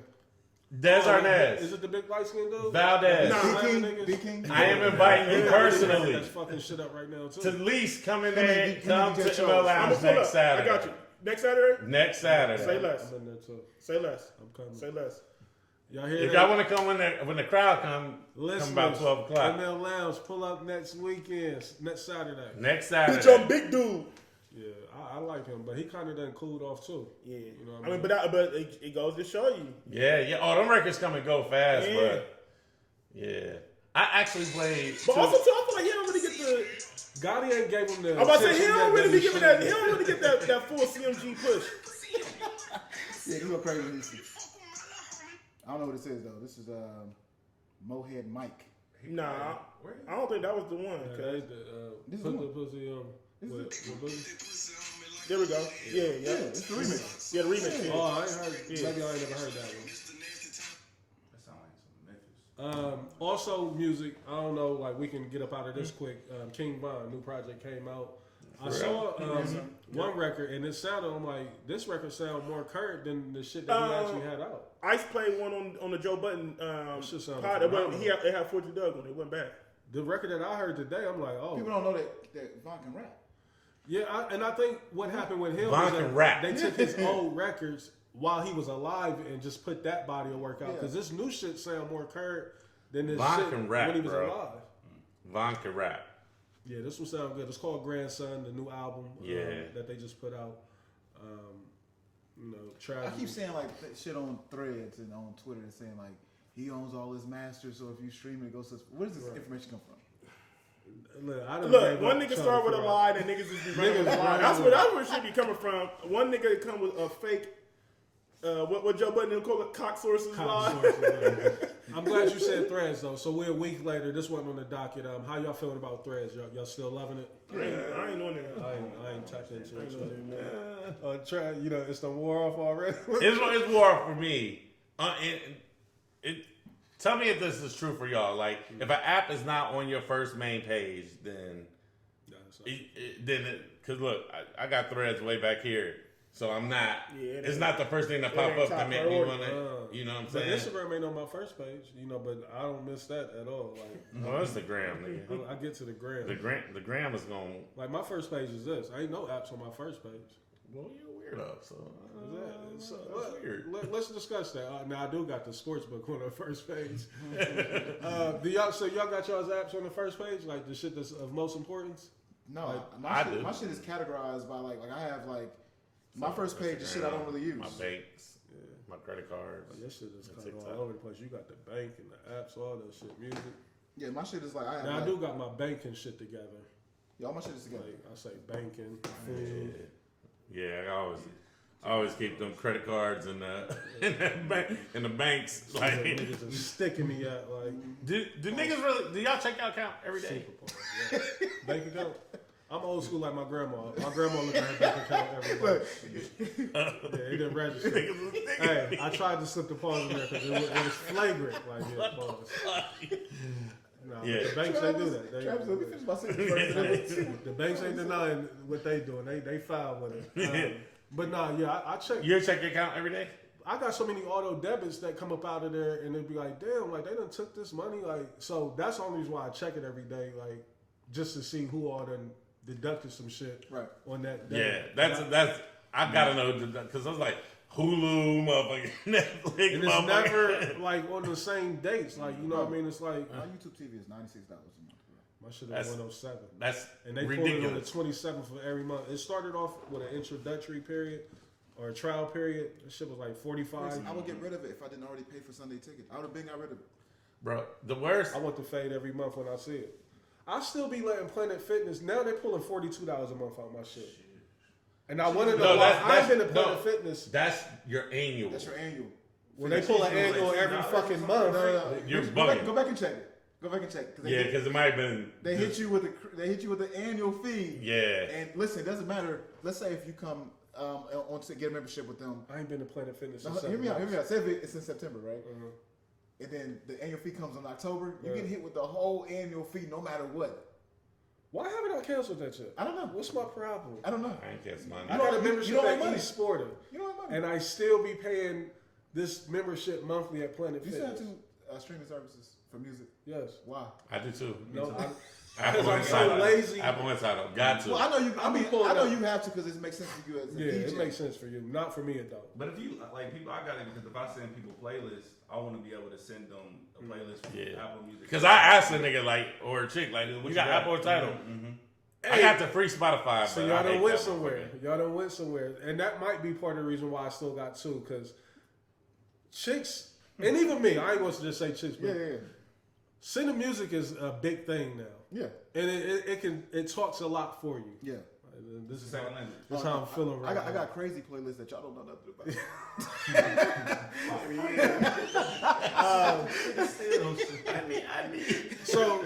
Des Is Arnaz, it the big light skinned dude? Valdez. Nah. B King. I am inviting you personally That's fucking shit up right now too. to at least come in Come there, and come get to shows. ML I'm Lounge gonna pull next up. Saturday. I got you. Next Saturday. Next Saturday. Say less. I'm in there too. Say less. I'm coming. Say less. Y'all hear If that? y'all want to come when the crowd come about 12 o'clock. ML Lounge, pull up next weekend, next Saturday. Next Bitch, Saturday. I'm big dude. Yeah, I like him, but he kind of done cooled off too. Yeah, You know what I mean, but it goes to show you. Yeah. Oh, them records come and go fast, Yeah. but yeah. I actually played. But two- also, too, I feel like he don't really get the. Gotti ain't gave him the. I'm about to say he attention don't that really be he giving should that. He get. don't really get that full CMG push. Yeah, you go crazy. I don't know what it says though. This is Mohead Mike. Nah, I don't think that was the one. Yeah, 'Cause- This is put one. the pussy on. This With is Boogie. there we go. Yeah. Yeah, it's the remix. Yeah, the remix. Yeah. Oh, I ain't heard. Yeah. Maybe I ain't never heard that one. That sound like some Memphis. Also, music. I don't know. Like we can get up out of this quick. King Von, new project came out. I saw one record and it sounded. I'm like, this record sound more current than the shit that he actually had out. Ice played one on the Joe Button shit sounded pod. It phenomenal. had Fortune Doug on it. It went bad. The record that I heard today, I'm like, oh, People don't know that Von can rap. yeah. And I think what happened with him Von was can that rap. they took his old records while he was alive and just put that body of work out because this new shit sound more current than this Von shit can rap, when he was bro. alive. Von can rap. Yeah, this one sound good. It's called Grandson, the new album that they just put out. I Tragedy. keep saying like that shit on Threads and on Twitter and saying like he owns all his masters, so if you stream it, it goes to. Where does this information come from? Look, One nigga start with a lie, and niggas just be running with a lie. That's where it should be coming from. One nigga come with a fake. What Joe Budden call it? Cock sources lie. I'm glad you said Threads though. So we're a week later. This wasn't on the docket. How y'all feeling about Threads? Y'all still loving it? I ain't on there. I ain't tapped into it. Try. You know, it's the war off already. It's war for me. Tell me if this is true for y'all. Like, if an app is not on your first main page, then because look, I got Threads way back here, so I'm not. Yeah, it's not the first thing that pop ain't up top to make me priority. want to. You know what I'm But saying? Instagram ain't on my first page, but I don't miss that at all. Like, Well, it's the gram, nigga. I get to the gram. The gram is going. Like my first page is this. I ain't no apps on my first page. Well, you're a weirdo, so. So, That's weird. Let's discuss that. Now I do got the sports book on the first page. So y'all got y'all's apps on the first page, like the shit that's of most importance. No, I do. my shit is categorized by like I have like my first page is shit I don't really use. My banks, my credit cards. Your shit is kind of TikTok. all over the place. You got the bank and the apps, all that shit, music. Yeah, my shit is like I have. Now like, I do got my banking shit together. Y'all, my shit is together. Like I say, banking, food. Yeah, I always keep them credit cards and in the banks. Like, Niggas is sticking me at like do niggas really? Do y'all check your account every day? super part. Yeah. Bank account. I'm old school like my grandma. My grandma looked at her bank account every month. Yeah, it didn't register. Hey, I tried to slip the pause in there because it was flagrant. Like, yeah, pause. Nah, Yeah. but the banks ain't do that. Travis, let me finish my sentence first. The banks ain't denying what they doing. They foul with it. But nah, yeah, I check. You check your account every day? I got so many auto debits that come up out of there, and it'd be like, damn, like they done took this money. Like, so that's the only reason why I check it every day, like just to see who all done deducted some shit Right. on that Yeah, day. that's I gotta know because I was like Hulu, motherfucking Netflix, And it's never like on the same dates. Like, you know what I mean? It's like My YouTube TV is $96 a month. my shit is That's 107. That's And they ridiculous. pulled it on the 27th of every month. It started off with an introductory period or a trial period. This shit was like 45. I would get rid of it if I didn't already pay for Sunday ticket. I would have been got rid of it. Bro, the worst. I want the fade every month when I see it. I still be letting Planet Fitness. Now they're pulling $42 a month out my shit. And I want to know why I've been to Planet Fitness. That's your annual. That's your annual. When they pull an annual every fucking month. You're Go back, bugging. go back and check it. Go back and check. Yeah, because it might have been. They hit you with the annual fee. Yeah. And listen, it doesn't matter. Let's say if you come on to get a membership with them. I ain't been to Planet Fitness Now, since hear me out. Say if it's in September, right? and then the annual fee comes in October, you get hit with the whole annual fee no matter what. Why haven't I canceled that yet? I don't know. What's my problem? I don't know. I ain't canceled mine. I got a membership don't have at money. eSporter. You don't have money. And I still be paying this membership monthly at Planet You still have Fitness. two streaming services for music. Yes. Why? I do too. No, Apple I'm so lazy. Apple Insider. Got to. Well, I know you. I mean, pulling I know up. you have to because it makes sense for you as a Yeah, DJ. it makes sense for you. Not for me, it don't. But if you like people, I got it because if I send people playlists, I want to be able to send them a playlist from Apple Music. Because I asked a nigga like, or a chick like, you got Apple or Tidal? I got the free Spotify. So but y'all I done hate went that somewhere. Y'all done went somewhere. And that might be part of the reason why I still got two. Because chicks, and even me, I ain't going to just say chicks, but Yeah. sending music is a big thing now. Yeah. And it talks a lot for you. Yeah. This is Second language. That's how I'm feeling right now. I got crazy playlists that y'all don't know nothing about.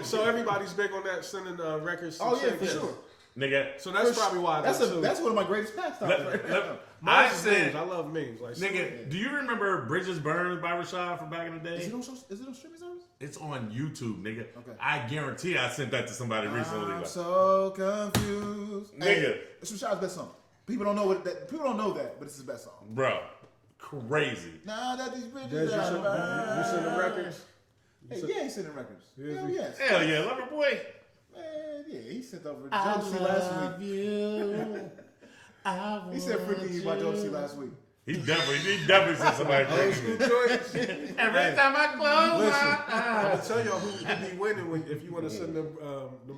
So everybody's big on that sending records to Oh yeah, chicks. for sure. Nigga, So that's probably why I got two. That's one of my greatest pastimes. Right now. I Memes is said, memes. I love memes. Like nigga, do you remember Bridges Burns by Rashad from back in the Is day? it on streaming service? It's on YouTube, nigga. Okay. I guarantee I sent that to somebody recently. I'm Like, so confused. Nigga. Hey, it's Rashad's best song. People don't know that, but it's his best song. bro, crazy. Nah, that these Dez, bridges you are send the records? Hey, yeah, he's sending records. Yes, Hell he- yes. Hell yeah, Lover Boy. Man, yeah, he sent over Jodeci last week. He said freaking you by Jodeci last week. He definitely sent somebody Old crazy. school joints. Every time I close Listen, my I'm eyes. gonna tell y'all who be winning if you want to send them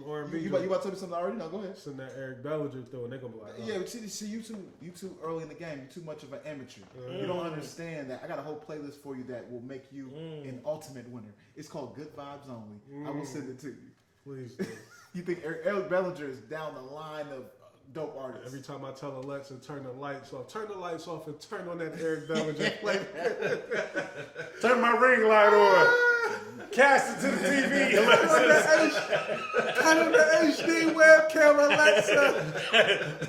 R&B. You about to tell me something already? No, go ahead. Send that Eric Bellinger through, and they gonna be like, oh. Yeah, but see, you too early in the game. You're too much of an amateur. You don't understand that. I got a whole playlist for you that will make you an ultimate winner. It's called Good Vibes Only. I will send it to you. Please. Do. You think Eric Bellinger is down the line of dope artists? Every time I tell Alexa turn the lights off and turn on that Eric Bellinger play. Turn my ring light on. Cast it to the TV. Turn on the HD webcam, Alexa.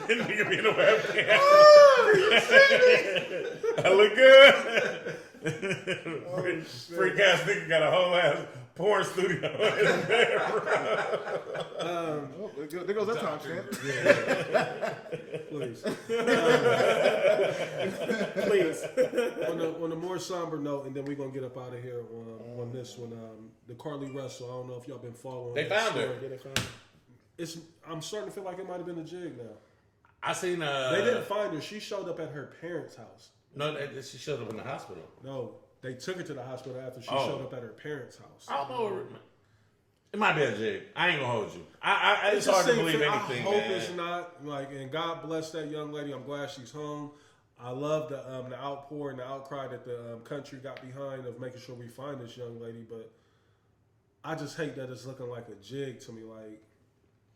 Nigga be in the webcam. I look good. Freak ass nigga got a whole ass porn studio in his bedroom. Oh, there goes that time stamp. Please. Please. On a more somber note, and then we're gonna get up out of here on this one. The Carly Russell. I don't know if y'all been following. They that found story. her. Yeah, they found it. I'm starting to feel like it might have been a jig now. I seen They didn't find her. She showed up at her parents' house. No, she showed up in the hospital. No, they took her to the hospital after she Oh. showed up at her parents' house. I don't know. It might be a jig. I ain't gonna hold you. It's hard to just believe seems- anything, I hope man. it's not like. And God bless that young lady. I'm glad she's home. I love the outpour and the outcry that the country got behind of making sure we find this young lady. But I just hate that it's looking like a jig to me. Like,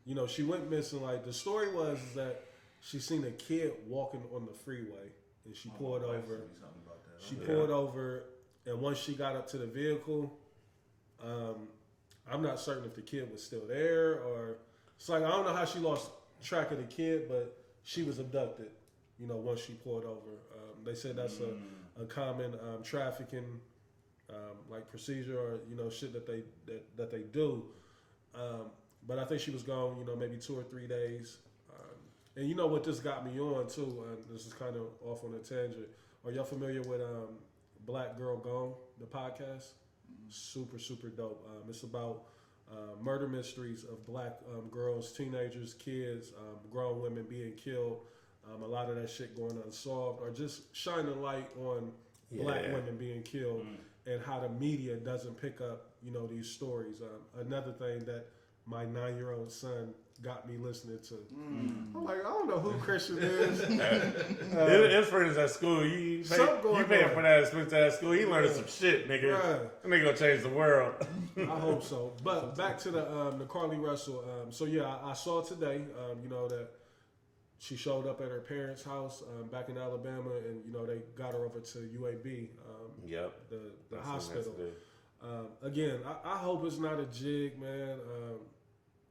you know, she went missing. Like the story was that she seen a kid walking on the freeway and she pulled over. She pulled over, and once she got up to the vehicle, I'm not certain if the kid was still there or it's like I don't know how she lost track of the kid, but she was abducted. You know, once she pulled over, they said that's a common trafficking like procedure or shit that they do. But I think she was gone. Maybe 2 or 3 days. And you know what this got me on too. This is kind of off on a tangent. Are y'all familiar with Black Girl Gone, the podcast? Super, super dope. It's about murder mysteries of black girls, teenagers, kids, grown women being killed. A lot of that shit going unsolved, or just shining light on black women being killed and how the media doesn't pick up, these stories. Another thing that my 9-year-old son got me listening to. I'm like, I don't know who Christian is. His friends at school, you pay for that expense at school. He learning some shit, nigga. That nigga gonna change the world. I hope so. But back to the Carly Russell. So yeah, I saw today, that she showed up at her parents' house back in Alabama, and they got her over to UAB, the hospital. Again, I hope it's not a jig, man.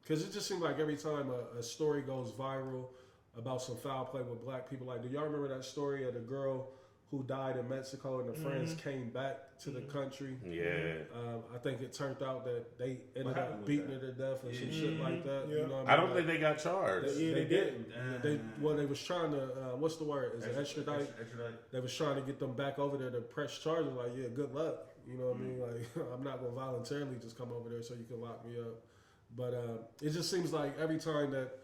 Because it just seems like every time a story goes viral about some foul play with black people, like, do y'all remember that story of the girl who died in Mexico, and the friends came back to the country. Yeah. I think it turned out that they ended up beating her to death and some shit like that. Yeah. You know what I don't think they got charged. they didn't. They was trying to. What's the word? Is it extradite? They was trying to get them back over there to press charges. Like, yeah, good luck. You know what I mean? Like, I'm not gonna voluntarily just come over there so you can lock me up. But it just seems like every time that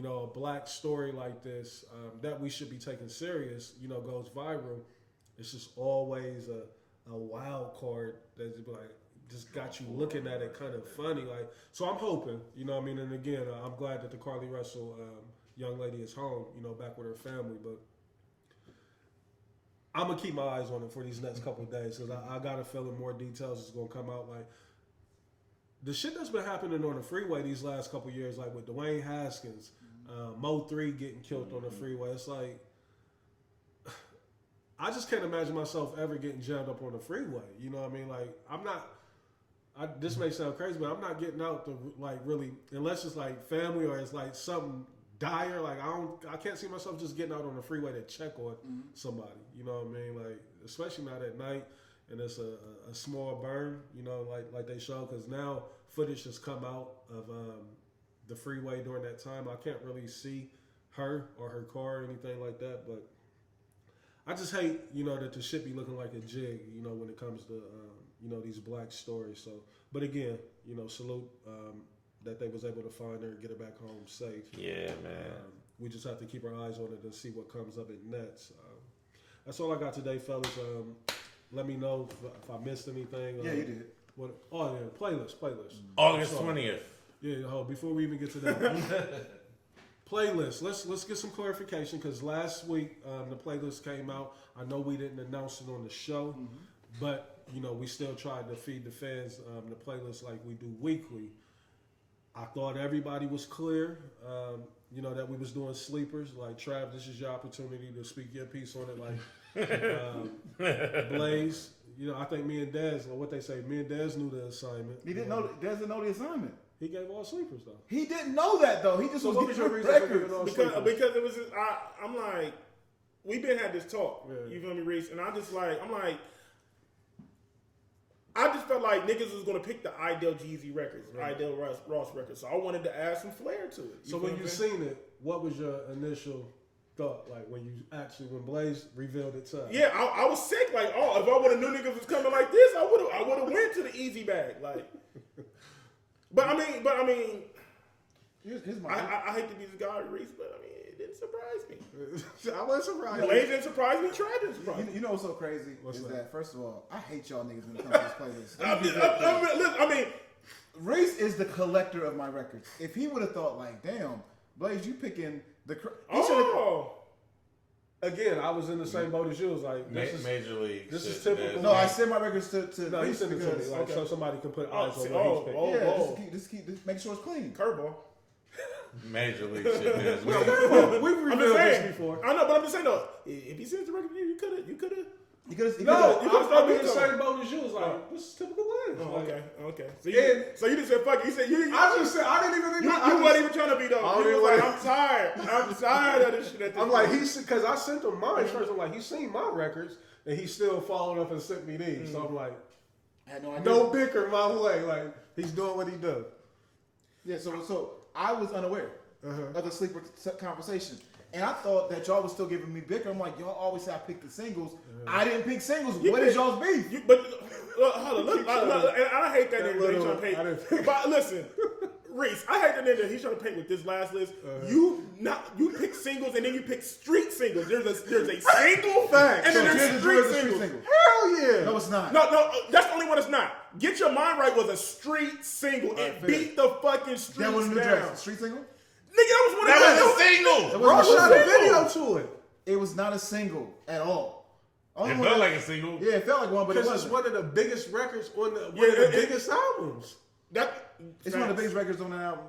a black story like this that we should be taking serious, goes viral, it's just always a wild card that's like just got you looking at it kind of funny. Like, so I'm hoping, and again, I'm glad that the Carly Russell young lady is home, back with her family. But I'm gonna keep my eyes on it for these next couple of days because I got a feeling more details is gonna come out. Like, the shit that's been happening on the freeway these last couple of years, like with Dwayne Haskins, Mo3 getting killed on the freeway. It's like, I just can't imagine myself ever getting jammed up on the freeway. You know what I mean? Like, this may sound crazy, but I'm not getting out to, like, really, unless it's like family or it's like something dire. Like, I can't see myself just getting out on the freeway to check on somebody. You know what I mean? Like, especially not at night. And it's a small burn, like they show, because now footage has come out of the freeway during that time. I can't really see her or her car or anything like that, but I just hate, that the shit be looking like a jig, when it comes to, these black stories. So, but again, salute that they was able to find her and get her back home safe. Yeah, man. We just have to keep our eyes on it and see what comes up in nets. That's all I got today, fellas. Let me know if I missed anything. Yeah, you did. Playlist. August 20th. Yeah, before we even get to that. Playlist. Let's get some clarification because last week the playlist came out. I know we didn't announce it on the show, but we still tried to feed the fans the playlist like we do weekly. I thought everybody was clear. That we was doing sleepers. Like, Trav, this is your opportunity to speak your piece on it. Like, Blaze, I think me and Dez, or what they say, me and Dez knew the assignment. He didn't know. Dez didn't know the assignment. He gave all sleepers though. He didn't know that though. He just So was what was your getting reason for giving records. all Because sleepers? it was just, I'm like, we've been had this talk. Yeah. You feel me, Reese? And I just felt like niggas was gonna pick the Ideal Jeezy records, Ideal Ross records. So I wanted to add some flair to it. So when you seen it, what was your initial thought? Like when Blaze revealed it to us? Yeah, I was sick. Like, oh, if I would have knew niggas was coming like this, I would have went to the easy bag. Like, but I mean, Here's my. I hate to be the guy, Reese, but I mean, it didn't surprise me. I wasn't surprised. Blaze didn't surprise me. Trav didn't surprise me. You know what's so crazy What's is that? that first of all, I hate y'all niggas when it comes to this playlist. I mean, Reese is the collector of my records. If he would have thought like, damn, Blaze, you picking the. Again, I was in the same boat as you. It was like Major League. this is shit, typical. No, I sent my records to No, he Reese sent it to me, because like, so somebody can put eyes on see, what he's picking. yeah, just keep make sure it's clean. curveball. Major League shit, man. We've I'm just revealed this saying. before. I know, but I'm just saying though, if he sends the record to you, you could have. You could have. No, you could've I'm in the started same boat as you. It's like, this is typical Blaze. Oh, Like, okay. So you just said fuck it. You said you. I just said, I didn't even think You wasn't even trying to be though. I You don't was even like, I'm tired. I'm tired of this shit. At this I'm like, point. because I sent him mine first. I'm like, he's seen my records, and he still followed up and sent me these. So I'm like, I had no idea. no bicker my way. Like, he's doing what he does. Yeah, so I was unaware of the sleeper conversation. And I thought that y'all was still giving me bicker. I'm like, y'all always say I picked the singles. I didn't pick singles. What is y'all's beef? But hold on, look, and I hate that nigga. He's trying to pay. But listen, Reese, I hate that nigga. He's trying to pay with this last list. You pick singles and then you pick street singles. There's a single Fact. and So then here's there's the street street singles. single. Hell yeah. No, it's not. No, that's the only one it's not. Get Your Mind Right was a street single. It fair. beat the fucking streets That wasn't the down. dress. Street single? Nigga, that was one That of was a single. It Bro wasn't shot a single. video to it. It was not a single at all. Only It one felt that- like a single. Yeah, it felt like one, but it Because it's wasn't. one of the biggest records on one of the it- biggest albums. It's one of the biggest records on that album.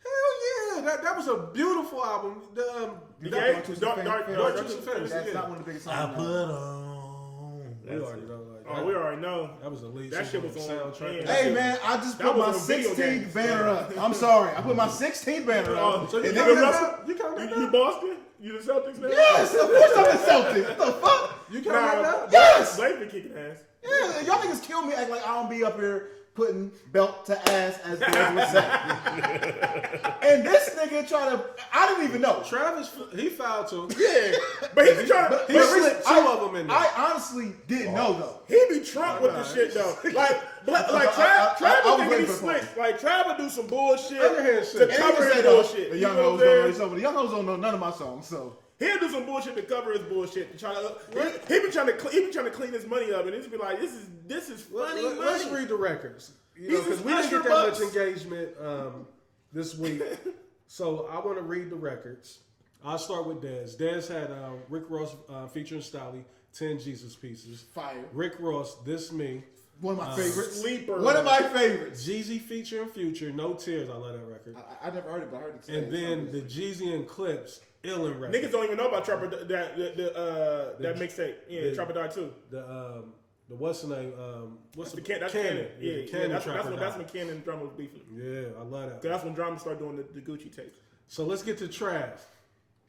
Hell yeah. That was a beautiful album. Dark Twisted That's Fantasy, not one of the biggest I songs. put on the album. on. We already know. Like, Oh, we already know. that was the lead. That shit was on soundtrack. yeah. Hey man, I just That put was my on video 16th games. banner up. I'm sorry, I put my 16th banner up. So you And count niggas- that? You count that You Boston? You the Celtics now? Yes, of course I'm the Celtics. What the fuck? You can't make that? Yes. Blake been kicking ass. Yeah, y'all niggas kill me. Act like I don't be up here putting belt to ass, as Dez would say. And this nigga trying to, I didn't even know. Travis, he fouled too. Yeah, but he be trying to. He slipped two of them in there. I honestly didn't know though. He be Trump with the shit though. Like Travis think he slick. Like Travis do some bullshit to cover his bullshit. The You young know hoes what I'm don't know saying? some of the young hoes don't know none of my songs, so. He'll do some bullshit to cover his bullshit. To try to, he be trying to clean his money up, and he's be like, "This is funny money." Let's read the records. Because we didn't get that much engagement this week. So I want to read the records. I'll start with Dez. Dez had Rick Ross featuring Stolly, 10 Jesus Pieces. Fire. Rick Ross, This Me. One of my favorites. Sleeper. One of my favorites. Jeezy featuring Future, No Tears. I love that record. I never heard it, but I heard it today. And then the Jeezy and Clips, Illin record. Niggas don't even know about Trapper that mixtape. Yeah, Trapper died too. The what's the name? What's the That's Cannon? Cannon. Yeah, Cannon that's Trapper when died. Cannon and Drama was beefing. Yeah, I love that. Cause that's when Drama started doing the Gucci tapes. So let's get to Trav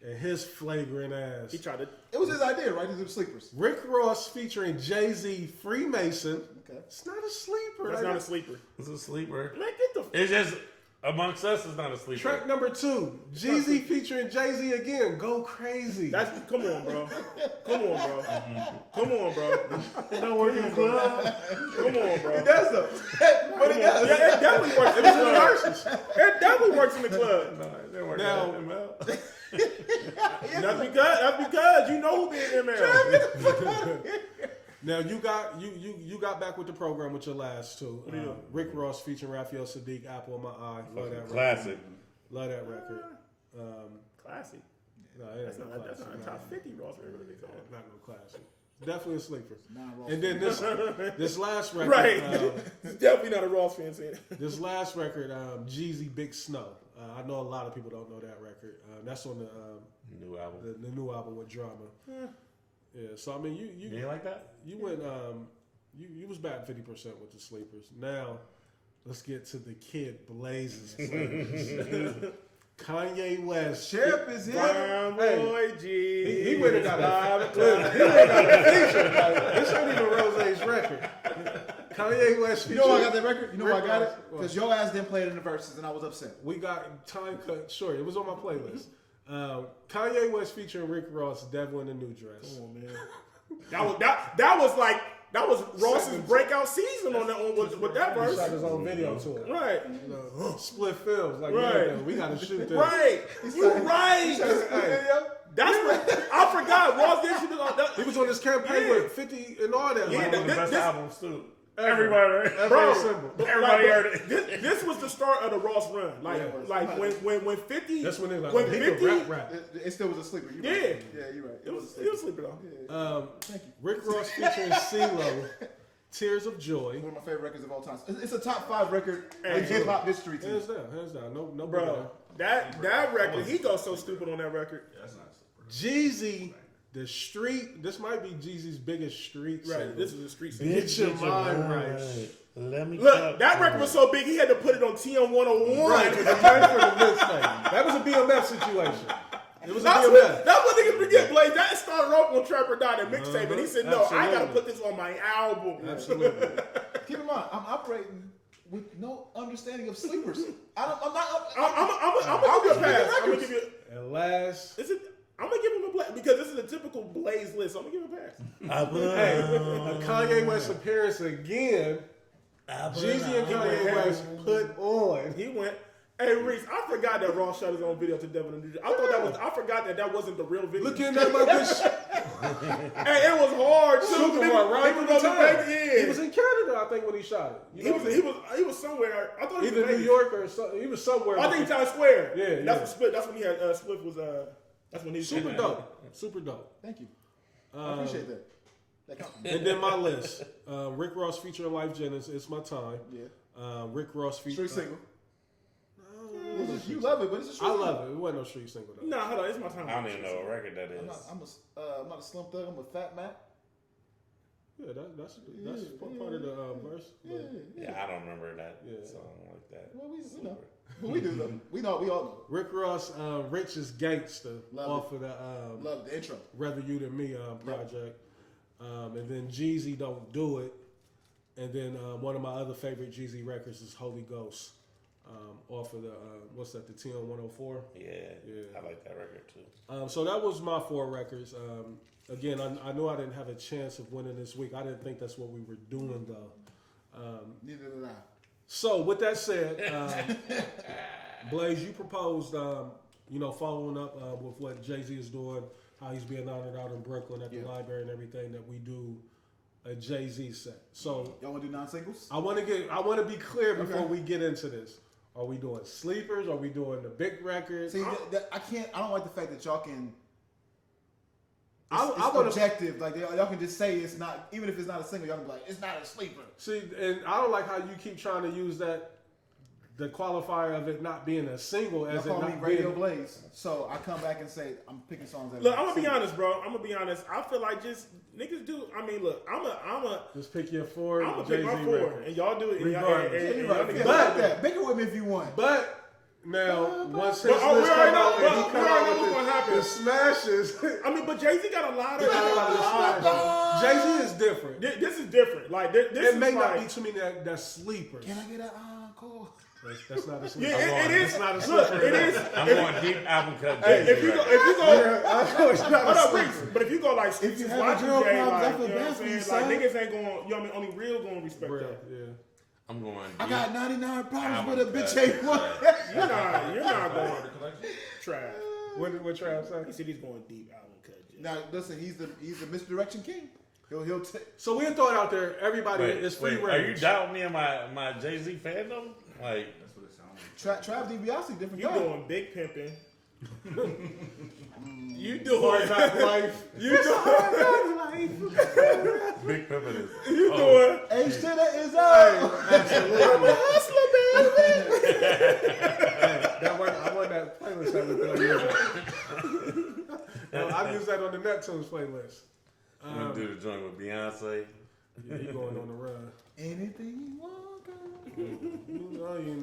and his flagrant ass. He tried to. it was his idea, right? These are the sleepers. Rick Ross featuring Jay-Z, Freemason. Okay. It's not a sleeper. That's not a sleeper. It's a sleeper. Man, get the. It's just amongst us. It's not a sleeper. Track number 2, Jeezy featuring Jay-Z again. Go crazy. That's come on, bro. Come on, bro. Come on, bro. It don't work in the club. Come on, bro. It does though. But it does. Yeah, it definitely works in the club. It definitely works in the club. No, it didn't work Now- out in ML. That's because you know who be in ML. Now you got back with the program with your last two. Rick Ross featuring Raphael Sadiq, Apple in My Eye. Love that record. Classic. Love that record. Classy. No, it That's ain't not no a classic. top 50 Ross record. Not no classic. Definitely a sleeper. Nah, And then this last record, Right. It's definitely not a Ross fan saying. this last record, Jeezy Big Snow. I know a lot of people don't know that record. That's on the New album. the new album with Drama. Yeah. So I mean, You ain't like that? you went you was batting 50% with the sleepers. Now let's get to the Kid Blazes. Kanye West. Sheriff is here. Brown boy G. He went and got a feature. This ain't even Rose's record. Kanye West You feature. know why I got that record? You know why I got it? Rick Ross. Because your ass didn't play it in the verses, and I was upset. We got time cut short. It was on my playlist. Kanye West featuring Rick Ross, Devil in a New Dress. Come on, man. That was Ross's breakout season on that with that He verse. shot his own video to it. Right. You know, split films. Like, Right. man, we got to shoot this. Right. You right. That's what I forgot. Ross did shit on that. He was on this campaign Yeah. with 50 and all that. Yeah, like, One of the best this- albums too. Ever. Everybody, Bro, everybody heard it. This was the start of the Ross run. Like when 50. That's when they like, when he 50. could rap. It still was a sleeper. You Yeah. right. Yeah, you're right. It was sleeper though. Thank you. Rick Ross featuring CeeLo, Tears of Joy. One of my favorite records of all time. It's a top 5 record in hip hop history to me. Hands down. No Bro, that record, he goes so stupid on that record. Yeah, that's not Jeezy, the street. This might be Jeezy's biggest street Right. single. This is a street scene. Get your mind right. Let me Look, that record was so big he had to put it on TM 101. Right, because it came from the mixtape. That was a BMF situation. It was a That's BMF. what niggas forget, Blaze. That started off when Trapper died at mixtape, and he said, "No, I gotta Absolutely. put this on my album." Absolutely. Keep in mind, I'm operating with no understanding of sleepers. I'm not. I'm gonna give you a pass. I'm gonna give you. And last, I'm gonna give him a Blaze because this is a typical Blaze list. So I'm gonna give him a pass. hey, a Kanye West appearance again. Jeezy and Kanye West put on. He went. Hey Reese, I forgot that Ross shot his own video to Devin and I thought that was. I forgot that wasn't the real video. Looking at my bitch. Hey, it was hard too. Super hard, right? He was on the back end. He was in Canada, I think, when he shot it. He was somewhere. I thought he Either was in New Vegas. York or he was somewhere. I think Times Square. Yeah, That's yeah. when Split. That's when he had Split was. That's when he was Super dope. Super dope. Thank you. I appreciate that. And then my list: Rick Ross featuring Life Jennings. It's My Time. Yeah. Rick Ross featuring. Street single. You love it, but it's a street I single. love it. It wasn't no street single though. Nah, hold on. It's my time. I don't even know what record that I'm is. not a slim thug. I'm a fat Mac. Yeah, that's part of the verse. but- Yeah, I don't remember that Yeah. song like that. Well, we know. We do though. We all know. Rick Ross, Rich is Gangster, Love off of the Love the intro. Rather You Than Me project. And then Jeezy Don't Do It. And then one of my other favorite Jeezy records is Holy Ghost. Off of the, what's that, the TN 104? Yeah, I like that record too. So that was my 4 records. Again, I knew I didn't have a chance of winning this week. I didn't think that's what we were doing, though. Neither did I. So with that said, Blaze, you proposed, following up with what Jay-Z is doing, how he's being honored out in Brooklyn at the library and everything, that we do a Jay-Z set. So y'all want to do non-singles? I want to be clear before we get into this. Are we doing sleepers? Are we doing the big records? See, I don't like the fact that y'all can. I It's wanna, objective. Like y'all can just say it's not, even if it's not a single. Y'all can be like, it's not a sleeper. see, and I don't like how you keep trying to use that, the qualifier of it not being a single as Y'all it call me not Radio being. Blaze, so I come back and say I'm picking songs. That Look, I'm gonna be honest, bro. I'm gonna be honest. I feel like just niggas do. I mean, look, I'm a Just pick your 4 I'm gonna Jay-Z pick my 4, records. and y'all do it. Regardless. And Right. y'all niggas But do it. that, pick it with me if you want. But now, once his But, list we come already know- out and he we come already out know with what's gonna happen. the smashes, I mean, but Jay-Z got a lot of. Jay-Z is different. This is different. Like this It is may like, not be too many that's sleepers. Can I get an encore? That's not a sleeper. Yeah, it is. It's not a Look, sleeper. it is. I'm going deep album cut. Hey, Jay-Z if you go, record. if you go, I know it's not hold a up, sleeper. Reese, but if you go like If you just have watching a girl Jay, problems, I like, feel you know what bad I'm for you, saying? Like son. niggas ain't going. You know what I mean? Only real going to respect Bruh, that. yeah. I'm going I deep. got 99 problems Album with a bitch cut. ain't one. You're not going trash. What Trav say? He said he's going deep album cut. Jay. Now listen, he's the misdirection king. He'll take. So we'll throw it out there. Everybody is free Are you range. doubting me and my Jay-Z fandom? Like, That's what it sounds like. Trav DiBiase, different You guy. doing big pimping? You Hard doing? Knock Life. You doing? Big Pimpin' is. You doing? H to the is up. I'm a hustler, baby. I want that playlist that we put on. I've used that on the Neptunes playlist. I'm gonna do the joint with Beyonce. Yeah, he going on the run. Anything you want, girl. You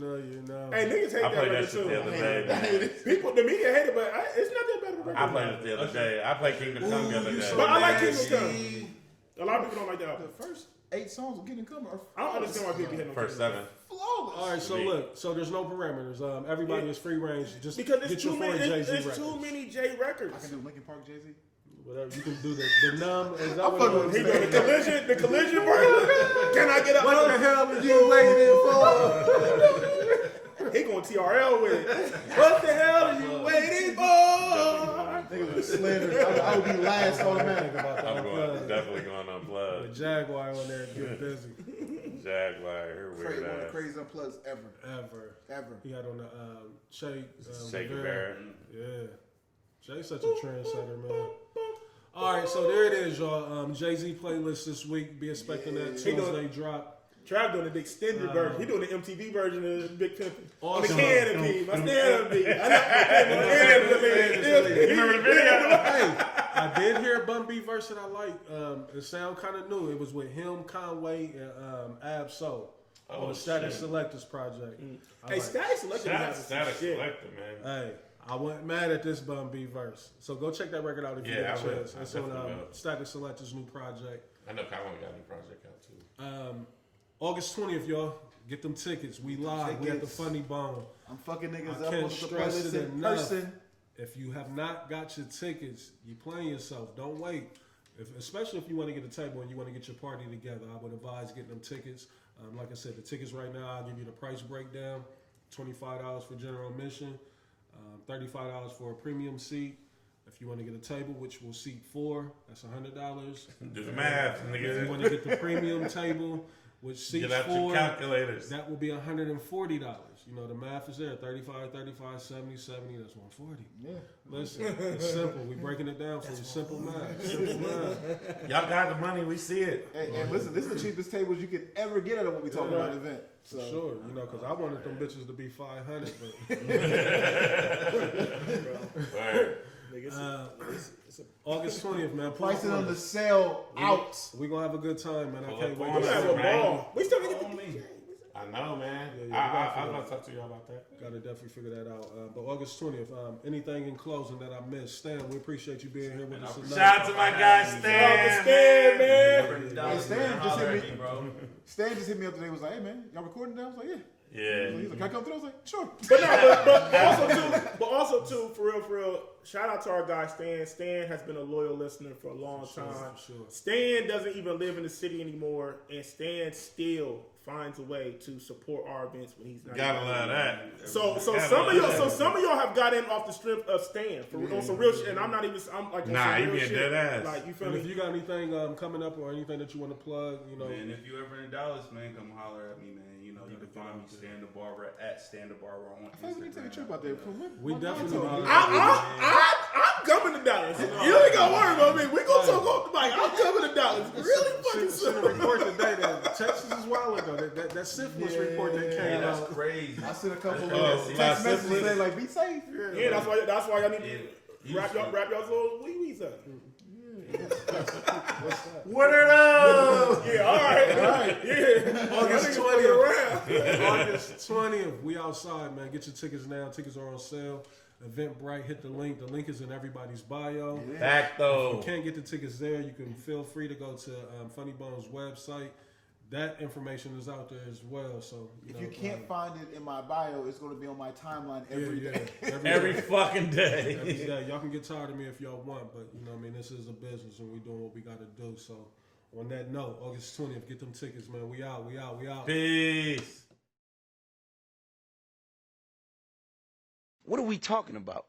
know. Hey, niggas hate I that played record that shit too. the other day. Man. People, the media hate it, but it's not that bad of a record. I played it the other day. I played Kingdom Come the other day. But I like Kingdom Come. A lot of people don't like that album. The first 8 songs of Kingdom Come are I don't understand why people hate on First Kingdom 7. flawless. All right, so look, so there's no parameters. Everybody is free range. Just Because get it's your too 4 many. Jay-Z There's records. too many J records. I can do Linkin Park, Jay-Z. Whatever you can do the numb. Is that I'm what fucking it He is? doing the collision version. Can I get a? What the hell are you waiting for? He going TRL with it. What the hell are you waiting for? Niggas was slander. I would be last automatic. I'm going, definitely going The unplugged. Jaguar on there get busy. Jaguar, her One weird of the ass. craziest unplugs ever. Ever. He had on the Shake. Shake Rivera. Barrett. Yeah. Jay's such a trendsetter, man. All right, so there it is, y'all. Jay-Z playlist this week. Be expecting that He doing- Tuesday drop. Trav doing the extended version. He doing the MTV version of Big Pimpin'. On the Awesome. canopy. My canopy. I know. You remember the video? Hey, I did hear a Bun B verse that I like. It sound kind of new. It was with him, Conway, and Ab Soul on the Static shit. Selectors project. I Hey, like- Static Selector has some Static shit. Selector, man. Hey, I wasn't mad at this Bun B verse. So go check that record out if you Yeah, get a I will. chance. I It's on definitely will. Static Selector's new project. I know Conway got a new project out too. August 20th, y'all. Get them tickets. We live. We at the Tickets. Funny Bone. I'm fucking niggas I up can't on the stress playlist it in enough. person. If you have not got your tickets, you playing yourself. Don't wait. Especially if you want to get a table and you want to get your party together, I would advise getting them tickets. Like I said, the tickets right now, I'll give you the price breakdown. $25 for general admission, $35 for a premium seat. If you want to get a table, which will seat 4, that's $100. Do the math, If you nigga. want to get the premium table, which seats Get out 4, your calculators. that will be $140. You know, the math is there. 35, 70, that's 140. Yeah. Listen, it's simple. We breaking it down for you. Simple math. Simple math. Y'all got the money, we see it. And listen, this is the cheapest tables you could ever get at what we talking about event. So Sure, you know, because I wanted them bitches to be 500, but Right. August 20th, man. pricing on the sale out. We gonna have a good time, man. I Pull can't up wait. on to We us, see have a it. man. ball. We still get the On me. I know, man. Yeah, I was about to talk to y'all about that. Got to definitely figure that out. But August 20th, anything in closing that I missed? Stan, we appreciate you being here with us tonight. Shout out to my guy Stan. Hey, Stan just hit me up today. Was like, hey man, y'all recording now? I was like, yeah. Yeah. He's like, can I come through? I was like, sure. But also too, for real, shout out to our guy Stan. Stan has been a loyal listener for a long time. Sure. Stan doesn't even live in the city anymore, and Stan still finds a way to support our events when he's not. Gotta love that. So some of y'all have got in off the strip of Stan on some real shit, and I'm not even. I'm like, nah, he he be a dead ass. Like, you feel And me? if you got anything coming up or anything that you want to plug, Man, if you ever in Dallas, man, come holler at me, man. You know, you can find me Stan the Barber at Stan the Barber on I feel like we can take a trip out there. we definitely. I'm coming to Dallas. You ain't gotta worry about me. We gonna talk off the mic. I'm coming to Dallas. Really fucking Should soon. report today that Texas is wild ago. That syphilis report that came That's out. crazy. I sent a couple That's of crazy. text messages saying like, be safe. Yeah, that's why y'all need to wrap y'all's little wee-wees up. What are those? Yeah, all right. Yeah. August Y'all niggas fucking around. August 20th, we outside, man. Get your tickets now. Tickets are on sale. Eventbrite, hit the link. The link is in everybody's bio. Back If though. you can't get the tickets there, you can feel free to go to Funny Bone's website. That information is out there as well. So If you can't find it in my bio, it's going to be on my timeline every day. Every fucking day. Every day. Y'all can get tired of me if y'all want, but this is a business and we doing what we got to do. So on that note, August 20th, get them tickets, man. We out. Peace. What are we talking about?